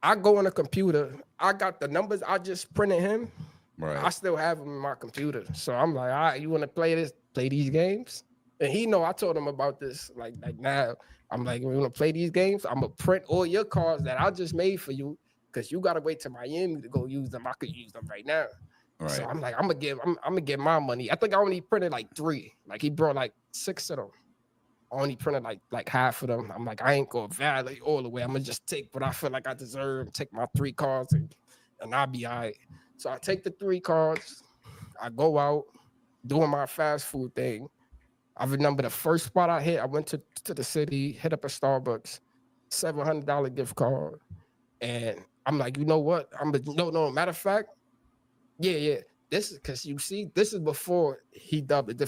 I go on the computer. I got the numbers I just printed him. Right. I still have them in my computer. So I'm like, all right, you want to play these games? And he know I told him about this. Like now, I'm like, we want to play these games? I'm gonna print all your cards that I just made for you because you gotta wait to Miami to go use them. I could use them right now. Right. So I'm like, I'm gonna get my money. I think I only printed like 3. Like he brought like 6 of them. I only printed like half of them. I'm like, I ain't gonna validate all the way. I'm gonna just take what I feel like I deserve, take my 3 cards and I'll be all right. So I take the 3 cards, I go out, doing my fast food thing. I remember the first spot I hit, I went to the city, hit up a Starbucks, $700 gift card. And I'm like, you know what? No, matter of fact, yeah. This is because you see, this is before he dubbed it.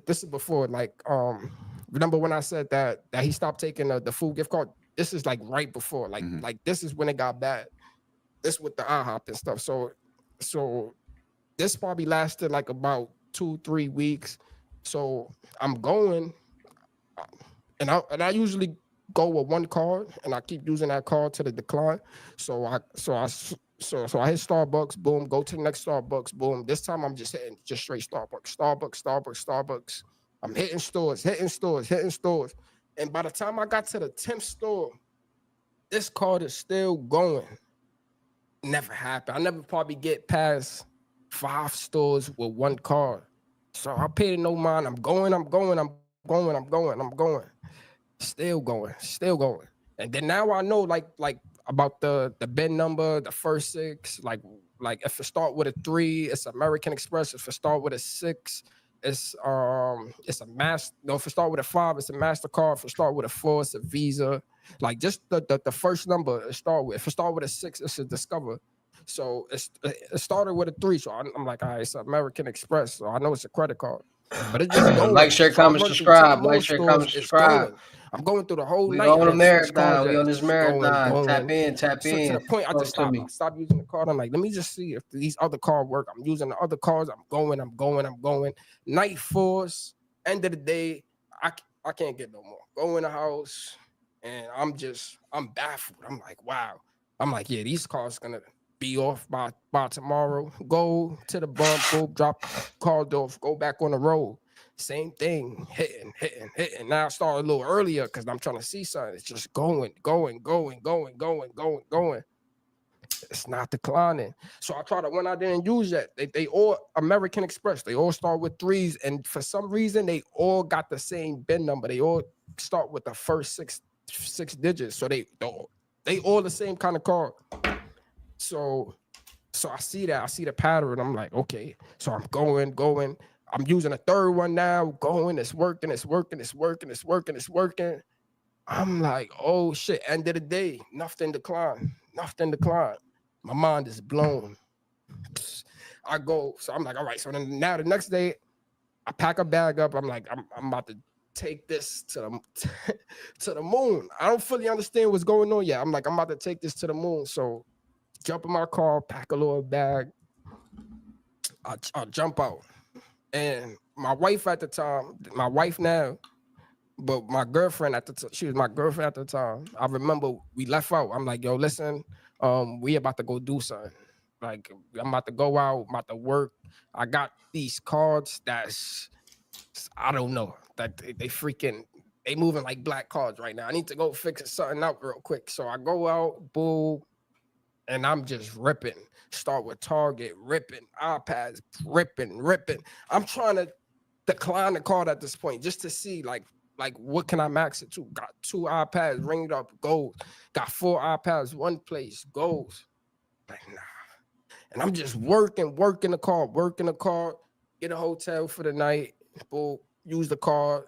This is before, like, remember when I said that he stopped taking the food gift card? This is like right before, like this is when it got bad. this with the IHOP and stuff. So this probably lasted like about 2-3 weeks. So I'm going, and I usually go with one card, and I keep using that card to the decline. So I hit Starbucks, boom. Go to the next Starbucks, boom. This time I'm just hitting just straight Starbucks. I'm hitting stores. And by the time I got to the 10th store, this card is still going. Never happened. I never probably get past 5 stores with one card. So I paid no mind. I'm going. Still going. And then now I know like about the bin number, the first 6, like if it start with a 3, it's American Express. If it start with a 6, it's a master. No, if it start with a 5, it's a MasterCard. If it start with a 4, it's a Visa. Like just the first number it start with. If it start with a 6, it's a Discover. So it started with a 3. So I'm like, all right, it's American Express. So I know it's a credit card. But it's just going. Like, share, So I comment, run through subscribe. 10 more Like, share, stores, comment, it's subscribe. going. I'm going through the whole We night. going to and it's marathon. cards We on that's this just going, marathon. Tap going. in, tap So to in. the point, I Talk just to me. stopped using the card. I'm like, let me just see if these other cards work. I'm using the other cards. I'm going. Night force. End of the day, I can't get no more. Go in the house, and I'm baffled. I'm like, wow. I'm like, yeah, these cards gonna be off by tomorrow. Go to the bump, go drop card off, go back on the road. Same thing, hitting. Now I started a little earlier because I'm trying to see something. It's just going. It's not declining. So I tried to, when I didn't use that, they all American Express. They all start with 3s, and for some reason they all got the same bin number. They all start with the first six digits. So they all the same kind of card. So I see that. I see the pattern. I'm like, okay. So I'm going. I'm using a third one now. Going. It's working. I'm like, oh shit. End of the day, nothing decline. My mind is blown. I go. So I'm like, all right. So then now the next day, I pack a bag up. I'm like, I'm about to take this to the moon. I don't fully understand what's going on yet. I'm like, I'm about to take this to the moon. So jump in my car, pack a little bag. I'll jump out. And my wife at the time, my wife now, but my girlfriend at the time, she was my girlfriend at the time. I remember we left out. I'm like, yo, listen, we about to go do something. Like, I'm about to go out, I'm about to work. I got these cards that's, I don't know, that they moving like black cards right now. I need to go fix something out real quick. So I go out, boom, and I'm just ripping. Start with Target, ripping, iPads, ripping. I'm trying to decline the card at this point just to see like what can I max it to? Got 2 iPads, ringed up, gold. Got 4 iPads, one place, gold. Like, nah. And I'm just working the card, get a hotel for the night, boom, use the card.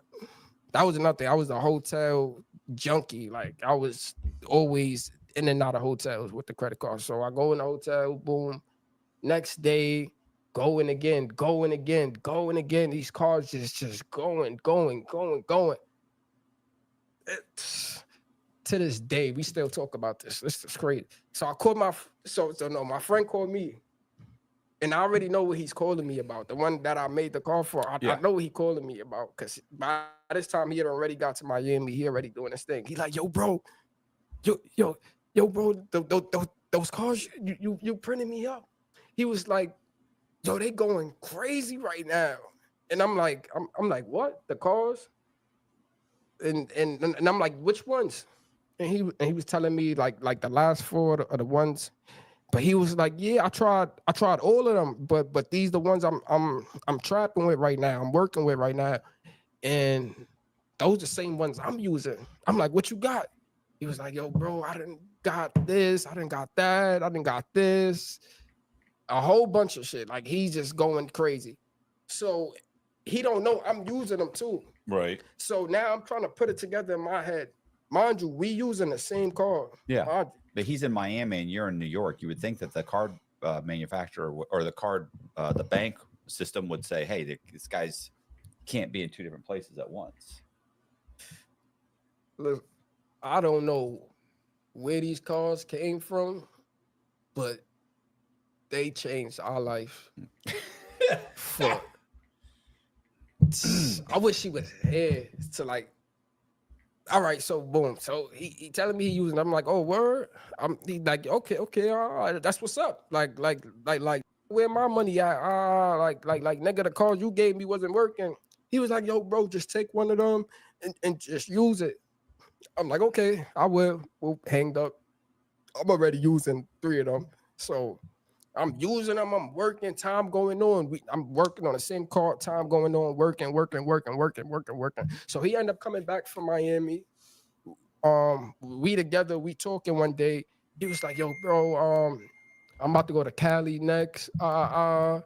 That was another thing. I was a hotel junkie. Like, I was always in and out of hotels with the credit card. So I go in the hotel, boom. Next day, going again. These cards just going. To this day, we still talk about this. This is crazy. So I called my friend called me, and I already know what he's calling me about. The one that I made the call for, I know what he's calling me about, because by this time he had already got to Miami. He already doing this thing. He like, yo, bro, bro, those cars you printed me up. He was like, yo, they going crazy right now. And I'm like, what? The cars? And I'm like, which ones? And he was telling me like the last 4 are the ones. But he was like, yeah, I tried all of them, but these the ones I'm trapping with right now. I'm working with right now. And those the same ones I'm using. I'm like, what you got? He was like, yo, bro, I didn't got this, I didn't got that, I didn't got this. A whole bunch of shit. Like, he's just going crazy. So he don't know I'm using them too. Right. So now I'm trying to put it together in my head. Mind you, we using the same card. Yeah. But he's in Miami and you're in New York. You would think that the card manufacturer or the card, the bank system would say, hey, this guy's can't be in 2 different places at once. Look, I don't know where these cards came from, but they changed our life for. I wish she was here to like. All right, so boom. So he telling me he using. I'm like, oh word. He like, okay, all right, that's what's up. Like, where my money at? Like, nigga, the card you gave me wasn't working. He was like, yo, bro, just take one of them and just use it. I'm like, okay, I will. We'll hang up. I'm already using 3 of them. So I'm using them. I'm working. Time going on. I'm working on the same card. Time going on. Working. So he ended up coming back from Miami. We together. We talking one day. He was like, "Yo, bro. I'm about to go to Cali next. But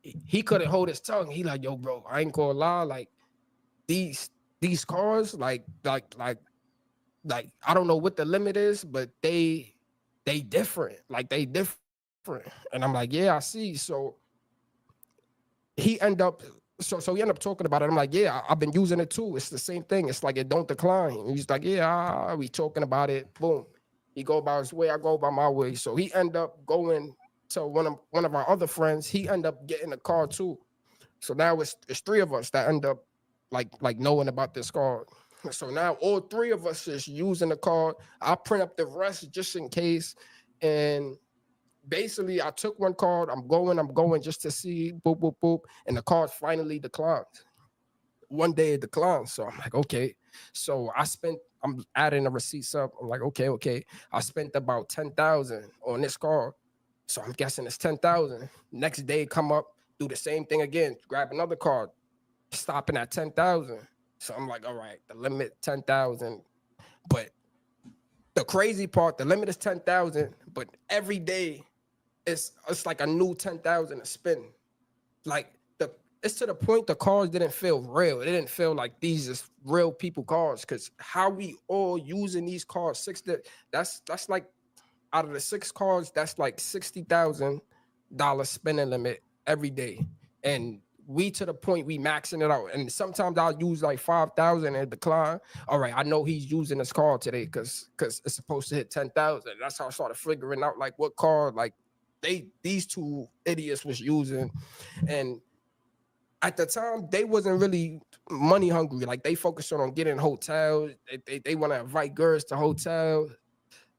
he couldn't hold his tongue. He like, yo, bro. I ain't gonna lie. Like these cars. Like I don't know what the limit is, but they different. Like they different. And I'm like, yeah, I see. So he end up talking about it. I'm like, yeah, I've been using it too. It's the same thing. It's like it don't decline. And he's like, yeah, we talking about it. Boom. He go about his way. I go about my way. So he end up going to one of our other friends. He end up getting a car too. So now it's 3 of us that end up like knowing about this car. So now all 3 of us is using the card. I print up the rest just in case. And basically I took one card. I'm going just to see, boop, boop, boop. And the card finally declined. One day it declined. So I'm like, okay. So I'm adding the receipts up. I'm like, okay. I spent about 10,000 on this card. So I'm guessing it's 10,000. Next day come up, do the same thing again, grab another card, stopping at 10,000. So I'm like, all right, the limit 10,000. But the crazy part, the limit is 10,000, but every day it's like a new 10,000 to spin. Like it's to the point the cars didn't feel real. It didn't feel like these is real people cars, because how we all using these cars, that's like out of the 6 cars, that's like $60,000 spending limit every day. And we to the point we maxing it out. And sometimes I'll use like 5,000 and decline. All right, I know he's using this car today because it's supposed to hit 10,000. That's how I started figuring out like what car like these 2 idiots was using. And at the time, they wasn't really money hungry. Like they focused on getting hotels. They want to invite girls to hotels.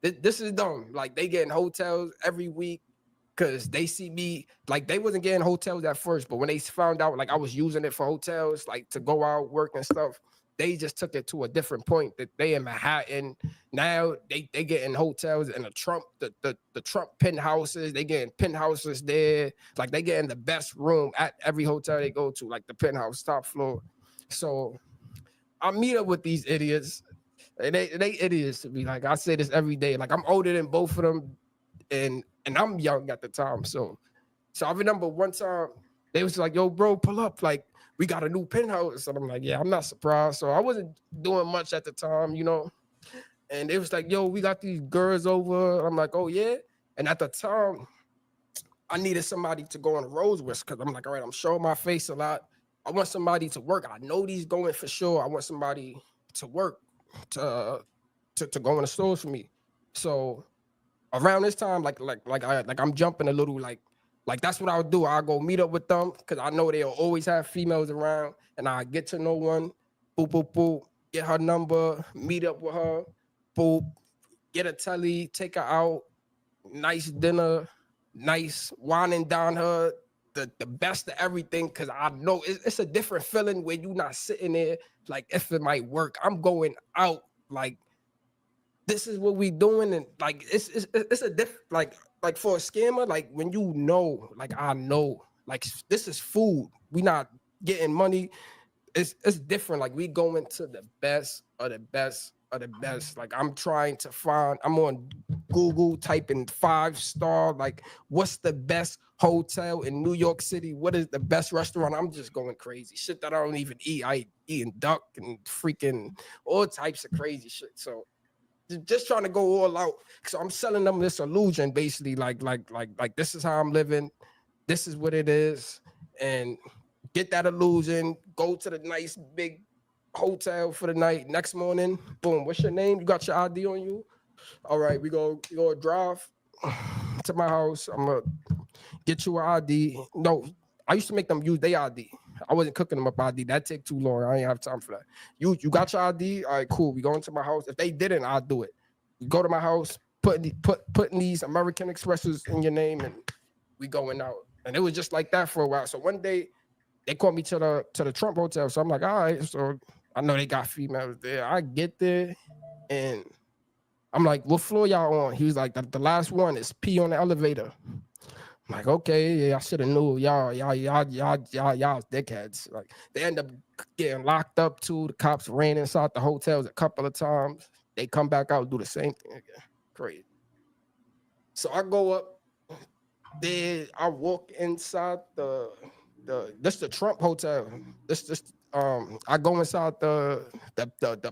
This is dumb. Like they getting hotels every week. Because they see me, like they wasn't getting hotels at first, but when they found out like I was using it for hotels, like to go out, work and stuff, they just took it to a different point. That they in Manhattan. Now they getting hotels in the Trump penthouses. They getting penthouses there. Like they getting the best room at every hotel they go to, like the penthouse top floor. So I meet up with these idiots. And they idiots to me. Like I say this every day. Like I'm older than both of them. And I'm young at the time. So I remember one time they was like, yo, bro, pull up. Like, we got a new penthouse. And I'm like, yeah, I'm not surprised. So I wasn't doing much at the time, you know. And they was like, yo, we got these girls over. I'm like, oh, yeah. And at the time, I needed somebody to go on the roads with, because I'm like, all right, I'm showing my face a lot. I want somebody to work. I know these going for sure. I want somebody to work, to go in the stores for me. So around this time, I'm jumping a little, like that's what I would do. I'll go meet up with them because I know they'll always have females around, and I get to know one, boop, boop, boop, get her number, meet up with her, boop, get a telly, take her out, nice dinner, nice wine and dine her, the best of everything, because I know it's a different feeling when you're not sitting there like if it might work. I'm going out like, this is what we doing, and like it's a different like for a scammer, like when you know, like I know, like this is food. We not getting money. It's different. Like we going to the best of the best of the best. Like I'm trying to find. I'm on Google typing 5-star. Like what's the best hotel in New York City? What is the best restaurant? I'm just going crazy. Shit that I don't even eat. I eating duck and freaking all types of crazy shit. So just trying to go all out. So I'm selling them this illusion, basically, like this is how I'm living. This is what it is. And get that illusion, go to the nice big hotel for the night. Next morning, boom, what's your name? You got your ID on you? All right, we go drive to my house. I'm gonna get you an ID. No, I used to make them use their ID. I wasn't cooking them up ID. That take too long. I ain't have time for that. You got your ID? All right, cool. We go into my house. If they didn't, I'll do it. You go to my house, putting these American Expresses in your name, and we going out. And it was just like that for a while. So one day they called me to the Trump Hotel. So I'm like, all right. So I know they got females there. I get there and I'm like, what floor y'all on? He was like, the last one is P on the elevator. I'm like, okay, yeah, I should have knew y'all dickheads. Like they end up getting locked up too. The cops ran inside the hotels a couple of times. They come back out and do the same thing again. Crazy. So I go up there. I walk inside the Trump Hotel. I go inside the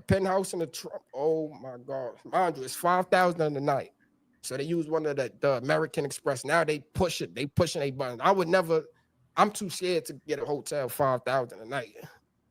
penthouse in the Trump. Oh my God, mind you, it's 5,000 a night. So they use one of the American Express. Now they push it. They pushing a button. I would never. I'm too scared to get a hotel 5,000 a night.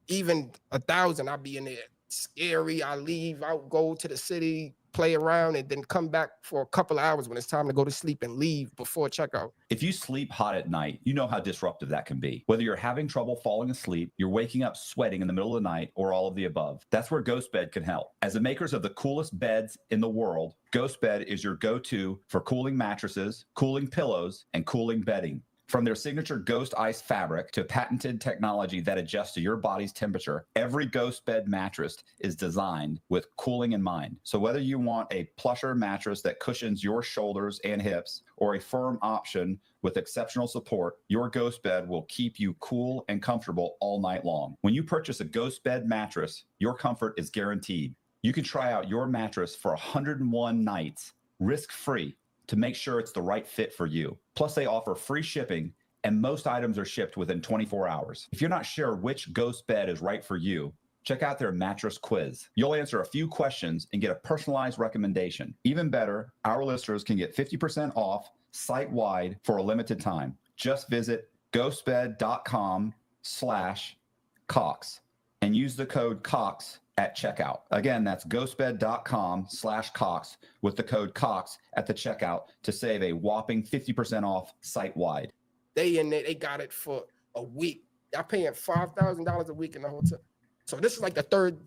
Even 1,000, I'd be in there scary. I leave. I go to the city, play around, and then come back for a couple of hours when it's time to go to sleep and leave before checkout. If you sleep hot at night, you know how disruptive that can be. Whether you're having trouble falling asleep, you're waking up sweating in the middle of the night, or all of the above, that's where GhostBed can help. As the makers of the coolest beds in the world, GhostBed is your go-to for cooling mattresses, cooling pillows, and cooling bedding. From their signature Ghost Ice fabric to patented technology that adjusts to your body's temperature, every GhostBed mattress is designed with cooling in mind. So whether you want a plusher mattress that cushions your shoulders and hips, or a firm option with exceptional support, your GhostBed will keep you cool and comfortable all night long. When you purchase a GhostBed mattress, your comfort is guaranteed. You can try out your mattress for 101 nights, risk-free, to make sure it's the right fit for you. Plus, they offer free shipping, and most items are shipped within 24 hours. If you're not sure which Ghost bed is right for you, check out their mattress quiz. You'll answer a few questions and get a personalized recommendation. Even better, our listeners can get 50% off site-wide for a limited time. Just visit ghostbed.com/Cox and use the code COX at checkout. Again, that's ghostbed.com/Cox with the code COX at the checkout to save a whopping 50% off site-wide. They in there, they got it for a week. Y'all paying $5,000 a week in the hotel. So this is like the third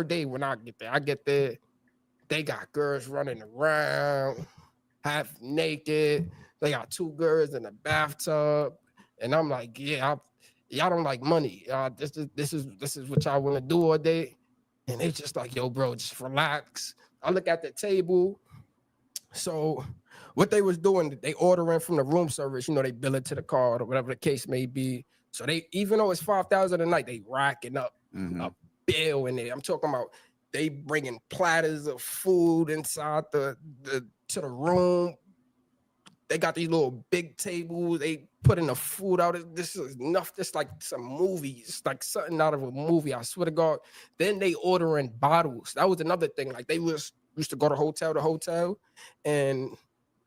day when I get there. I get there, they got girls running around, half naked. They got 2 girls in the bathtub. And I'm like, yeah, y'all don't like money. This is what y'all want to do all day. And they just like, yo, bro, just relax. I look at the table. So what they was doing, they ordering from the room service, they bill it to the card or whatever the case may be. So they, even though it's 5,000 a night, they racking up a bill in there. I'm talking about they bringing platters of food inside to the room. They got these little big tables. They putting the food out. This is enough. This like some movies. It's like something out of a movie. I swear to God. Then they ordering bottles. That was another thing. Like they used to go to hotel, and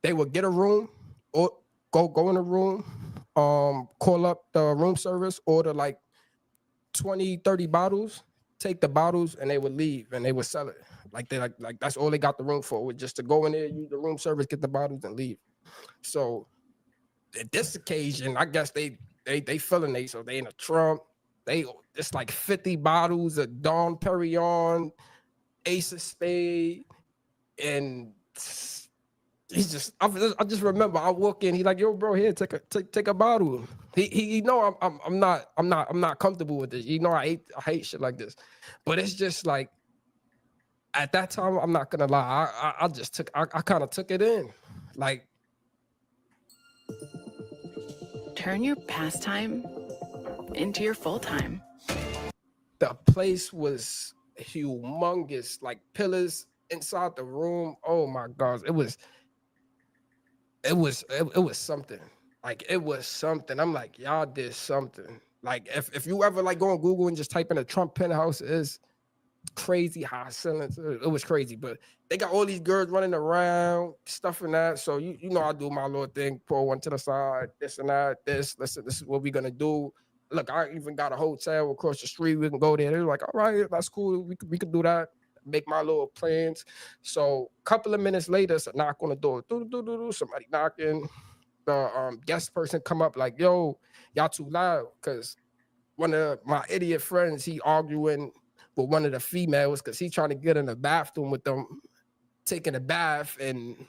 they would get a room or go in a room, call up the room service, order like 20, 30 bottles, take the bottles, and they would leave and they would sell it. Like they like that's all they got the room for, was just to go in there, use the room service, get the bottles, and leave. So at this occasion, I guess they feeling it. So they in a Trump. It's like 50 bottles of Dom Perignon, Ace of Spade, and I just remember I walk in. He like, yo, bro, here, take a bottle. He know I'm not comfortable with this. I hate shit like this, but it's just like at that time, I'm not gonna lie, I kind of took it in, like. Turn your pastime into your full time. The place was humongous, like pillars inside the room. Oh my gosh, it was something. Like it was something. I'm like, y'all did something. Like if you ever like go on Google and just type in a Trump penthouse, is crazy high ceilings. It was crazy, but they got all these girls running around, stuff and that. So you know I do my little thing, pull one to the side, this and that, listen, this is what we're gonna do. Look, I even got a hotel across the street. We can go there. They're like, all right, that's cool. We could do that. make my little plans. So a couple of minutes later, it's a knock on the door. Somebody knocking. The guest person come up like, yo, y'all too loud. Cause one of my idiot friends, he arguing with one of the females because he trying to get in the bathroom with them, taking a bath. And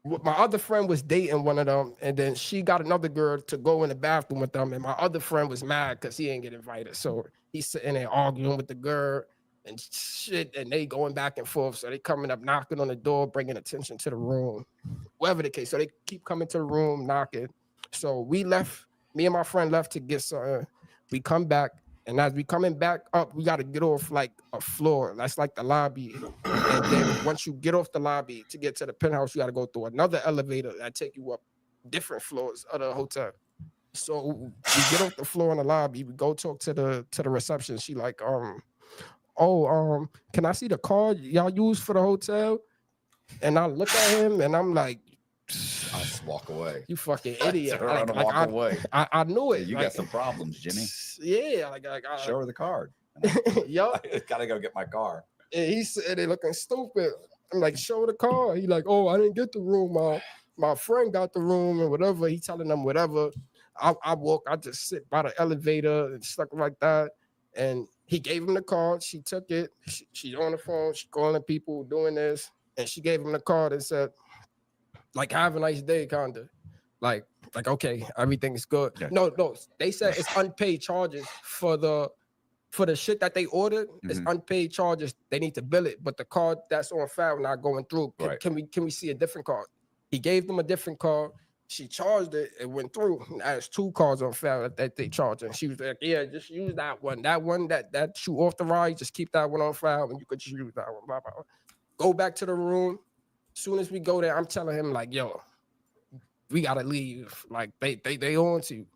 my other friend was dating one of them, and then she got another girl to go in the bathroom with them, and my other friend was mad because he didn't get invited. So he's sitting there arguing with the girl and shit, and they going back and forth. So they coming up, knocking on the door, bringing attention to the room, whatever the case. So they keep coming to the room, knocking. So we left, me and my friend left to get something. We come back, and as we coming back up, we got to get off like a floor. That's like the lobby. And then once you get off the lobby to get to the penthouse, you got to go through another elevator that take you up different floors of the hotel. So we get off the floor in the lobby. We go talk to the reception. She like, can I see the card y'all use for the hotel? And I look at him and I'm like, I just walk away. you fucking idiot. Walk away. I knew it. You got some problems, Jimmy. Yeah, Show her the card. Yo, I gotta go get my car. and he said they looking stupid. I'm like, show the car. He like, oh, I didn't get the room. My friend got the room and whatever. He telling them whatever. I just sit by the elevator and stuff like that. And he gave him the card. She took it. She's on the phone. She calling people doing this. And she gave him the card and said, like, have a nice day, kinda. Like, okay, everything's good. Yeah. No. They said it's unpaid charges for the shit that they ordered. It's unpaid charges. They need to bill it. But the card that's on file not going through. Right. Can we see a different card? He gave them a different card. She charged it. It went through. Now there's 2 cards on file that they charged. And she was like, yeah, just use that one. That one that you authorized, just keep that one on file and you could just use that one. Blah, blah, blah. Go back to the room. As soon as we go there, I'm telling him like, yo, we gotta leave. Like they on to you.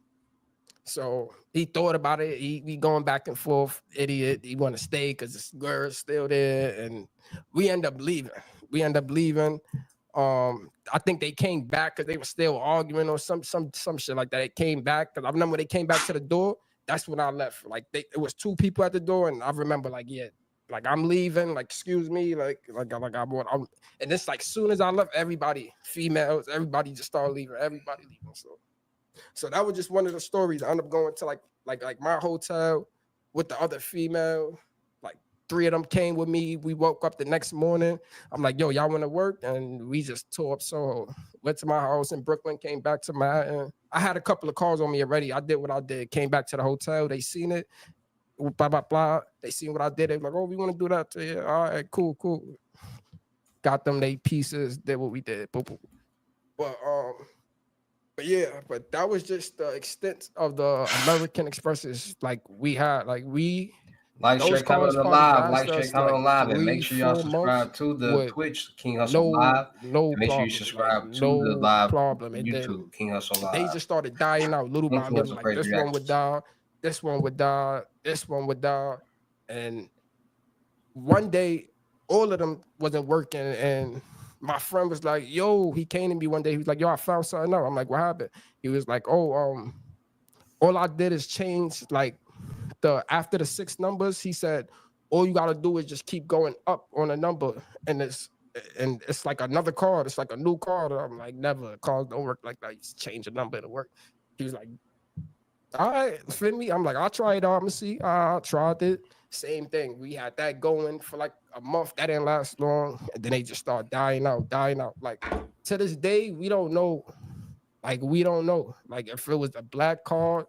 So he thought about it. He going back and forth, idiot. He want to stay because this girl's still there. And we end up leaving. I think they came back because they were still arguing or some shit like that. They came back because I remember they came back to the door. That's when I left. Like it was 2 people at the door, and I remember like, yeah, like I'm leaving. Like excuse me, I'm and it's like soon as I left, everybody, females, everybody just started leaving. Everybody leaving. So that was just one of the stories. I ended up going to like my hotel with the other female. 3 of them came with me. We woke up the next morning. I'm like, yo, y'all want to work? And we just tore up Soho. Went to my house in Brooklyn, came back to Manhattan. I had a couple of calls on me already. I did what I did. Came back to the hotel. They seen it. Blah, blah, blah. They seen what I did. They were like, oh, we want to do that to you. All right, cool. Got them they pieces, did what we did. Boop, boop. But yeah, but that was just the extent of the American Expresses. Like we had, Like those share, comment calls on probably live, last like share, us, comment on like, live, and make sure y'all 3-4 subscribe months to the with Twitch King Hustle Live. No And make sure you subscribe to the live problem. And then YouTube King Hustle they Live. just started dying out little by Influencer little. Like Crazy this one would Reactions. die, this one would die, this one would die, and one day all of them wasn't working. And my friend was like, "Yo," he came to me one day. He was like, "Yo, I found something out." I'm like, "What happened?" He was like, "Oh, all I did is change like after the 6 numbers." He said, all you gotta do is just keep going up on a number, and it's like another card. It's like a new card. I'm like, never. Cards don't work like that. You just change a number to work. He was like, all right, fit me. I'm like, I'll try it out. I'm gonna see. I tried it. Same thing. We had that going for like a month. That didn't last long, and then they just start dying out. Like to this day, we don't know. Like if it was a black card.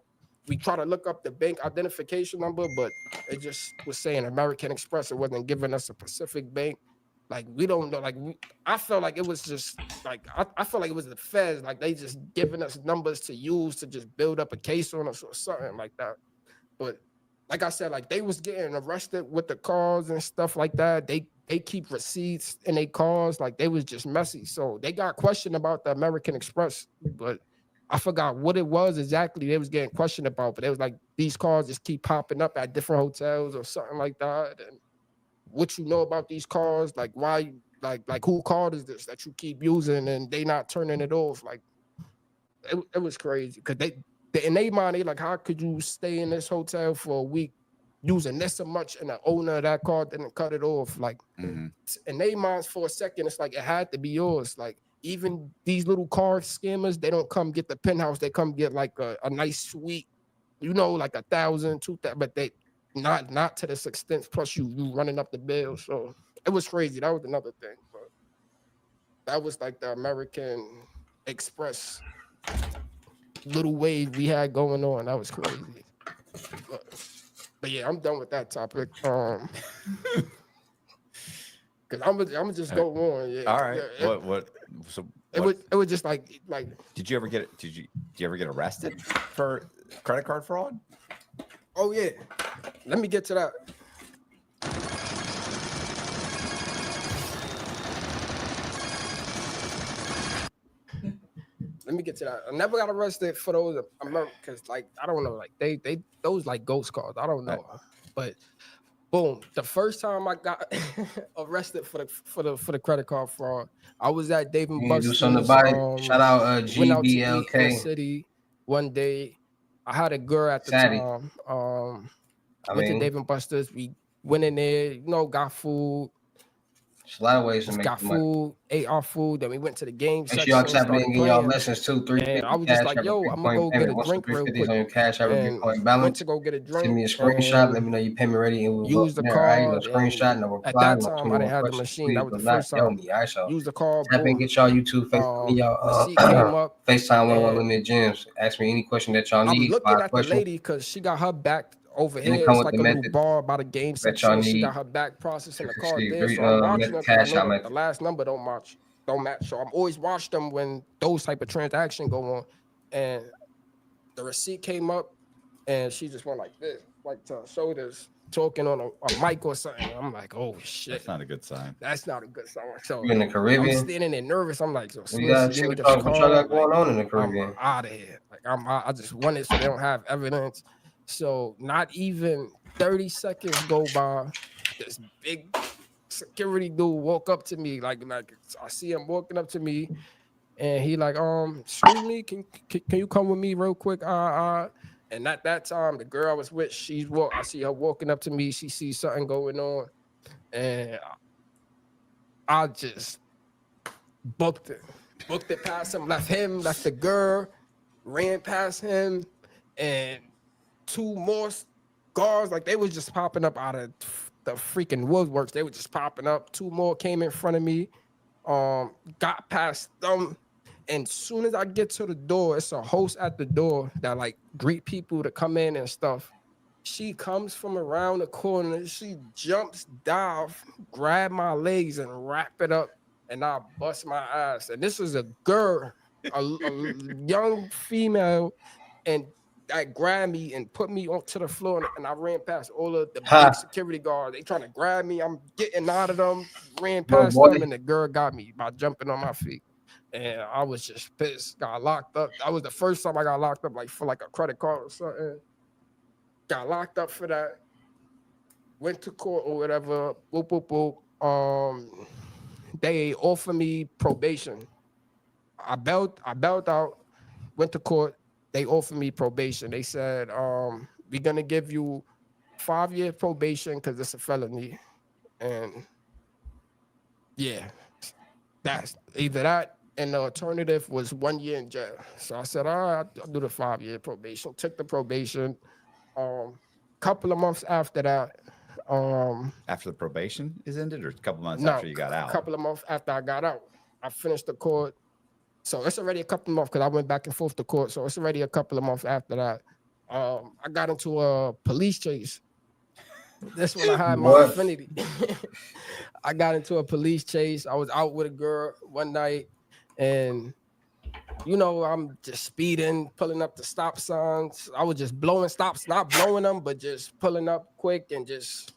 We try to look up the bank identification number, but it just was saying American Express. It wasn't giving us a Pacific bank. Like we don't know. Like I felt like it was just like I felt like it was the feds. Like they just giving us numbers to use to just build up a case on us or something like that. But like I said, like they was getting arrested with the cars and stuff like that. They keep receipts in their cars. Like they was just messy. So they got questioned about the American Express, but I forgot what it was exactly they was getting questioned about, but it was like these cars just keep popping up at different hotels or something like that. And what you know about these cars, like why, like who card is this that you keep using and they not turning it off? Like it was crazy because they in their mind, they like, how could you stay in this hotel for a week using this so much, and the owner of that car didn't cut it off. Like, Mhm. in their minds for a second, it's like it had to be yours. Like, even these little car scammers, they don't come get the penthouse. They come get like a nice suite, you know, like 1,000, 2,000, but they not to this extent. Plus, you running up the bill. So it was crazy. That was another thing. But that was like the American Express little wave we had going on. That was crazy. But yeah, I'm done with that topic. Cause I'm gonna just go on. Yeah. All right. Yeah, What? So it was just like did you ever get arrested for credit card fraud? oh yeah. Let me get to that. Let me get to that. I never got arrested for those because like I don't know, like they those like ghost cars. I don't know. But boom, the first time I got arrested for the credit card fraud, I was at Dave and You Buster's. do something about it. Shout out went out to eat in the GBLK. city one day. I had a girl at the Sadie. time. I Went to mean, Dave and Buster's. We went in there, you know, got food. there's a lot of ways to Just make got the money. food, ate our food. Then we went to the game Make section. sure y'all tap started in and get y'all playing. lessons too. And 350 I was just cash, like, have a yo, I'm gonna go Bitcoin get a payment. Once drink the real 350 is quick. on your cash, have a And Bitcoin went balance. to go get a drink. Send me a screenshot. and Let me know you payment ready, and we'll go use from the there. All right, card. no screenshot, And no at reply, that no time, 21 I didn't have the questions. machine. Please That was do the not first tell time. me. All right, so Use the card. tap in, Boom. get y'all YouTube, Facebook, y'all Receipt came up. FaceTime 101 and Limited Gems. Ask me any question that y'all I'm need. looking 5 at the questions lady because she got her back over Didn't here. come It's with like the a little method bar by the game that y'all section. She need. got her back processing the card 360, there. So I'm watching method, them because I cash out know method. the last number don't match. So I'm always watch them when those type of transactions go on. And the receipt came up and she just went like this, like to her shoulders, talking on a mic or something. I'm like, oh shit. That's not a good sign. That's not a good sign. So You in the I'm Caribbean? standing there nervous. I'm like, so as We soon as gotta she see give me what this y'all got card, going like, on in the I'm Caribbean. out of here. Like I just want it so they don't have evidence. So not even 30 seconds go by. This big security dude walk up to me, like I see him walking up to me, and he like, excuse me, can you come with me real quick? And at that time, the girl I was with, I see her walking up to me. She sees something going on, and I just booked it past him, left the girl, ran past him, and 2 more guards, like they was just popping up out of the freaking woodworks. They were just popping up. 2 more came in front of me, got past them. And soon as I get to the door, it's a host at the door that like greet people to come in and stuff. She comes from around the corner. She jumps down, grab my legs and wrap it up. And I bust my ass. And this was a girl, a young female, and that grabbed me and put me onto the floor. And I ran past all of the big security guards. They trying to grab me. I'm getting out of them, ran past them, and the girl got me by jumping on my feet. And I was just pissed. Got locked up. That was the first time I got locked up, like for like a credit card or something. Got locked up for that. Went to court or whatever. Boop, boop, boop. They offered me probation. I bailed out. Went to court. They offered me probation. They said, we're gonna give you 5-year probation because it's a felony. And yeah, that's either that. And the alternative was 1 year in jail. So I said, all right, I'll do the 5-year probation. Took the probation. Couple of months after that. After the probation is ended, or a couple months No, after you got out? a couple of months after I got out. I finished the court. So it's already a couple of months because I went back and forth to court. So it's already a couple of months after that. I got into a police chase. That's when I had my affinity. I got into a police chase. I was out with a girl one night, and you know, I'm just speeding, pulling up the stop signs. I was just blowing stops, not blowing them, but just pulling up quick and just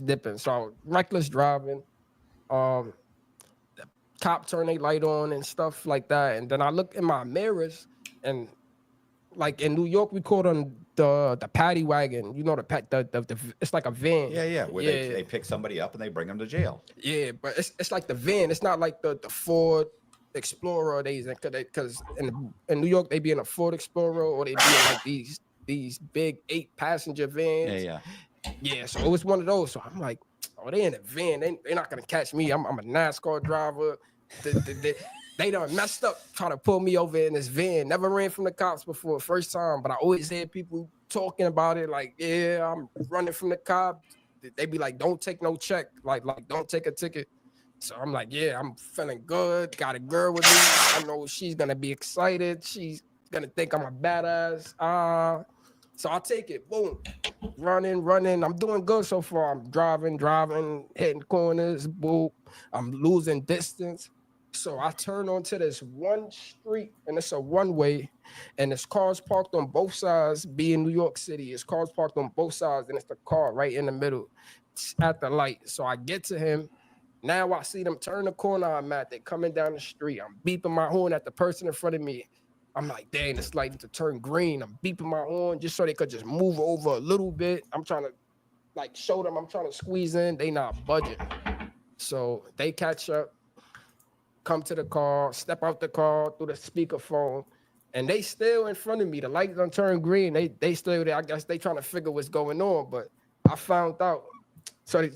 dipping. So reckless driving. The cop turned their light on and stuff like that. And then I look in my mirrors, and like in New York, we call them the paddy wagon. You know, the it's like a van. Yeah. Where they pick somebody up and they bring them to jail. Yeah, but it's like the van. It's not like the Ford Explorer days, because in New York they be in a Ford Explorer, or they be in like these these big 8-passenger vans. Yeah. Yeah, so it was one of those. So I'm like, oh, they in a van. They're not gonna catch me. I'm a NASCAR driver. They done messed up trying to pull me over in this van. Never ran from the cops before, first time. But I always hear people talking about it. Like, yeah, I'm running from the cops. They be like, don't take no check. Like don't take a ticket. So I'm like, yeah, I'm feeling good. Got a girl with me. I know she's gonna be excited. She's gonna think I'm a badass. So I take it. Boom. Running. I'm doing good so far. I'm driving, hitting corners. Boom. I'm losing distance. So I turn onto this one street, and it's a one-way, and there's cars parked on both sides. Being New York City, it's cars parked on both sides, and it's the car right in the middle at the light. So I get to him. Now I see them turn the corner I'm at. They're coming down the street. I'm beeping my horn at the person in front of me. I'm like, dang, it's lighting to turn green. I'm beeping my horn just so they could just move over a little bit. I'm trying to like show them I'm trying to squeeze in. They not budging. So they catch up, come to the car, step out the car through the speakerphone, and they still in front of me. The light done turn green. They still there. I guess they trying to figure what's going on, but I found out. So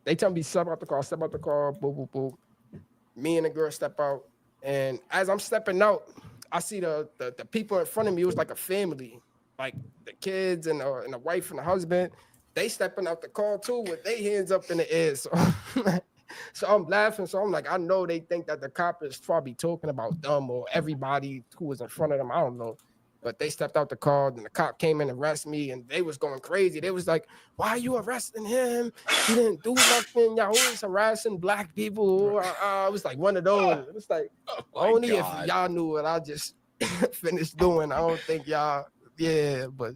they tell me step out the car, boom, boom, boom. Me and the girl step out, and as I'm stepping out, I see the people in front of me. It was like a family, like the kids and the wife and the husband. They stepping out the car too with their hands up in the air. So, so I'm laughing. So I'm like, I know they think that the cop is probably talking about them or everybody who was in front of them. I don't know. But they stepped out the car, and the cop came in and arrested me, and they was going crazy. They was like, why are you arresting him? He didn't do nothing. Y'all always harassing black people. It was like one of those. It was like, only if y'all knew what I just finished doing. I don't think y'all, but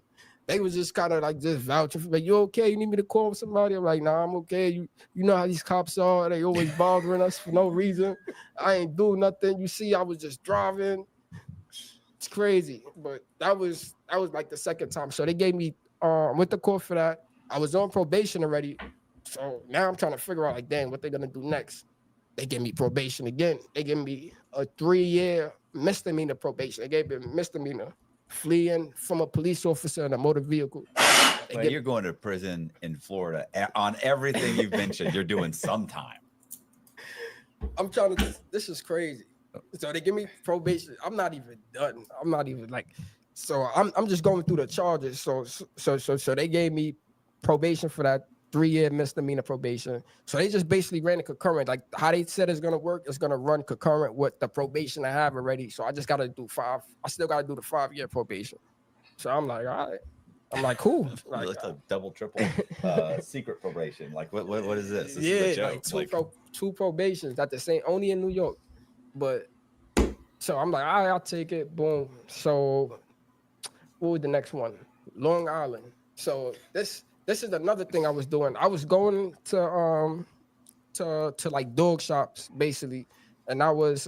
they was just kind of like just vouching for me. You okay? You need me to call somebody? I'm like, nah, I'm okay. You know how these cops are. They always bothering us for no reason. I ain't do nothing. You see, I was just driving. It's crazy, but that was like the second time. So they gave me went to court for that. I was on probation already, so now I'm trying to figure out like, dang, what they're gonna do next. They gave me probation again. They gave me a 3-year misdemeanor probation. They gave me misdemeanor fleeing from a police officer in a motor vehicle. Well, you're going to prison in Florida on everything you've mentioned. You're doing some time. I'm trying to. This is crazy. So they give me probation. I'm not even done. I'm not even like. So I'm just going through the charges. So they gave me probation for that 3-year misdemeanor probation. So they just basically ran a concurrent. Like how they said it's gonna work, it's gonna run concurrent with the probation I have already. So I just gotta do 5. I still gotta do the 5-year probation. So I'm like, all right. I'm like, cool. Like, it's a double, triple secret probation. Like what is this? This is a joke. Like two probations at the same, only in New York. But so I'm like, all right, I'll take it. Boom. So what was the next one? Long Island. So this is another thing I was doing. I was going to like dog shops basically, and I was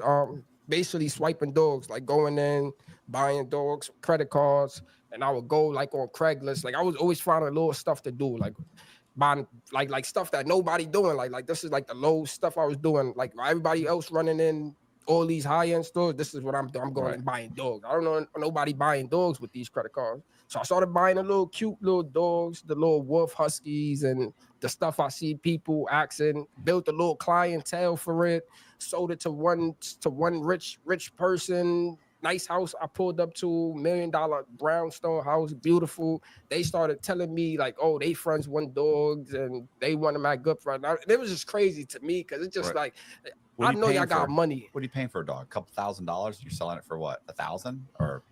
basically swiping dogs, like going in, buying dogs, credit cards, and I would go like on Craigslist. Like I was always finding little stuff to do, like buying like stuff that nobody doing. Like this is like the low stuff I was doing. Like everybody else running in all these high-end stores, this is what I'm doing. I'm going and buying dogs. I don't know nobody buying dogs with these credit cards. So I started buying the little cute little dogs, the little wolf huskies, and the stuff I see people asking. Built a little clientele for it. Sold it to one rich person. Nice house I pulled up to, $1 million brownstone house, beautiful. They started telling me like, oh, they friends want dogs and they want them at good price. It was just crazy to me because it's just like, I know y'all got money. What are you paying for a dog? A couple $1,000? You're selling it for what? 1,000 or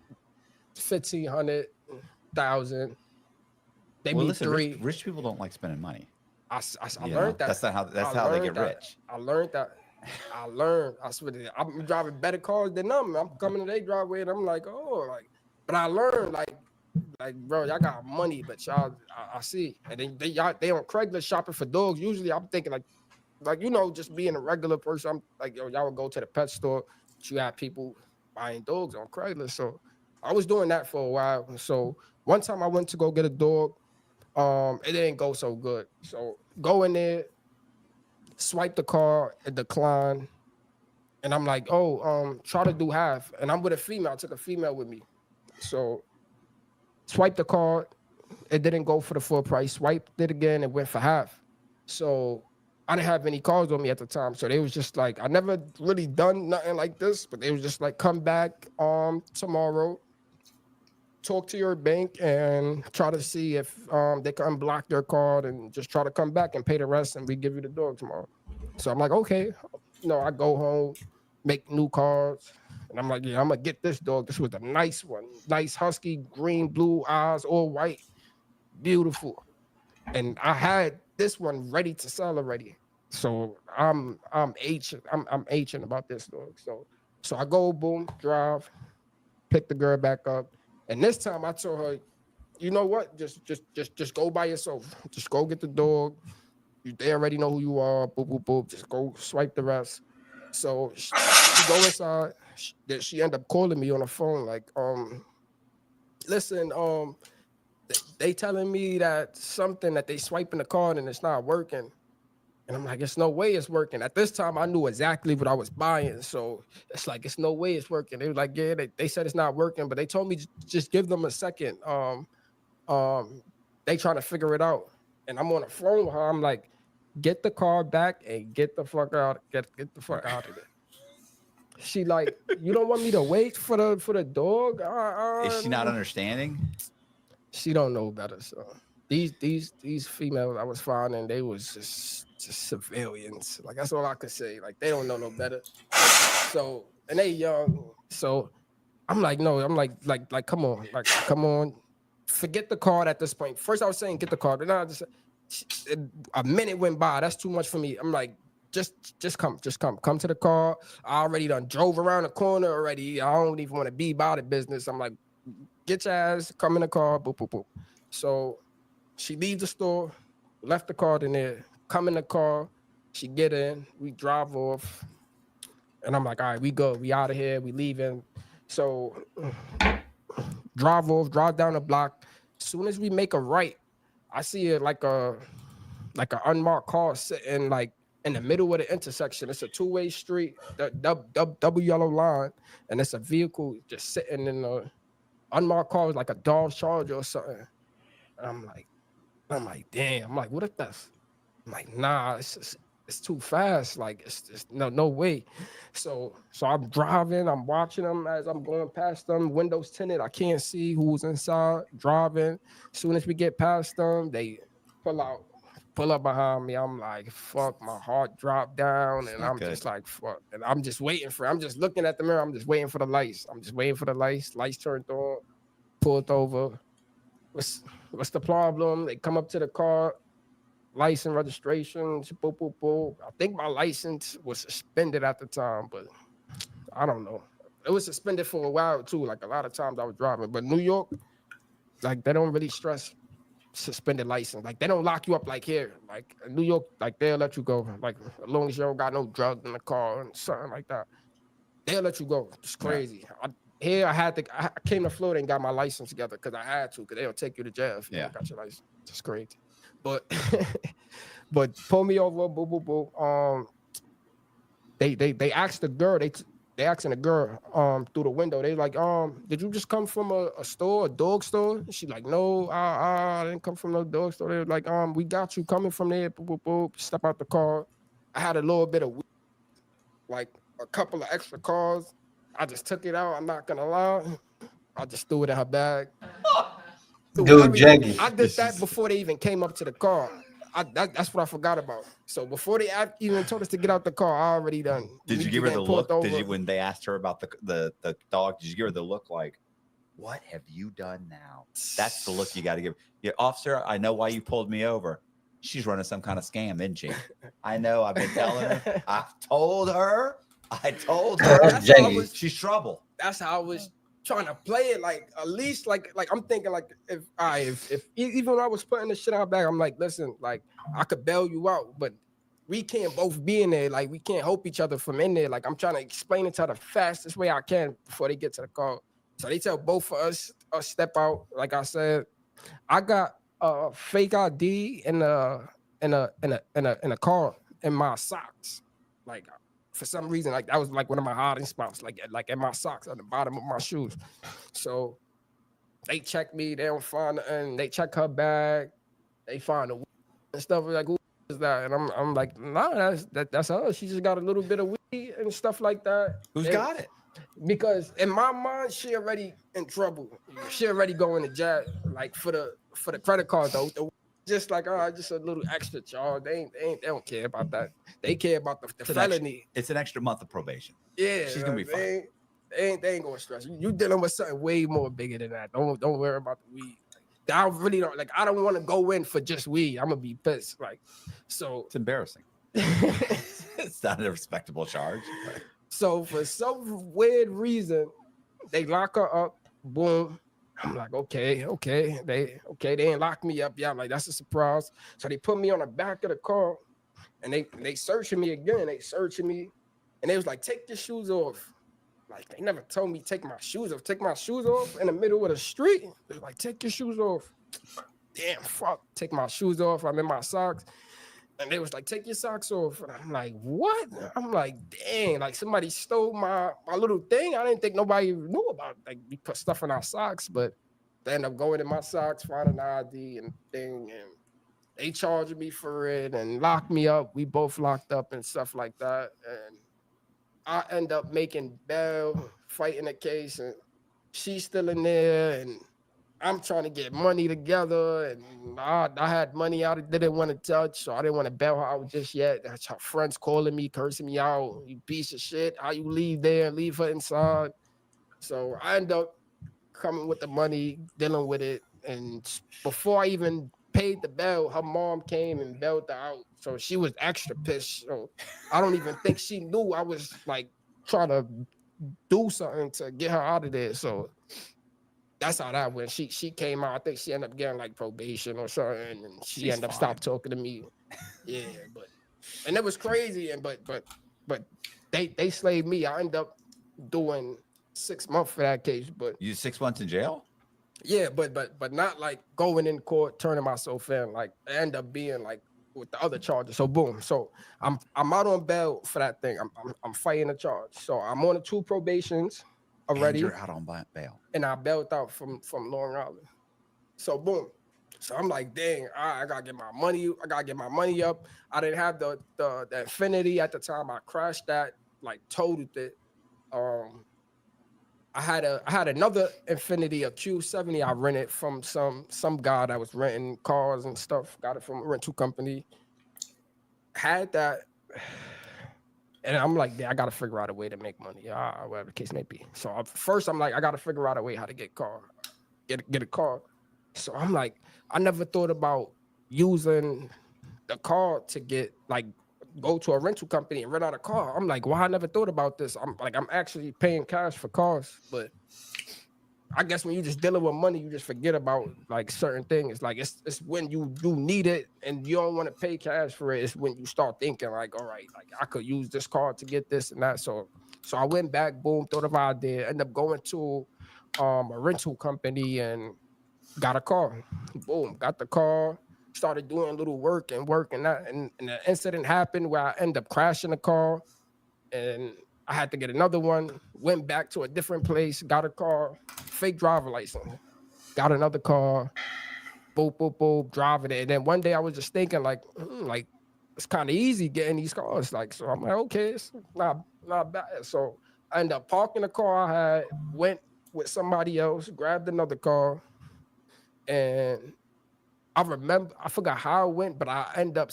1,500, 1,000. They well, be listen, 3. Rich people don't like spending money. I learned that. That's how they get rich. I learned that. I swear to God, I'm driving better cars than them. I'm coming to their driveway and I'm like, oh, like, but I learned like, bro, y'all got money, but y'all, I see. And then they on Craigslist shopping for dogs. Usually I'm thinking like, you know, just being a regular person, I'm like, yo, y'all would go to the pet store, but you have people buying dogs on Craigslist. So I was doing that for a while. So one time I went to go get a dog. It didn't go so good. So go in there, swipe the card, it declined. And I'm like, oh, try to do half. And I'm with a female. I took a female with me. So Swiped the card. It didn't go for the full price. Swiped it again. It went for half. So I didn't have any cards on me at the time. So they was just like, I never really done nothing like this, but they was just like, come back tomorrow, talk to your bank and try to see if they can unblock their card and just try to come back and pay the rest and we give you the dog tomorrow. So I'm like, okay. I go home, make new cards. And I'm like, yeah, I'm gonna get this dog. This was a nice one. Nice husky, green, blue eyes, all white. Beautiful. And I had this one ready to sell already. So I'm H'ing about this dog. So I go, boom, drive, pick the girl back up. And this time I told her, you know what? Just go by yourself. Just go get the dog. They already know who you are. Boop, boop, boop. Just go swipe the rest. So she go inside. She ended up calling me on the phone like, listen, they telling me that something that they swiping the card and it's not working. And I'm like, it's no way it's working. At this time, I knew exactly what I was buying. So it's like, it's no way it's working. They were like, yeah, they said it's not working, but they told me just give them a second. They trying to figure it out. And I'm on the phone with her. I'm like, get the card back and get the fuck out. Get the fuck out of there. She like, you don't want me to wait for the dog? Is she not understanding? She don't know better. So these females I was finding, they was just civilians. Like that's all I could say. Like they don't know no better. So and they young. So I'm like, no, I'm like come on. Forget the card at this point. First I was saying get the card, but now a minute went by. That's too much for me. I'm like, just come to the car. I already done drove around the corner already. I don't even want to be about the business. I'm like, get your ass, come in the car, boop, boop, boop. So she leaves the store, left the card in there, come in the car, she get in, we drive off. And I'm like, all right, we go, we out of here, we leaving. So drive off, drive down the block. As soon as we make a right, I see it like a unmarked car sitting like in the middle of the intersection. It's a two-way street, the double yellow line, and it's a vehicle just sitting in the unmarked car, like a Dodge Charger or something. And I'm like, damn. I'm like, what if that's? I'm like, nah, it's too fast. Like, it's no way. So I'm driving, I'm watching them as I'm going past them. Windows tinted, I can't see who's inside. Driving. As soon as we get past them, they pull up behind me. I'm like, fuck, my heart dropped down, and I'm just like, fuck. And I'm just waiting I'm just looking at the mirror. I'm just waiting for the lights. Lights turned on, pulled over. What's the problem? They come up to the car, license, registration, boop, boop, boop. I think my license was suspended at the time, but I don't know. It was suspended for a while too. Like a lot of times I was driving, but New York, like they don't really stress suspended license. Like they don't lock you up like here. Like in New York, like they'll let you go. Like as long as you don't got no drugs in the car and something like that, they'll let you go. It's crazy. I came to Florida and got my license together because I had to, because they'll take you to jail if you don't got your license. It's crazy. But pull me over, boo, boo, boo. They asked the girl, they asking the girl through the window. They like, did you just come from a store, a dog store? She like, no, I didn't come from no dog store. They were like, we got you coming from there, boop, boop, boop. Step out the car. I had a little bit of like a couple of extra cars. I just took it out. I'm not gonna lie. I just threw it in her bag. Dude, janky. I did that before they even came up to the car. That's what I forgot about. So before they even told us to get out the car, I already done. Did you give her the look? When they asked her about the dog, did you give her the look like, what have you done now? That's the look you got to give. Yeah, officer, I know why you pulled me over. She's running some kind of scam, isn't she? I know. I've been telling her. I told her. She's trouble. That's how I was trying to play it. Like at least like I'm thinking like if even when I was putting the shit out back, I'm like, listen, like I could bail you out, but we can't both be in there. Like we can't help each other from in there. Like I'm trying to explain it to her the fastest way I can before they get to the car. So they tell both of us step out. Like I said, I got a fake ID in a car in my socks. Like for some reason, like that was like one of my hiding spots, like in my socks at the bottom of my shoes. So They check me, they don't find nothing. They check her bag, they find the weed and stuff. Like, who is that? And I'm like, nah, that's her. She just got a little bit of weed and stuff like that. Who's And- got it? Because in my mind, she already in trouble. She already going to jail, like for the credit card though. Just like, just a little extra charge. They don't care about that. They care about the It's an felony. It's an extra month of probation. Yeah, She's gonna be fine. They ain't gonna stress you. You dealing with something way more bigger than that. Don't worry about the weed. I really don't like. I don't want to go in for just weed. I'm gonna be pissed. Like, so It's embarrassing. It's not a respectable charge. So for some weird reason, they lock her up. Boom. I'm like, okay. They didn't lock me up. Yeah, I'm like, that's a surprise. So they put me on the back of the car, and they searching me again. They searching me, and they was like, take your shoes off. Like, they never told me take my shoes off. Take my shoes off in the middle of the street. They're like, take your shoes off. Damn, fuck. Take my shoes off. I'm in my socks. And they was like, take your socks off. And I'm like, what? I'm like, dang, like somebody stole my little thing. I didn't think nobody knew about it. Like, we put stuff in our socks, but they end up going in my socks, finding an ID and thing. And they charged me for it and locked me up. We both locked up and stuff like that. And I end up making bail, fighting the case. And she's still in there. And I'm trying to get money together, and I had money I didn't want to touch, so I didn't want to bail her out just yet. That's her friends calling me, cursing me out. You piece of shit! How you leave there and leave her inside? So I end up coming with the money, dealing with it, and before I even paid the bail, her mom came and bailed her out. So she was extra pissed. So I don't even think she knew I was like trying to do something to get her out of there. So that's how that went. She came out. I think she ended up getting like probation or something, and she ended up stopped talking to me. Yeah, and it was crazy. And but they slaved me. I ended up doing 6 months for that case. But You 6 months in jail? yeah, but not like going in court, turning myself in. Like I end up being like with the other charges. So boom. So I'm out on bail for that thing. I'm fighting the charge. So I'm on the 2 probations already. And you're out on bail. And I bailed out from Long Island. So boom. So I'm like, dang, I gotta get my money. I gotta get my money up. I didn't have the Infinity at the time. I crashed that, like totaled it. I had another Infinity, a Q70. I rented from some guy that was renting cars and stuff. Got it from a rental company. Had that. And I'm like, yeah, I got to figure out a way to make money, whatever the case may be. So first, I'm like, I got to figure out a way how to get a car. So I'm like, I never thought about using the car to get like go to a rental company and rent out a car. I'm like, why I never thought about this? I'm actually paying cash for cars, but I guess when you just dealing with money, you just forget about like certain things. Like it's when you need it and you don't want to pay cash for it. It's when you start thinking like, all right, like I could use this card to get this and that. So I went back, boom, thought of an idea, ended up going to a rental company and got a car. Boom, got the car, started doing a little work and that. And the incident happened where I ended up crashing the car and I had to get another one, went back to a different place, got a car, fake driver license, got another car, boop, driving it. And then one day I was just thinking like it's kind of easy getting these cars. Like, so I'm like, okay, it's not bad. So I ended up parking the car I had, went with somebody else, grabbed another car. And I forgot how it went, but I end up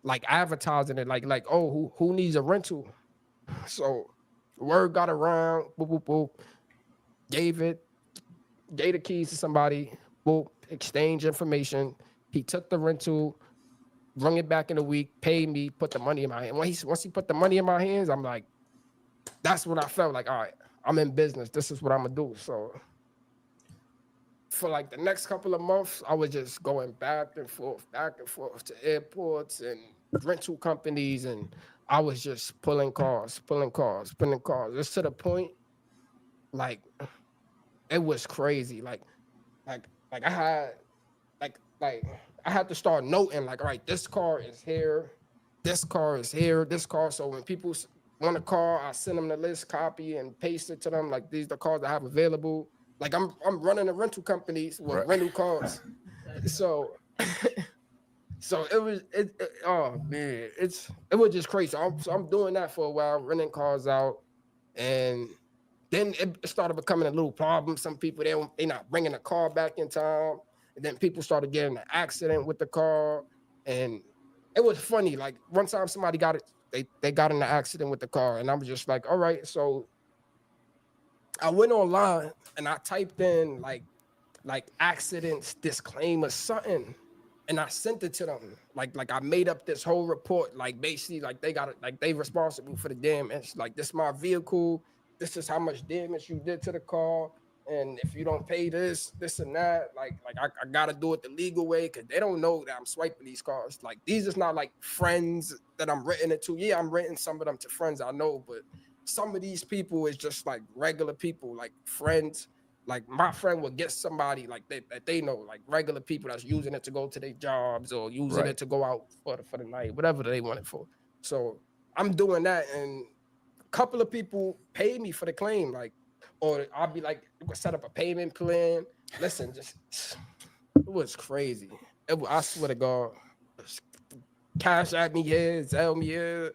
like advertising it like, oh, who needs a rental? So word got around, boop, gave the keys to somebody, boop, exchange information. He took the rental, rung it back in a week, paid me, put the money in my hand. Once he put the money in my hands, I'm like, that's what I felt like, all right, I'm in business. This is what I'm gonna do. So for like the next couple of months, I was just going back and forth to airports and rental companies, and I was just pulling cars. It's to the point, like, it was crazy. Like I had, I had to start noting, like, all right, this car is here, this car. So when people want a car, I send them the list, copy and paste it to them. Like, these are the cars I have available. Like I'm running a rental company with rental cars. So so oh man, it was just crazy. So I'm doing that for a while, renting cars out, and then it started becoming a little problem. Some people they not bringing the car back in time, and then people started getting an accident with the car, and it was funny. Like one time somebody got it, they got in an accident with the car, and I was just like, all right. So I went online and I typed in like accidents disclaimer something, and I sent it to them. Like I made up this whole report. Like basically like they got it, like they responsible for the damage. Like this is my vehicle. This is how much damage you did to the car. And if you don't pay this and that, like I gotta do it the legal way, because they don't know that I'm swiping these cars. Like these is not like friends that I'm renting it to. Yeah, I'm renting some of them to friends I know, but some of these people is just like regular people, like friends. Like my friend would get somebody like that they know, like regular people that's using it to go to their jobs or using it to go out for the night, whatever they want it for. So I'm doing that, and a couple of people pay me for the claim, like, or I'll be like, you can set up a payment plan. Listen, just it was crazy. I swear to God, cash at me here, Zelle me here.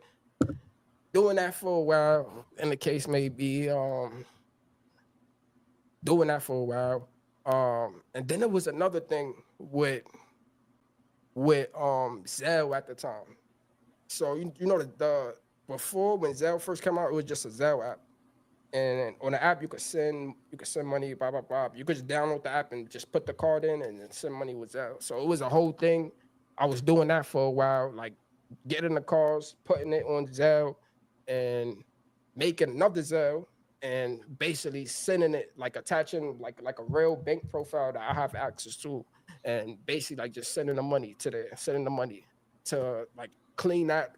Doing that for a while, and the case may be, doing that for a while. And then there was another thing with Zelle at the time. So you know the before when Zelle first came out, it was just a Zelle app. And on the app you could send money, blah blah blah. You could just download the app and just put the card in and then send money with Zelle. So it was a whole thing. I was doing that for a while, like getting the cars, putting it on Zelle, and making another Zelle, and basically sending it, like attaching like a real bank profile that I have access to, and basically like just sending the money to like clean that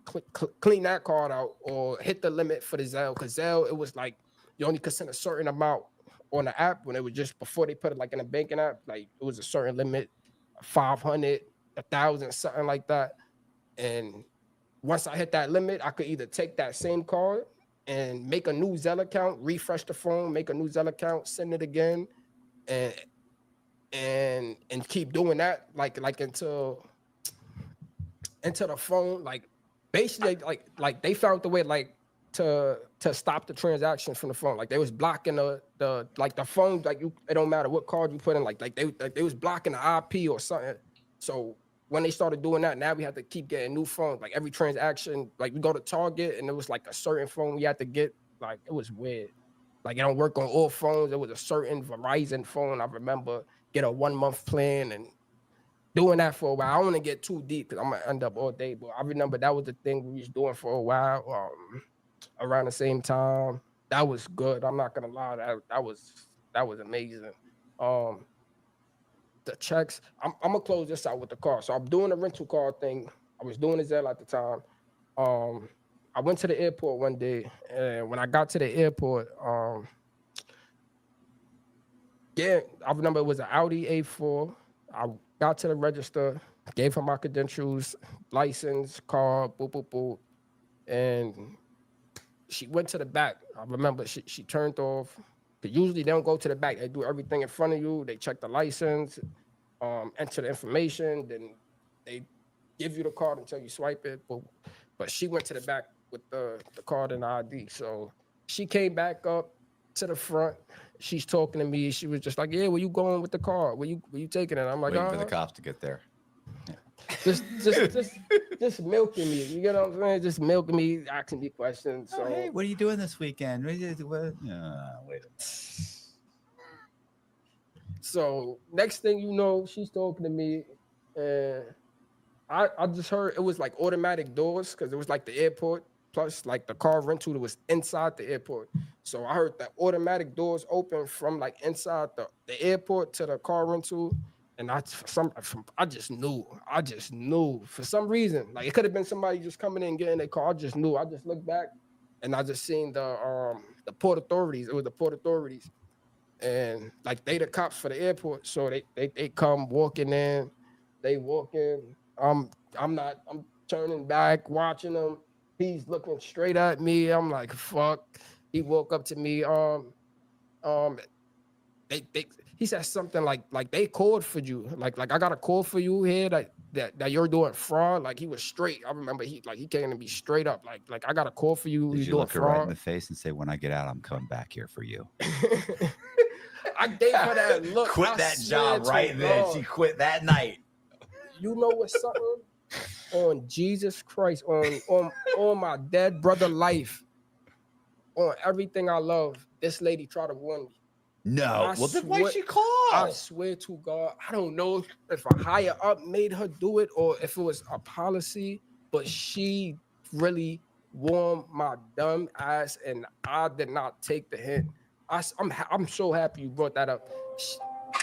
card out or hit the limit for the Zelle. Because Zelle, it was like you only could send a certain amount on the app when it was just before they put it like in a banking app. Like it was a certain limit, 500, 1,000, something like that. And once I hit that limit, I could either take that same card and make a new Zelle account, refresh the phone, make a new Zelle account, send it again, and keep doing that like until the phone, like basically like they found the way like to stop the transaction from the phone. Like they was blocking the like the phone, like it don't matter what card you put in, like they was blocking the IP or something. So when they started doing that, now we have to keep getting new phones. Like every transaction, like we go to Target and it was like a certain phone we had to get. Like it was weird. Like it don't work on all phones. It was a certain Verizon phone. I remember get a 1 month plan and doing that for a while. I don't want to get too deep because I'm gonna end up all day. But I remember that was the thing we was doing for a while. Around the same time, that was good. I'm not gonna lie. That was amazing. The checks. I'm gonna close this out with the car. So I'm doing the rental car thing. I was doing the Zelle at the time. I went to the airport one day, and when I got to the airport, yeah, I remember it was an Audi A4. I got to the register, gave her my credentials, license, car, boop, boop, boop. And she went to the back. I remember she turned off. But usually they don't go to the back. They do everything in front of you. They check the license, enter the information, then they give you the card until you swipe it. But she went to the back with the card and the ID. So she came back up to the front. She's talking to me. She was just like, "Yeah, where you going with the car? Where you taking it?" I'm like, waiting for the cops to get there. Just milking me. You get what I'm saying? Just milking me, asking me questions. So, hey, what are you doing this weekend? Wait. So next thing you know, she's talking to me, and I just heard it was like automatic doors because it was like the airport. Plus, like the car rental that was inside the airport. So I heard that automatic doors open from like inside the airport to the car rental. And I just knew for some reason, like it could have been somebody just coming in getting their car. I just knew. I just looked back and I just seen the port authorities. It was the port authorities, and like they the cops for the airport. So they come walking in. They walk in. I'm turning back, watching them. He's looking straight at me. I'm like, fuck. He woke up to me. he said something like they called for you. Like I got a call for you here that you're doing fraud. Like he was straight. I remember he came to be straight up. Like I got a call for you. Did You you doing look her right in fraud? the face and say, when I get out, I'm coming back here for you? I gave her that look. Quit I that swear job to right then. God. She quit that night. You know what's something? On Jesus Christ, on my dead brother life, on everything I love, this lady tried to warn me. No. Well, then why'd she call? I swear to God, I don't know if a higher up made her do it or if it was a policy, but she really warned my dumb ass, and I did not take the hint. I'm so happy you brought that up.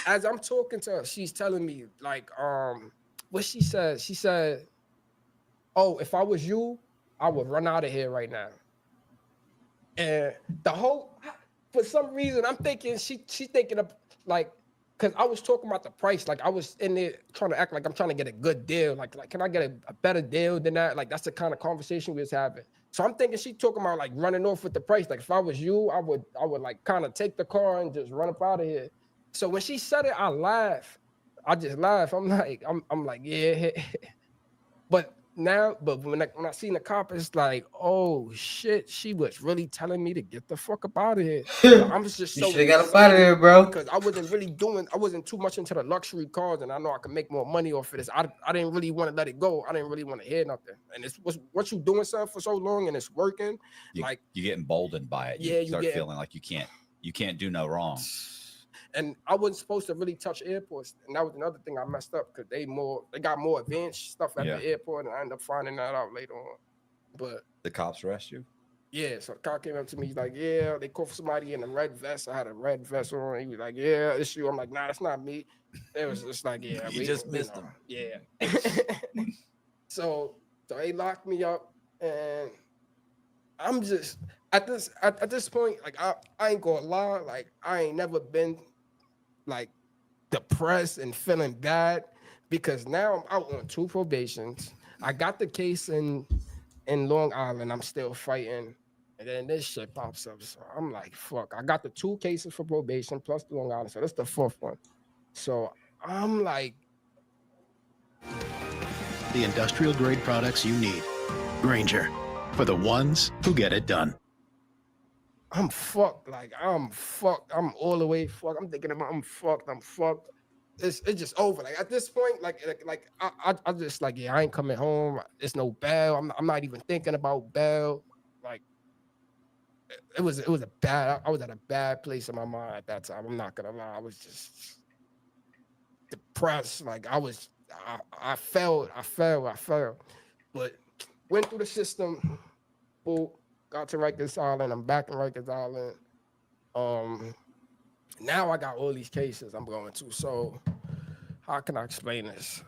As I'm talking to her, she's telling me like what she said. She said, "Oh, if I was you, I would run out of here right now." And the whole, for some reason, I'm thinking she thinking of like, cause I was talking about the price. Like I was in there trying to act like I'm trying to get a good deal. Like can I get a better deal than that? Like that's the kind of conversation we was having. So I'm thinking she talking about like running off with the price. Like if I was you, I would like kind of take the car and just run up out of here. So when she said it, I laughed. I just laughed. I'm like, yeah. But when I seen the cop, it's like, oh shit, she was really telling me to get the fuck up out of here. I'm just You so should have got up out of there, bro. because I wasn't too much into the luxury cars, and I know I can make more money off of this. I didn't really want to let it go. I didn't really want to hear nothing. And it's what you doing something for so long and it's working. You get emboldened by it. Yeah, You start feeling like you can't do no wrong. And I wasn't supposed to really touch airports, and that was another thing I messed up because they got more advanced stuff at the airport, and I ended up finding that out later on. But the cops arrest you? Yeah, so the cop came up to me, he's like, yeah, they called for somebody in a red vest. I had a red vest on. He was like, yeah, it's you. I'm like, nah, that's not me. It was just like, yeah, you just missed them. Yeah. So they locked me up, and I'm just at this point, like I ain't gonna lie, like I ain't never been like depressed and feeling bad because now I'm out on 2 probations. I got the case in Long Island. I'm still fighting. And then this shit pops up. So I'm like, fuck. I got the 2 cases for probation plus the Long Island. So that's the 4th one. So I'm like, the industrial grade products you need. Grainger, for the ones who get it done. I'm fucked. Like I'm fucked. I'm all the way fucked. I'm thinking about I'm fucked. It's just over. Like at this point, like I just like, yeah, I ain't coming home. It's no bail. I'm not even thinking about bail. Like it was a bad. I was at a bad place in my mind at that time. I'm not gonna lie. I was just depressed. Like I failed. But went through the system. Boom. Got to Rikers Island. I'm back in Rikers Island. Now I got all these cases I'm going to. So how can I explain this?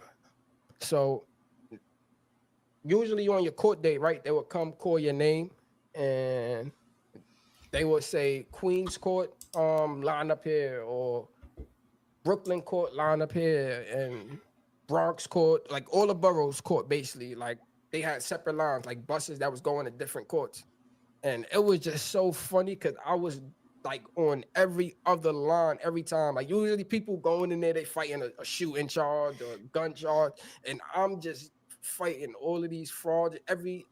So usually on your court date, right, they would come call your name and they would say Queens Court, line up here, or Brooklyn Court, line up here, and Bronx Court, like all the boroughs court, basically. Like they had separate lines, like buses that was going to different courts. And it was just so funny because I was like on every other line every time. Like usually people going in there, they fighting a shooting charge or a gun charge, and I'm just fighting all of these frauds. Every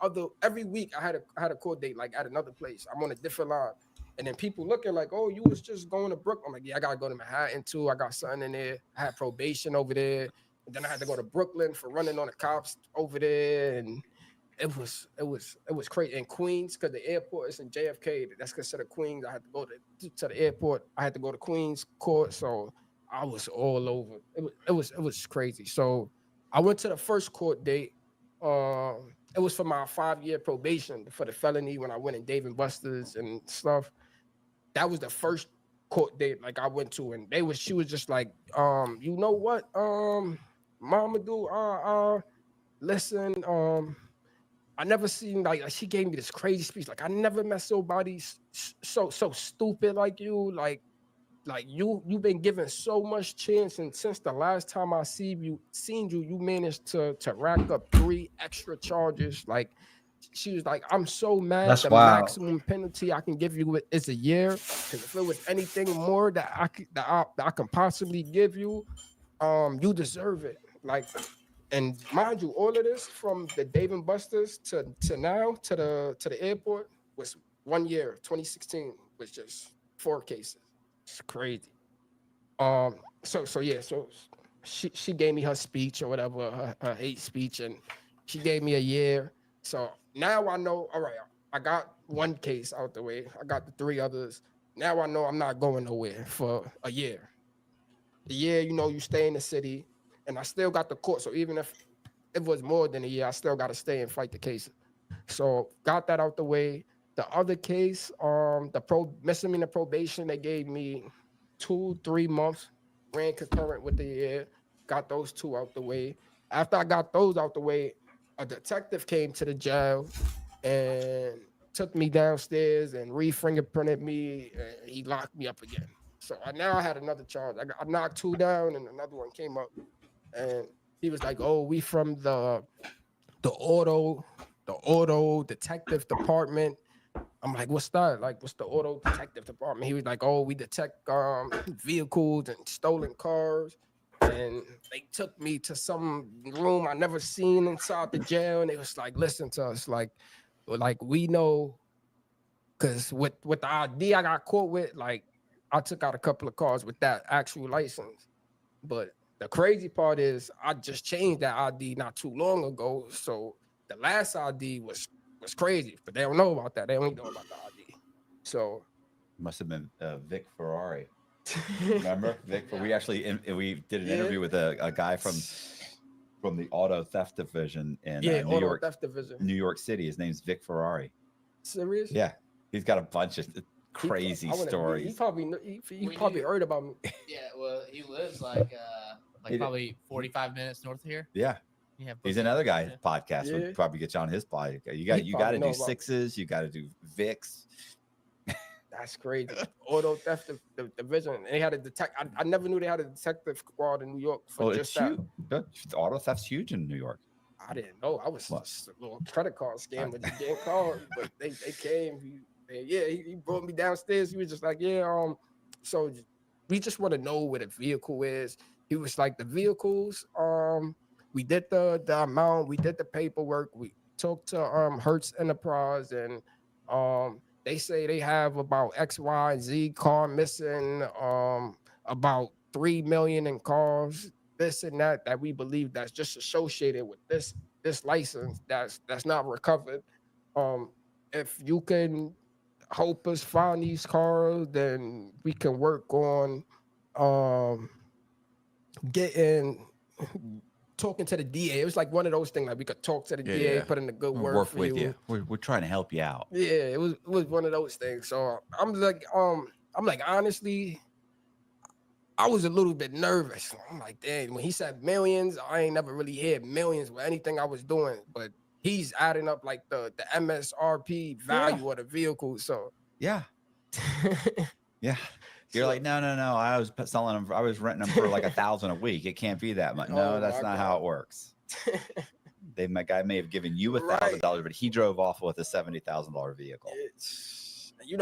week I had a court date like at another place. I'm on a different line, and then people looking like, oh, you was just going to Brooklyn. I'm like, yeah, I gotta go to Manhattan too. I got something in there. I had probation over there, and then I had to go to Brooklyn for running on the cops over there, and it was crazy. In Queens, because the airport is in JFK, that's considered Queens. I had to go to the airport. I had to go to Queens Court, so I was all over. It was crazy. So I went to the first court date. It was for my 5-year probation for the felony when I went in Dave and Buster's and stuff. That was the first court date like I went to, and she was just like, you know what, Mamadou, listen, I never seen like she gave me this crazy speech. Like I never met somebody so stupid like you. Like you've been given so much chance, and since the last time I seen you, you managed to rack up 3 extra charges. Like she was like, I'm so mad. That's the wild. maximum penalty I can give you is a year. Because if it was anything more that I can possibly give you, you deserve it. Like, and mind you, all of this from the Dave and Buster's to now to the airport was 1 year. 2016 was just 4 cases. It's crazy. So yeah, so she gave me her speech or whatever, her hate speech, and she gave me a year. So now I know, all right, I got 1 case out the way. I got the 3 others. Now I know I'm not going nowhere for a year. A year, you know, you stay in the city, and I still got the court. So even if it was more than a year, I still got to stay and fight the case. So got that out the way. The other case, the misdemeanor probation, they gave me 2-3 months, ran concurrent with the year, got those 2 out the way. After I got those out the way, a detective came to the jail and took me downstairs and re-fingerprinted me, and he locked me up again. So now I had another charge. I knocked 2 down, and another one came up, and he was like, "Oh, we from the auto detective department." I'm like, "What's that? Like, what's the auto detective department?" He was like, "Oh, we detect vehicles and stolen cars." And they took me to some room I never seen inside the jail, and they was like, "Listen to us, like we know, because with the ID I got caught with, like I took out a couple of cars with that actual license, but the crazy part is I just changed that ID not too long ago, so the last ID was crazy, but they don't know about that. They only know about the ID. So Must have been Vic Ferrari. Remember Vic? We actually we did an interview with a guy from the auto theft division in New York, theft division, New York City. His name's Vic Ferrari. Serious? Yeah, he's got a bunch of crazy stories. He probably heard about me. Yeah, well, he lives like probably 45 minutes north of here. Yeah. He's another guy podcast. Yeah. We'll probably get you on his podcast. You got to do 6s. You got to do Vicks. That's crazy. Auto theft division. They had a detective. I never knew they had a detective squad in New York for Well, just it's that. huge. Auto theft's huge in New York. I didn't know. I was just a little credit card scam with the getting card, but they came. He brought me downstairs. He was just like, so we just want to know where the vehicle is. He was like, the vehicles, we did the amount, we did the paperwork, we talked to Hertz Enterprise, and they say they have about X, Y, and Z car missing, about 3 million in cars, this and that we believe that's just associated with this license that's not recovered. If you can help us find these cars, then we can work on talking to the DA. It was like one of those things, like we could talk to the DA, put in the good work for with you. We're trying to help you out. Yeah, it was one of those things. So I'm like, honestly, I was a little bit nervous. I'm like, dang, when he said millions, I ain't never really hit millions with anything I was doing, but he's adding up like the MSRP value of the vehicle. So yeah. You're like, no. I was selling them. I was renting them for like $1,000 a week. It can't be that much. No, that's not how it works. My guy may have given you $1,000, but he drove off with a $70,000 vehicle.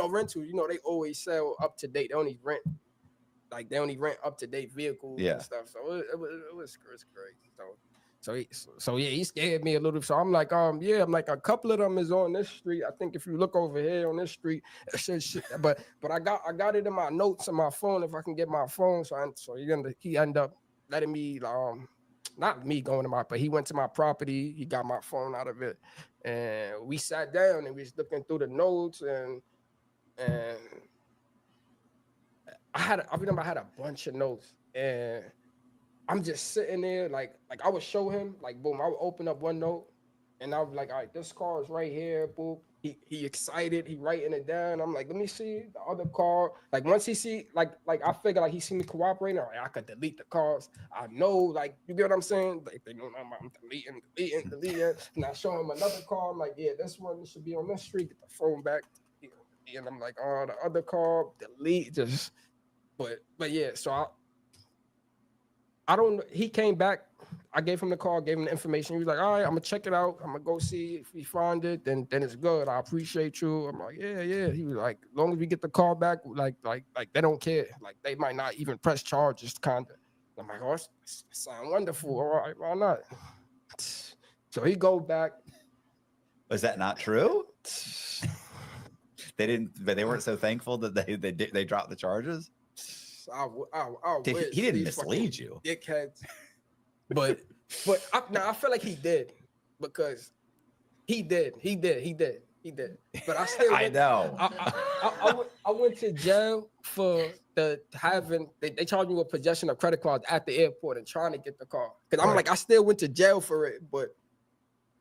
Rental. They always sell up to date. They only rent up to date vehicles and stuff. So it was crazy. So he scared me a little. So I'm like, a couple of them is on this street. I think if you look over here on this street, it says shit. But I got it in my notes on my phone if I can get my phone. So he ended up letting me, not me going to but he went to my property. He got my phone out of it, and we sat down and we was looking through the notes, and I had a bunch of notes, and I'm just sitting there, like I would show him, like, boom, I would open up one note, and I was like, all right, this car is right here, boom. He excited, he writing it down. I'm like, let me see the other car. Like, once he see, like I figure, like, he see me cooperating, all right, I could delete the cars. I know, like, you get what I'm saying? Like, they know I'm deleting. And I show him another car. I'm like, yeah, this one should be on this street. Get the phone back. And I'm like, oh, the other car, delete, just, but yeah, so I don't. He came back I gave him the call, gave him the information. He was like, all right, I'm gonna check it out. I'm gonna go see if we find it. Then it's good. I appreciate you. I'm like, yeah. He was like, as long as we get the call back, like they don't care. Like they might not even press charges, kind of. I'm like, oh, it sounds wonderful. All right, why not? So he go back. Was that not true? They didn't, but they weren't so thankful that they dropped the charges. I He wish didn't these mislead fucking you. dickheads. But I feel like he did because he did. But I still I know. I went to jail for they charged me with possession of credit cards at the airport and trying to get the car. Because I'm like, I still went to jail for it, but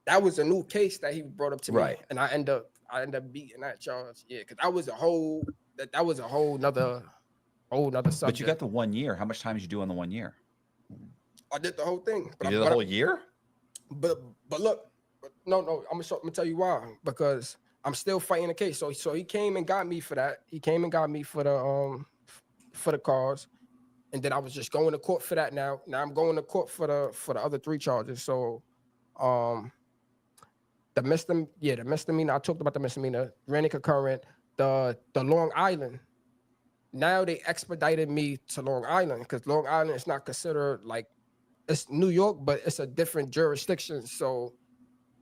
that was a new case that he brought up to me. And I end up beating that charge. Yeah, because that was a whole nother subject. But you got the 1 year. How much time did you do on the 1 year? I did the whole thing. You did the whole year? But look, no, I'm gonna tell you why. Because I'm still fighting the case. So he came and got me for that. He came and got me for the cars, and then I was just going to court for that. Now I'm going to court for the other 3 charges. So, the misdemeanor. I talked about the misdemeanor, renting concurrent, the Long Island. Now they expedited me to Long Island because Long Island is not considered like it's New York, but it's a different jurisdiction. So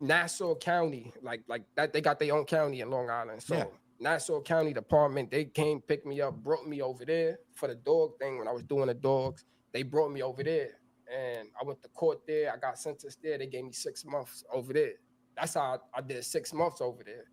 Nassau County, like that, they got their own county in Long Island. So Nassau County Department, they came, picked me up, brought me over there for the dog thing. When I was doing the dogs, they brought me over there, and I went to court there. I got sentenced there. They gave me 6 months over there. That's how I did 6 months over there.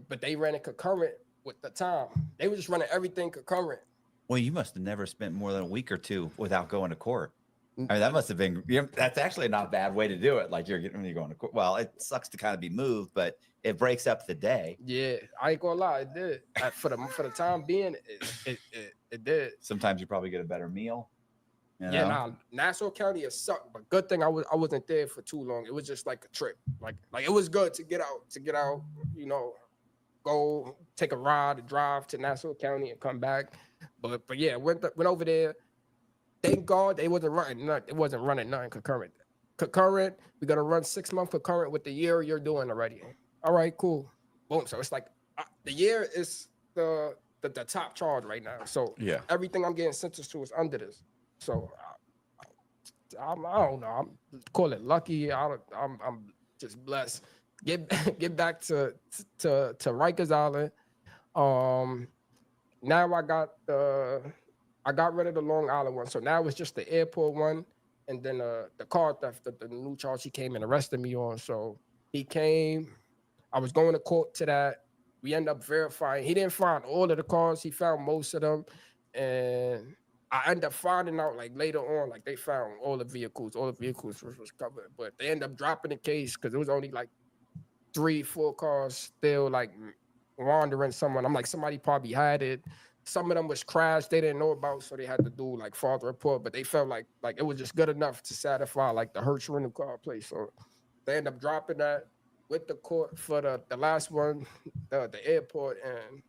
But they ran it concurrent with the time. They were just running everything concurrent. Well, you must have never spent more than a week or 2 without going to court. I mean, that must have been, that's actually not a bad way to do it. Like when you're going to court. Well, it sucks to kind of be moved, but it breaks up the day. Yeah, I ain't gonna lie, it did. For the time being, it did. Sometimes you probably get a better meal. You know? Yeah, nah, Nassau County is sucked, but good thing I wasn't there for too long. It was just like a trip. Like it was good to get out, go take a ride, drive to Nassau County and come back. But yeah, went over there. Thank God they wasn't running nothing. It wasn't running nothing concurrent. We're gonna run 6 month concurrent with the year you're doing already. All right, cool. Boom. So it's like the year is the top charge right now. So yeah, everything I'm getting sentenced to is under this. So I don't know. I'm call it lucky. I'm just blessed. Get back to Rikers Island. Now I got rid of the Long Island one. So now it's just the airport one, and then the car theft, the new charge he came and arrested me on. So he came. I was going to court to that. We end up verifying. He didn't find all of the cars. He found most of them, and I end up finding out like later on, like they found all the vehicles was covered, but they end up dropping the case because it was only like 3-4 cars still like wandering someone. I'm like, somebody probably had it. Some of them was crashed they didn't know about, so they had to do like father report, but they felt like it was just good enough to satisfy like the Hertz rental car place. So they end up dropping that with the court for the last one, the airport, and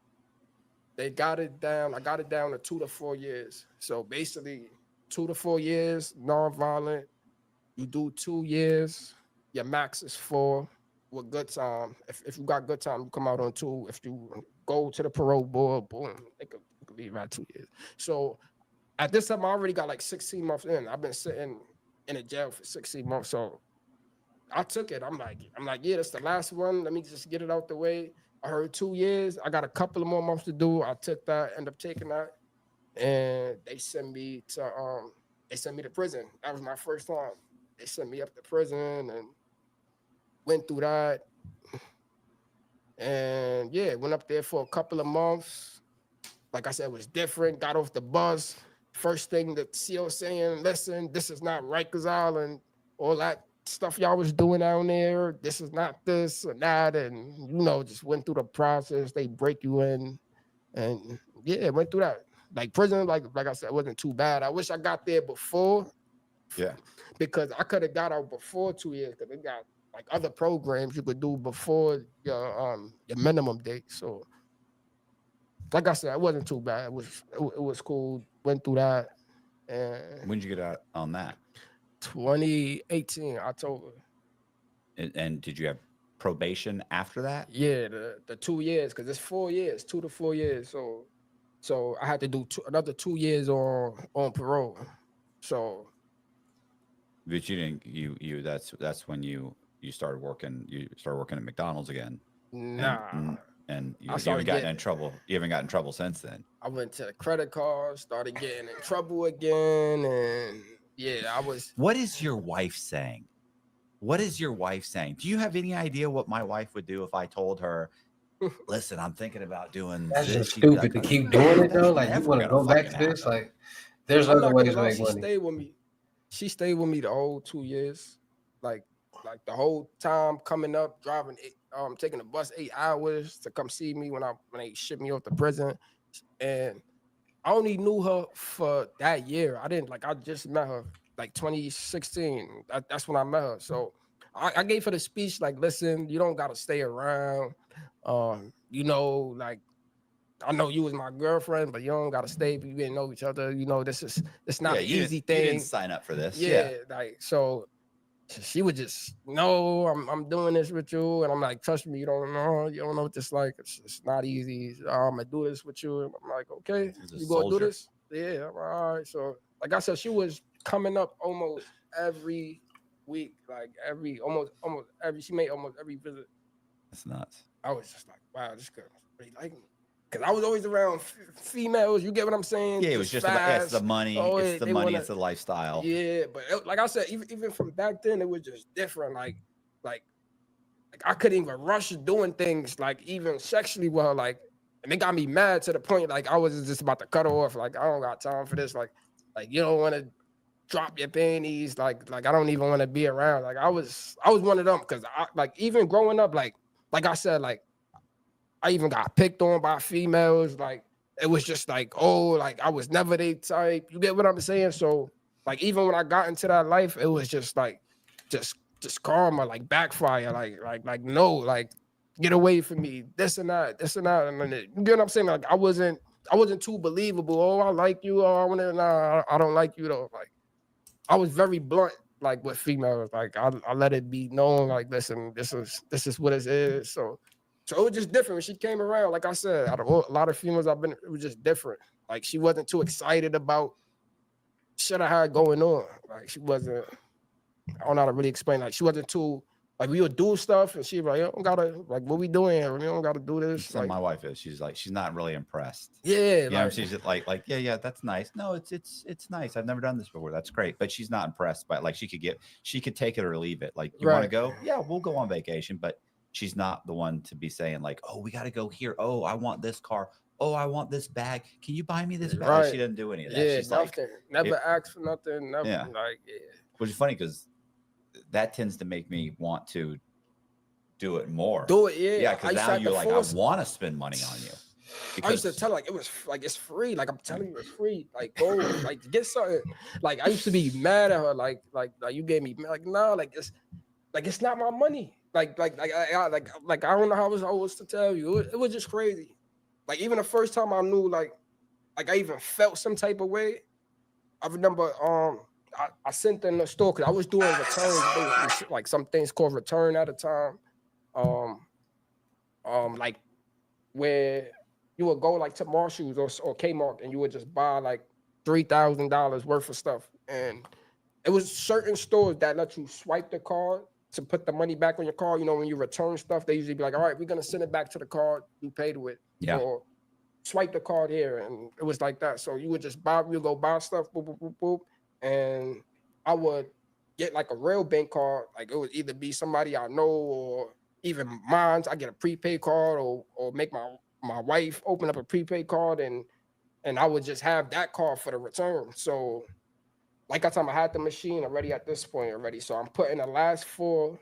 they got it down. I got it down to 2 to 4 years. So basically 2 to 4 years, nonviolent. You do 2 years, your max is 4 with good time. If you got good time, you come out on 2. If you go to the parole board, boom, they could leave at 2 years. So at this time, I already got like 16 months in. I've been sitting in a jail for 16 months. So I took it. I'm like, yeah, that's the last one. Let me just get it out the way. I heard 2 years. I got a couple of more months to do. I took that, end up taking that, and they sent me to prison. That was my first time. They sent me up to prison and went through that. And yeah, went up there for a couple of months. Like I said, it was different. Got off the bus. First thing the CO saying, listen, this is not Rikers Island. All that stuff y'all was doing down there, this is not this or that, and just went through the process. They break you in, and yeah, went through that. Like prison, like I said, it wasn't too bad. I wish I got there before, because I could have got out before 2 years, because they got like other programs you could do before your minimum date. So like I said, it wasn't too bad. It was cool. Went through that. And when did you get out on that? 2018 October. And did you have probation after that? Yeah, the 2 years, because it's 4 years, 2 to 4 years. So I had to do another 2 years on parole. So But you didn't. You. That's when you started working. You started working at McDonald's again. nah, And you I haven't started gotten getting- in trouble. You haven't gotten in trouble since then. I went to the credit card, started getting in trouble again, and yeah, I was. What is your wife saying? What is your wife saying? Do you have any idea what my wife would do if I told her, listen, I'm thinking about doing That's this? just She'd be stupid to like, keep doing it "That's though. Like you never want to gonna go back to fucking this? happen." Like there's I'm other not ways gonna to lie, make she money. stayed with me. She stayed with me the whole 2 years, like the whole time coming up, driving, taking the bus 8 hours to come see me when they shipped me off to prison, and I only knew her for that year. I just met her like 2016. That's when I met her. So I gave her the speech like, listen, you don't gotta stay around. Like I know you was my girlfriend, but you don't gotta stay if you didn't know each other. It's not Yeah, an you easy didn't, you thing. didn't sign up for this. Yeah, like so she would just, no, I'm doing this with you, and I'm like, trust me, you don't know what this like. It's not easy. I'm gonna do this with you. And I'm like, okay, He's a you gonna do soldier. this? Yeah, I'm like, all right. So like I said, she was coming up almost every week, like almost every, she made almost every visit. That's nuts. I was just like, wow, this girl really like me. Cause I was always around females. You get what I'm saying? Yeah, it was just about it's the money. Oh, it's the they money. wanna- It's the lifestyle. Yeah, but like I said, even from back then, it was just different. Like I couldn't even rush doing things like even sexually with her. Like, and it got me mad to the point like I was just about to cut her off. Like I don't got time for this. Like you don't want to drop your panties. Like I don't even want to be around. Like I was one of them because I like even growing up. Like I said, like I even got picked on by females. Like it was just like, oh, like I was never they type. You get what I'm saying? So like even when I got into that life, it was just like just karma, like backfire, like no, like get away from me, this and that, and then you get what I'm saying? Like I wasn't too believable. Oh, I like you. Oh, I want to. Nah, I don't like you though. Like I was very blunt, like with females. Like I let it be known. Like listen, this is what it is. So it was just different when she came around. Like I said, out of a lot of females I've been, it was just different. Like she wasn't too excited about shit I had going on. Like she wasn't. I don't know how to really explain. Like she wasn't too. Like we would do stuff, and she was like, "You don't gotta like what we doing here. We don't gotta do this." So Like, my wife is. She's like, she's not really impressed. yeah, You know, like, she's just like, yeah, that's nice. No, it's nice. I've never done this before. That's great. But she's not impressed by like she could take it or leave it. Like, you want to Right. go? Yeah, we'll go on vacation. But she's not the one to be saying like, oh, we got to go here. Oh, I want this car. Oh, I want this bag. Can you buy me this bag? Right. She doesn't do any of that. yeah, She's like, nothing. Never asked for nothing. Never Yeah. like, yeah. which is funny because that tends to make me want to do it more. Do it, yeah. Yeah, I because used to now have you're to like, I force- want to spend money on you. I used to tell her, like it was like it's free. Like I'm telling you, it's free. Like go, like get something. Like I used to be mad at her. Like you gave me like no, like it's not my money. I don't know how I was to tell you. It was just crazy. Like even the first time I knew like I even felt some type of way. I remember I sent in the store because I was doing returns, basically, like some things called return at a time. Like where you would go like to Marshalls or Kmart and you would just buy like $3,000 worth of stuff. And it was certain stores that let you swipe the card to put the money back on your card. You know, when you return stuff, they usually be like, all right, we're going to send it back to the card you paid with. Yeah. Or swipe the card here. And it was like that. So you would just go buy stuff, boop, boop, boop, boop. And I would get like a real bank card. Like it would either be somebody I know or even mine. I get a prepaid card or make my wife open up a prepaid card and I would just have that card for the return. So like I told, I had the machine already at this point already. So I'm putting the last four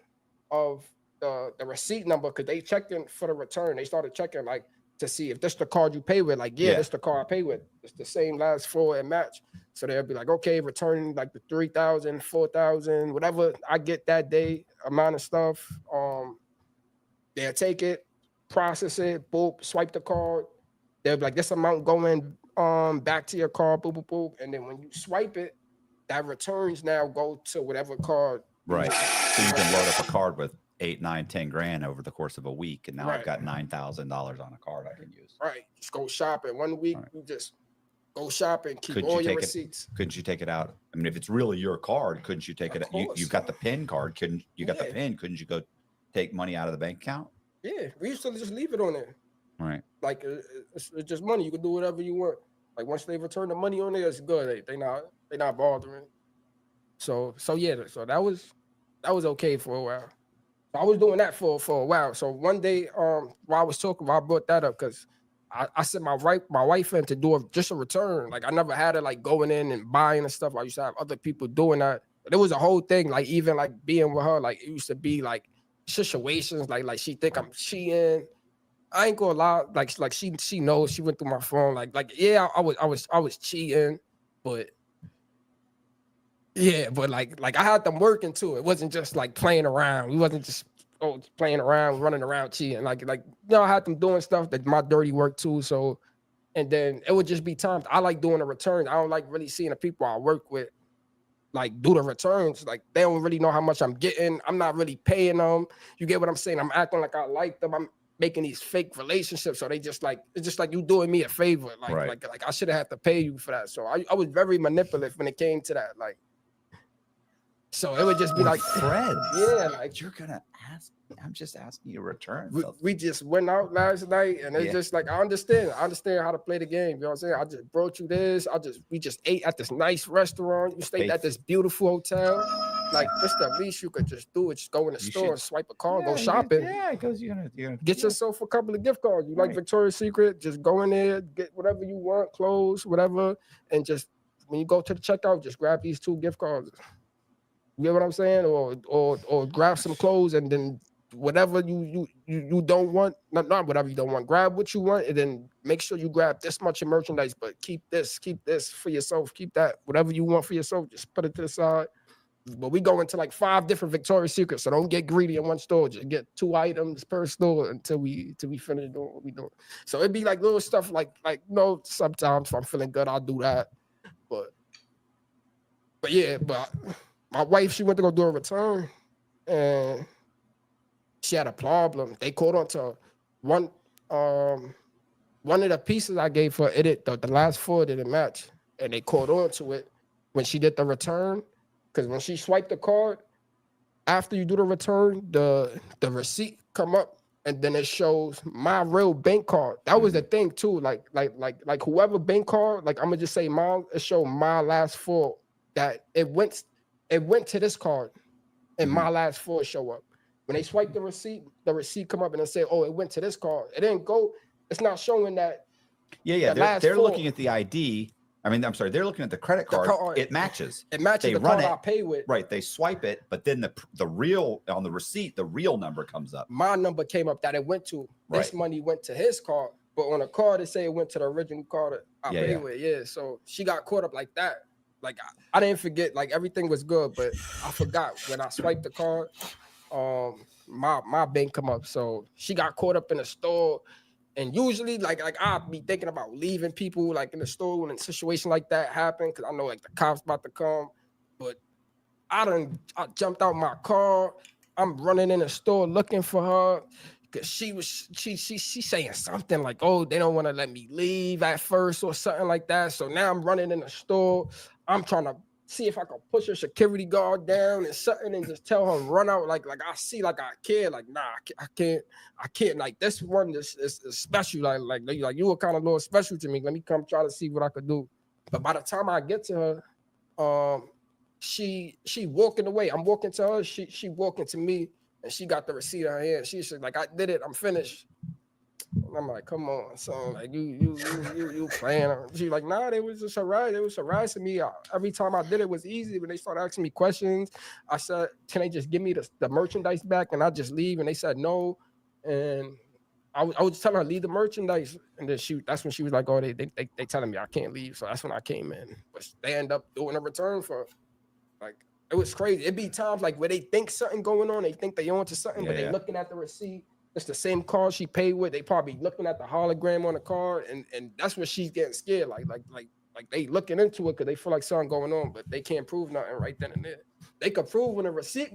of the receipt number because they checked in for the return. They started checking like to see if this the card you pay with. Like, yeah, this the card I pay with. It's the same last four and match. So they'll be like, okay, return like the 3,000, 4,000, whatever I get that day amount of stuff. They'll take it, process it, boop, swipe the card. They'll be like, this amount going back to your card, boop, boop, boop. And then when you swipe it, that returns now go to whatever card. Right. So you can load up a card with 8, 9, 10 grand over the course of a week, and now I've Right. got $9,000 on a card I can use. Right. Just go shopping. 1 week, Right. you just go shopping, keep Couldn't all you your take it? receipts. Couldn't you take it out? I mean, if it's really your card, couldn't you take Of it? You, course. you've got the PIN card. Couldn't you got the Yeah. PIN? Couldn't you go take money out of the bank account? Yeah, we used to just leave it on there. Right. Like it's just money. You can do whatever you want. Like once they return the money on there, it's good. They not bothering. So yeah. So that was okay for a while. I was doing that for a while. So one day, while I was talking, I brought that up because I sent my wife in to do just a return. Like I never had her like going in and buying and stuff. I used to have other people doing that. But it was a whole thing. Like even like being with her, like it used to be like situations like she think I'm cheating. I ain't gonna lie, like she knows. She went through my phone. Like yeah, I was cheating, but yeah, but like I had them working too. It wasn't just like playing around. We wasn't just playing around, running around cheating. Like I had them doing stuff that my dirty work too. So, and then it would just be times I like doing the returns. I don't like really seeing the people I work with like do the returns. Like they don't really know how much I'm getting. I'm not really paying them. You get what I'm saying? I'm acting like I like them. I'm making these fake relationships. So they just like, it's just like you doing me a favor. Like, Right. like I should have had to pay you for that. So I was very manipulative when it came to that. Like, so it would just be like, friends. yeah, like You're gonna ask. I'm just asking you to return. we just went out last night and it's Yeah. just like I understand how to play the game. You know what I'm saying? I just brought you this. We just ate at this nice restaurant. You stayed at this beautiful hotel. Like that's the least you could just do. It just go in the You store should- and swipe a card, Yeah, go shopping. Yeah, because you're gonna Get yourself a couple of gift cards. You like Right. Victoria's Secret, just go in there, get whatever you want, clothes, whatever, and just when you go to the checkout, just grab these 2 gift cards. You get what I'm saying? Or grab some clothes and then whatever you don't want, not whatever you don't want, grab what you want and then make sure you grab this much of merchandise, but keep this for yourself, keep that, whatever you want for yourself, just put it to the side. But we go into like 5 different Victoria's Secrets, so don't get greedy in one store. Just get 2 items per store until we finish doing what we doing. So it'd be like little stuff like sometimes if I'm feeling good, I'll do that. But yeah, but my wife, she went to go do a return and she had a problem. They caught on to one of the pieces I gave her, the last 4 didn't match. And they caught on to it when she did the return. Because when she swiped the card, after you do the return, the receipt come up and then it shows my real bank card. That was the thing too. Like whoever bank card, like I'm gonna just say mine, it showed my last 4 that it went to this card and my last 4 show up. When they swipe the receipt come up and it say, oh, it went to this card. It didn't go, it's not showing that. Yeah. the last They're 4 looking at the ID. I mean, I'm sorry, they're looking at the credit card. card. It matches. It matches They the run card it. I pay with. Right. They swipe it, but then the real on the receipt, the real number comes up. My number came up that it went to. This Right. money went to his card, but on the card it say it went to the original card that I Yeah, paid yeah. with. Yeah, so she got caught up like that. Like I didn't forget. Like everything was good, but I forgot when I swiped the card. My bank come up, so she got caught up in the store. And usually, like I'd be thinking about leaving people like in the store when a situation like that happened, because I know like the cops about to come. But I jumped out my car. I'm running in the store looking for her because she saying something like, oh, they don't want to let me leave at first or something like that. So now I'm running in the store. I'm trying to see if I can push a security guard down and something and just tell her run out. Like I see like I care. Like nah, I can't. Like this one is special. Like you were kind of a little special to me. Let me come try to see what I could do. But by the time I get to her, she walking away. I'm walking to her. She walking to me, and she got the receipt in her hand. She's like, I did it. I'm finished. And I'm like, come on, son. Like you playing. She's like, nah, they was just harassing. It was harassing me. Every time I did it was easy. When they started asking me questions, I said, can they just give me the merchandise back and I just leave? And they said no. And I was just telling her leave the merchandise. And then that's when she was like, oh, they telling me I can't leave. So that's when I came in. But they end up doing a return for. Like it was crazy. It'd be times like where they think something going on, they think they on to something, but they looking at the receipt. It's the same card she paid with. They probably looking at the hologram on the card, and that's when she's getting scared. Like Like they looking into it because they feel like something going on, but they can't prove nothing right then and there. They could prove when a receipt,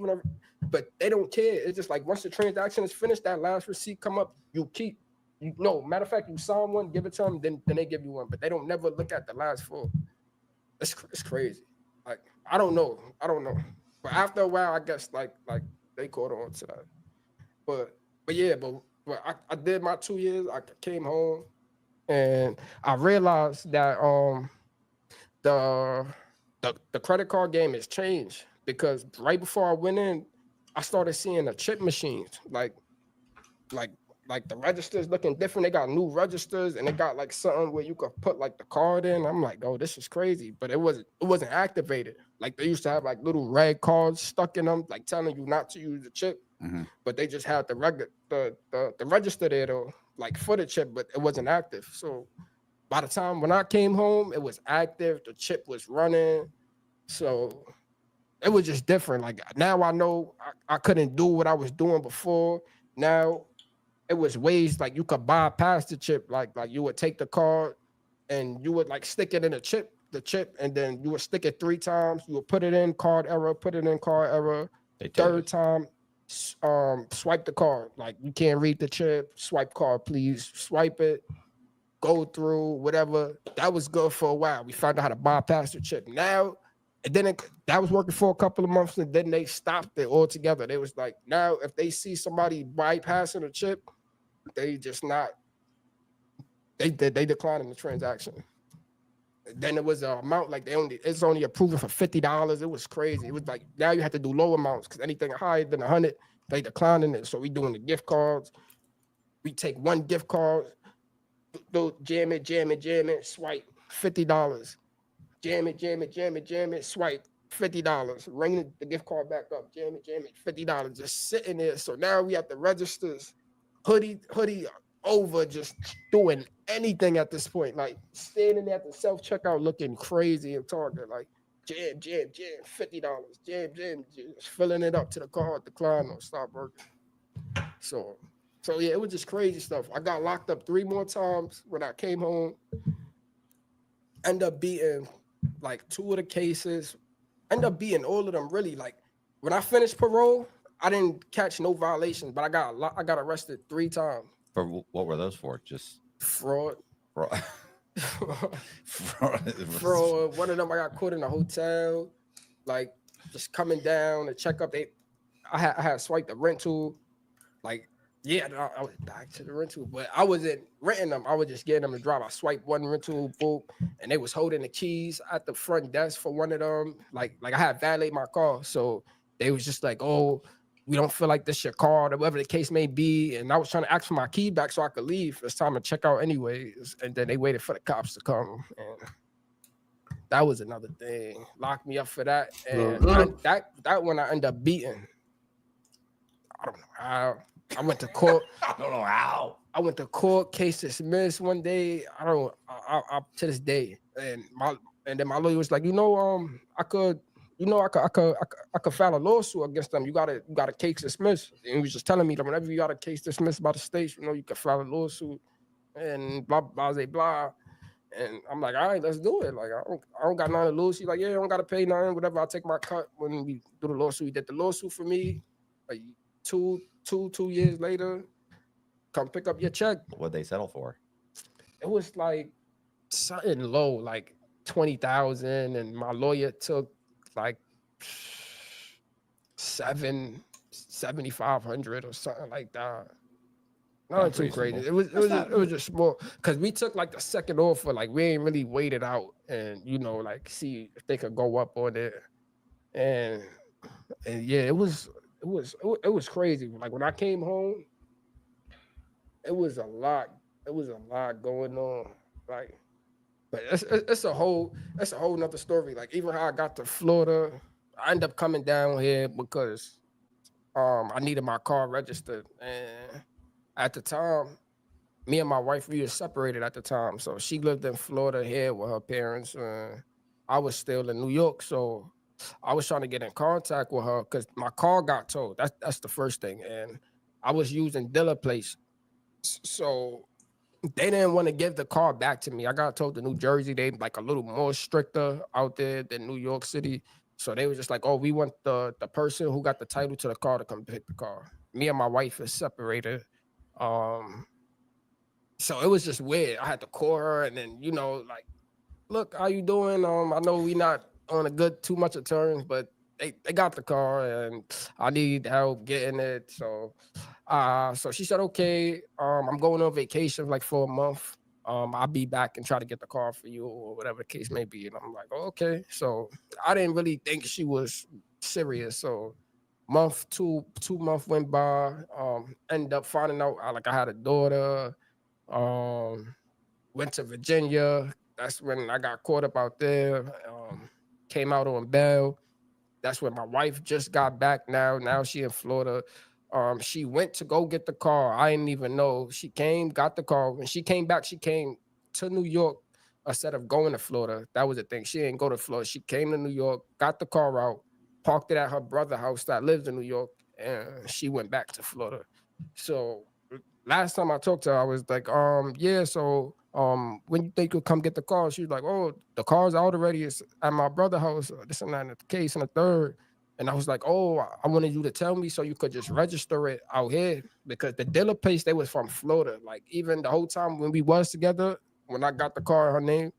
but they don't care. It's just like once the transaction is finished, that last receipt come up, you keep. You know, matter of fact, you sign one, give it to them, then they give you one, but they don't never look at the last four. It's crazy. Like I don't know, but after a while, I guess like they caught on to that. But yeah, but I did my 2 years. I came home, and I realized that the credit card game has changed because right before I went in, I started seeing the chip machines like the registers looking different. They got new registers and they got like something where you could put like the card in. I'm like, oh, this is crazy. But it wasn't activated. Like they used to have like little red cards stuck in them, like telling you not to use the chip. But they just had the register there though, like for the chip, but it wasn't active. So by the time when I came home, it was active. The chip was running. So it was just different. Like now I know I couldn't do what I was doing before. Now it was ways like you could bypass the chip. Like you would take the card and you would like stick it in the chip, and then you would stick it 3 times. You would put it in card error, put it in card error. Third time, swipe the card. Like you can't read the chip, swipe card, please. Swipe it, go through, whatever. That was good for a while. We found out how to bypass the chip. Now, and then that was working for a couple of months, and then they stopped it altogether. They was like, now if they see somebody bypassing a chip, they just not, they declining the transaction. Then it was an amount like it's only approved for $50. It was crazy. It was like now you have to do low amounts because anything higher than 100, they declining it. So we doing the gift cards. We take one gift card, jam it, swipe $50. Jam it, swipe $50. Ring the gift card back up, jam it, $50. Just sitting there. So now we at the registers, hoodie over, just doing anything at this point, like standing at the self-checkout looking crazy and Target, like jam, $50, jam, just filling it up to the card, decline or stop working. So yeah, it was just crazy stuff. I got locked up 3 more times when I came home. End up beating like 2 of the cases. End up beating all of them really. Like when I finished parole, I didn't catch no violations, but I got arrested 3 times. For what were those for? Just fraud. Fraud. Fraud. One of them I got caught in a hotel, like just coming down to check up. I had swiped the rental, like yeah, I was back to the rental, but I wasn't renting them. I was just getting them to drive. I swiped one rental book, and they was holding the keys at the front desk for one of them. Like I had valet my car, so they was just like, oh, we don't feel like this your car, or whatever the case may be. And I was trying to ask for my key back so I could leave. It's time to check out anyways. And then they waited for the cops to come. And that was another thing. Locked me up for that. And that one I ended up beating. I don't know how. I went to court. I don't know how. I went to court, case dismissed one day. I to this day. And then my lawyer was like, I could file a lawsuit against them. You got a case dismissed. And he was just telling me that whenever you got a case dismissed by the state, you can file a lawsuit and blah, blah, blah, blah. And I'm like, all right, let's do it. Like, I don't got nothing to lose. He's like, yeah, I don't got to pay nothing, whatever. I'll take my cut when we do the lawsuit. He did the lawsuit for me. Like 2 years later, come pick up your check. What'd they settle for? It was like something low, like 20,000. And my lawyer took like 7,500 or something like that. Not too crazy. It was just small because we took like the second offer. Like we ain't really waited out and like see if they could go up on it. And yeah, it was crazy. Like when I came home, it was a lot. It was a lot going on. Like, but it's a whole nother story. Like even how I got to Florida, I ended up coming down here because I needed my car registered. And at the time, me and my wife, we were separated at the time. So she lived in Florida here with her parents. I was still in New York. So I was trying to get in contact with her because my car got towed. That's the first thing. And I was using dealer plates. So they didn't want to give the car back to me. I got told to New Jersey they like a little more stricter out there than New York City. So they were just like, oh, we want the person who got the title to the car to come pick the car. Me and my wife is separated. So it was just weird. I had to call her and then, you know, like, look, how you doing? I know we not on a good too much of terms, but they got the car and I need help getting it. So so she said, okay, I'm going on vacation like for a month. I'll be back and try to get the car for you or whatever the case may be. And I'm like, oh, okay. So I didn't really think she was serious. So two months went by. Ended up finding out like I had a daughter. Went to Virginia. That's when I got caught up out there. Came out on bail. That's when my wife just got back now she in Florida. She went to go get the car. I didn't even know. She came, got the car. When she came back, she came to New York instead of going to Florida. That was the thing. She didn't go to Florida. She came to New York, got the car out, parked it at her brother's house that lives in New York, and she went back to Florida. So last time I talked to her, I was like, yeah, so when you think you'll come get the car? She was like, oh, the car's out already. It's at my brother's house. This and that, and the case and the third. And I was like, oh, I wanted you to tell me so you could just register it out here because the dealer place, they was from Florida. Like even the whole time when we was together, when I got the car in her name,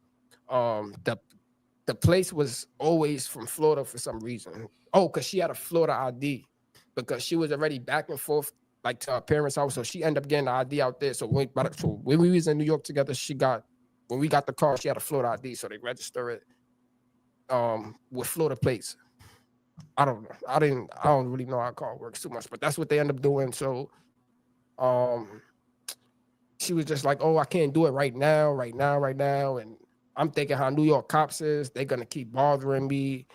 the place was always from Florida for some reason. Oh, because she had a Florida ID because she was already back and forth like to her parents' house. So she ended up getting the ID out there. So when we was in New York together, when we got the car, she had a Florida ID. So they register it with Florida plates. I don't know. I don't really know how car works too much, but that's what they end up doing. So she was just like, oh, I can't do it right now. And I'm thinking how New York cops is, they're gonna keep bothering me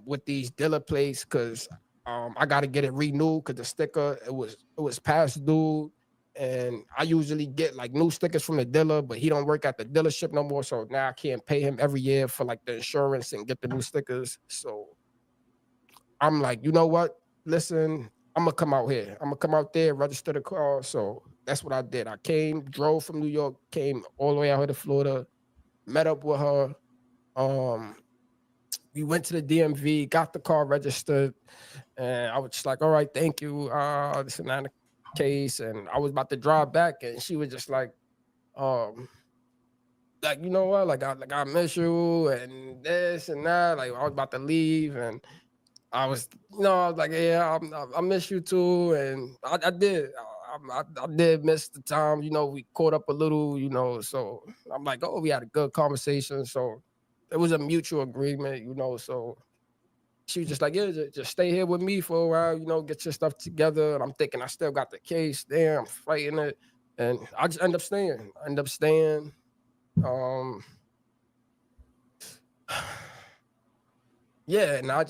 with these dealer plates because I gotta get it renewed because the sticker it was past due. And I usually get like new stickers from the dealer, but he don't work at the dealership no more. So now I can't pay him every year for like the insurance and get the new stickers. So I'm like, you know what? Listen, I'm gonna come out here. I'm gonna come out there, register the car. So that's what I did. I drove from New York, came all the way out here to Florida, met up with her. We went to the DMV, got the car registered, and I was just like, all right, thank you. This and that case. And I was about to drive back, and she was just like, you know what? Like I miss you and this and that. Like I was about to leave, and I was like, yeah, I miss you too, and I did. I did miss the time, we caught up a little, so I'm like, oh, we had a good conversation. So it was a mutual agreement, so she was just like, yeah, just stay here with me for a while, get your stuff together. And I'm thinking I still got the case. Damn, I'm fighting it. And I just end up staying. Yeah, and I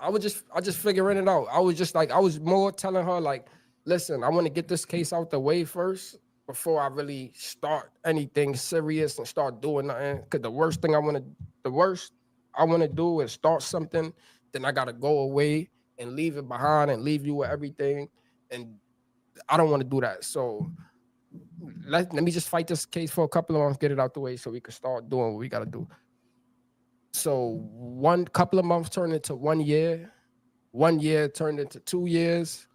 was just figuring it out. I was just like, I was more telling her like, listen, I want to get this case out the way first before I really start anything serious and start doing nothing. Because the worst I want to do is start something, then I gotta go away and leave it behind and leave you with everything, and I don't want to do that. So let me just fight this case for a couple of months, get it out the way, so we can start doing what we gotta do. So one couple of months turned into 1 year. 1 year turned into 2 years.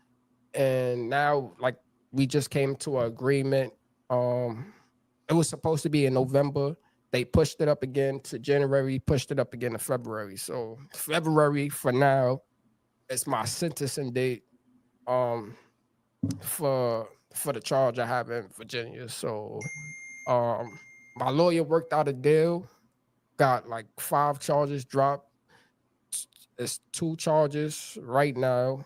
And now, like, we just came to an agreement. It was supposed to be in November. They pushed it up again to January, pushed it up again to February. So February for now is my sentencing date for the charge I have in Virginia. So my lawyer worked out a deal. Got like 5 charges dropped. It's 2 charges right now.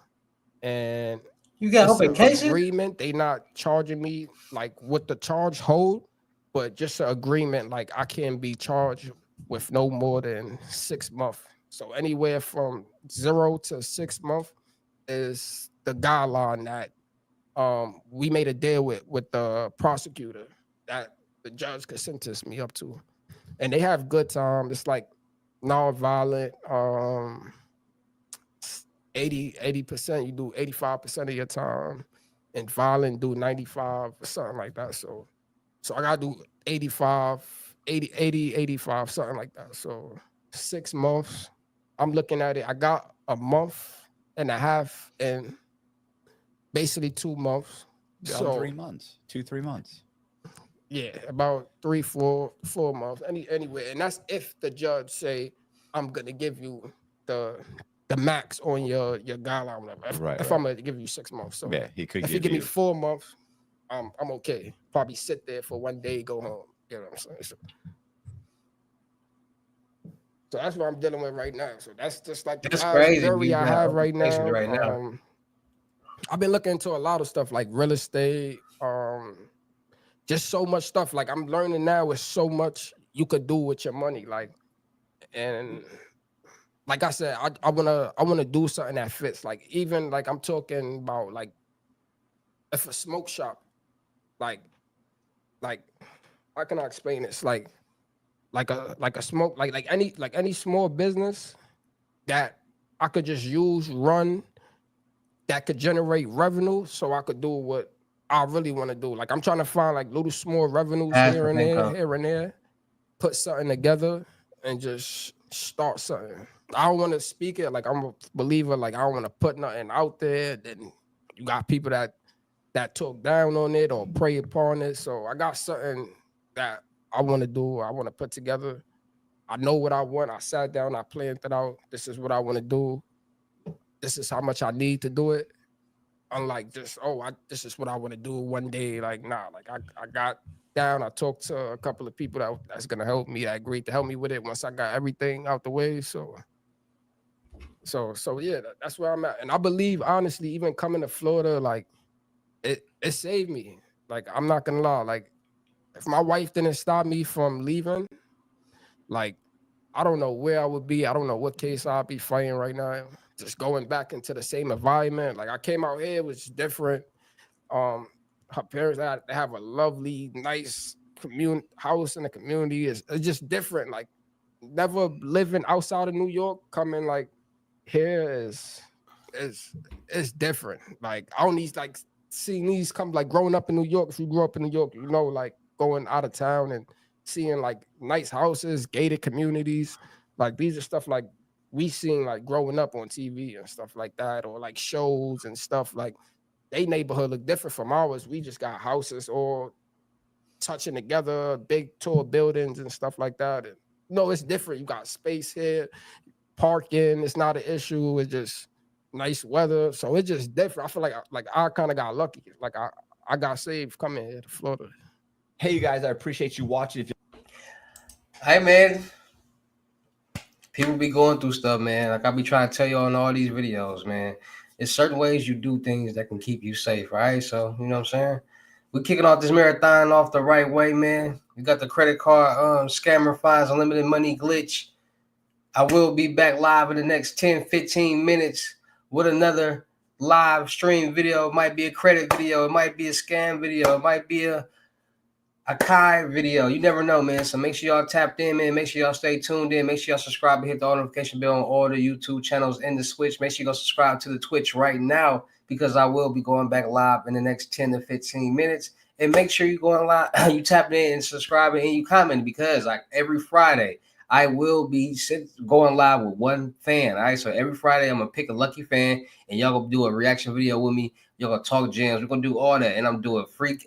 And you got open cases? Agreement. They not charging me like what the charge hold, but just an agreement like I can be charged with no more than 6 months. So anywhere from 0 to 6 months is the guideline that we made a deal with the prosecutor that the judge could sentence me up to. And they have good time. It's like non-violent. 80%, you do 85% of your time, and violent do 95 or something like that. So So I gotta do 85, 85, something like that. So 6 months. I'm looking at it. I got a month and a half and basically 2 months. So 3 months, 2-3 months. Yeah, about 4 months. Anyway, and that's if the judge say I'm gonna give you the max on your guideline. If I'm gonna give you 6 months. So yeah, he could if he give me 4 months, I'm okay. Probably sit there for 1 day, go home. You know what I'm saying? So that's what I'm dealing with right now. So that's just like the jury I have right now. I've been looking into a lot of stuff like real estate, just so much stuff. Like I'm learning now with so much you could do with your money. Like, and like I said, I wanna do something that fits. Like even like I'm talking about like if a smoke shop, like how can I explain this? Like a smoke, like any small business that I could just run that could generate revenue so I could do what I really want to do. Like I'm trying to find like little small revenues here and there, put something together and just start something. I don't want to speak it like I'm a believer, like I don't want to put nothing out there. Then you got people that talk down on it or prey upon it. So I got something that I want to do, I want to put together. I know what I want. I sat down, I planned it out. This is what I want to do. This is how much I need to do it. Unlike just, this is what I want to do one day. Like, nah, like I got down. I talked to a couple of people that's going to help me. I agreed to help me with it once I got everything out the way. So yeah, that's where I'm at. And I believe, honestly, even coming to Florida, like it saved me. Like, I'm not going to lie. Like, if my wife didn't stop me from leaving, like, I don't know where I would be. I don't know what case I'd be fighting right now. Just going back into the same environment. Like I came out here, it was different. Her parents they have a lovely, nice house in the community. It's just different. Like never living outside of New York, coming like here is different. Like I don't need like seeing these come like growing up in New York. If you grew up in New York, you know, like going out of town and seeing like nice houses, gated communities. Like these are stuff like we seen like growing up on TV and stuff like that, or like shows and stuff. Like they neighborhood look different from ours. We just got houses all touching together, big tall buildings and stuff like that. And, no, it's different. You got space here, parking. It's not an issue. It's just nice weather. So it's just different. I feel like I kind of got lucky. Like I got saved coming here to Florida. Hey, you guys, I appreciate you watching. Hey, man. People be going through stuff, man. Like I be trying to tell you in all these videos, man. There's certain ways you do things that can keep you safe, right? So, you know what I'm saying? We're kicking off this marathon off the right way, man. We got the credit card scammer finds unlimited money glitch. I will be back live in the next 10-15 minutes with another live stream video. It might be a credit video. It might be a scam video. It might be a Kai video. You never know, man. So make sure y'all tapped in, man. Make sure y'all stay tuned in. Make sure y'all subscribe and hit the notification bell on all the YouTube channels and the Switch. Make sure you go subscribe to the Twitch right now because I will be going back live in the next 10 to 15 minutes. And make sure you going live, you tapped in and subscribing and you comment because like every Friday I will be going live with one fan. All right. So every Friday I'm gonna pick a lucky fan and y'all gonna do a reaction video with me. Y'all gonna talk jams. We're gonna do all that, and I'm doing free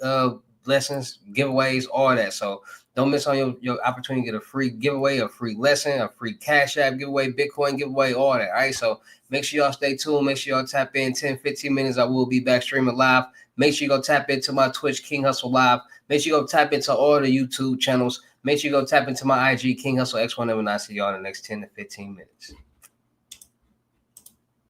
lessons, giveaways, all that. So don't miss on your opportunity to get a free giveaway, a free lesson, a free Cash App giveaway, Bitcoin giveaway, all that. All right. So make sure y'all stay tuned. Make sure y'all tap in 10-15 minutes. I will be back streaming live. Make sure you go tap into my Twitch, King Hustle Live. Make sure you go tap into all the YouTube channels. Make sure you go tap into my IG, King Hustle X1, and I see y'all in the next 10 to 15 minutes.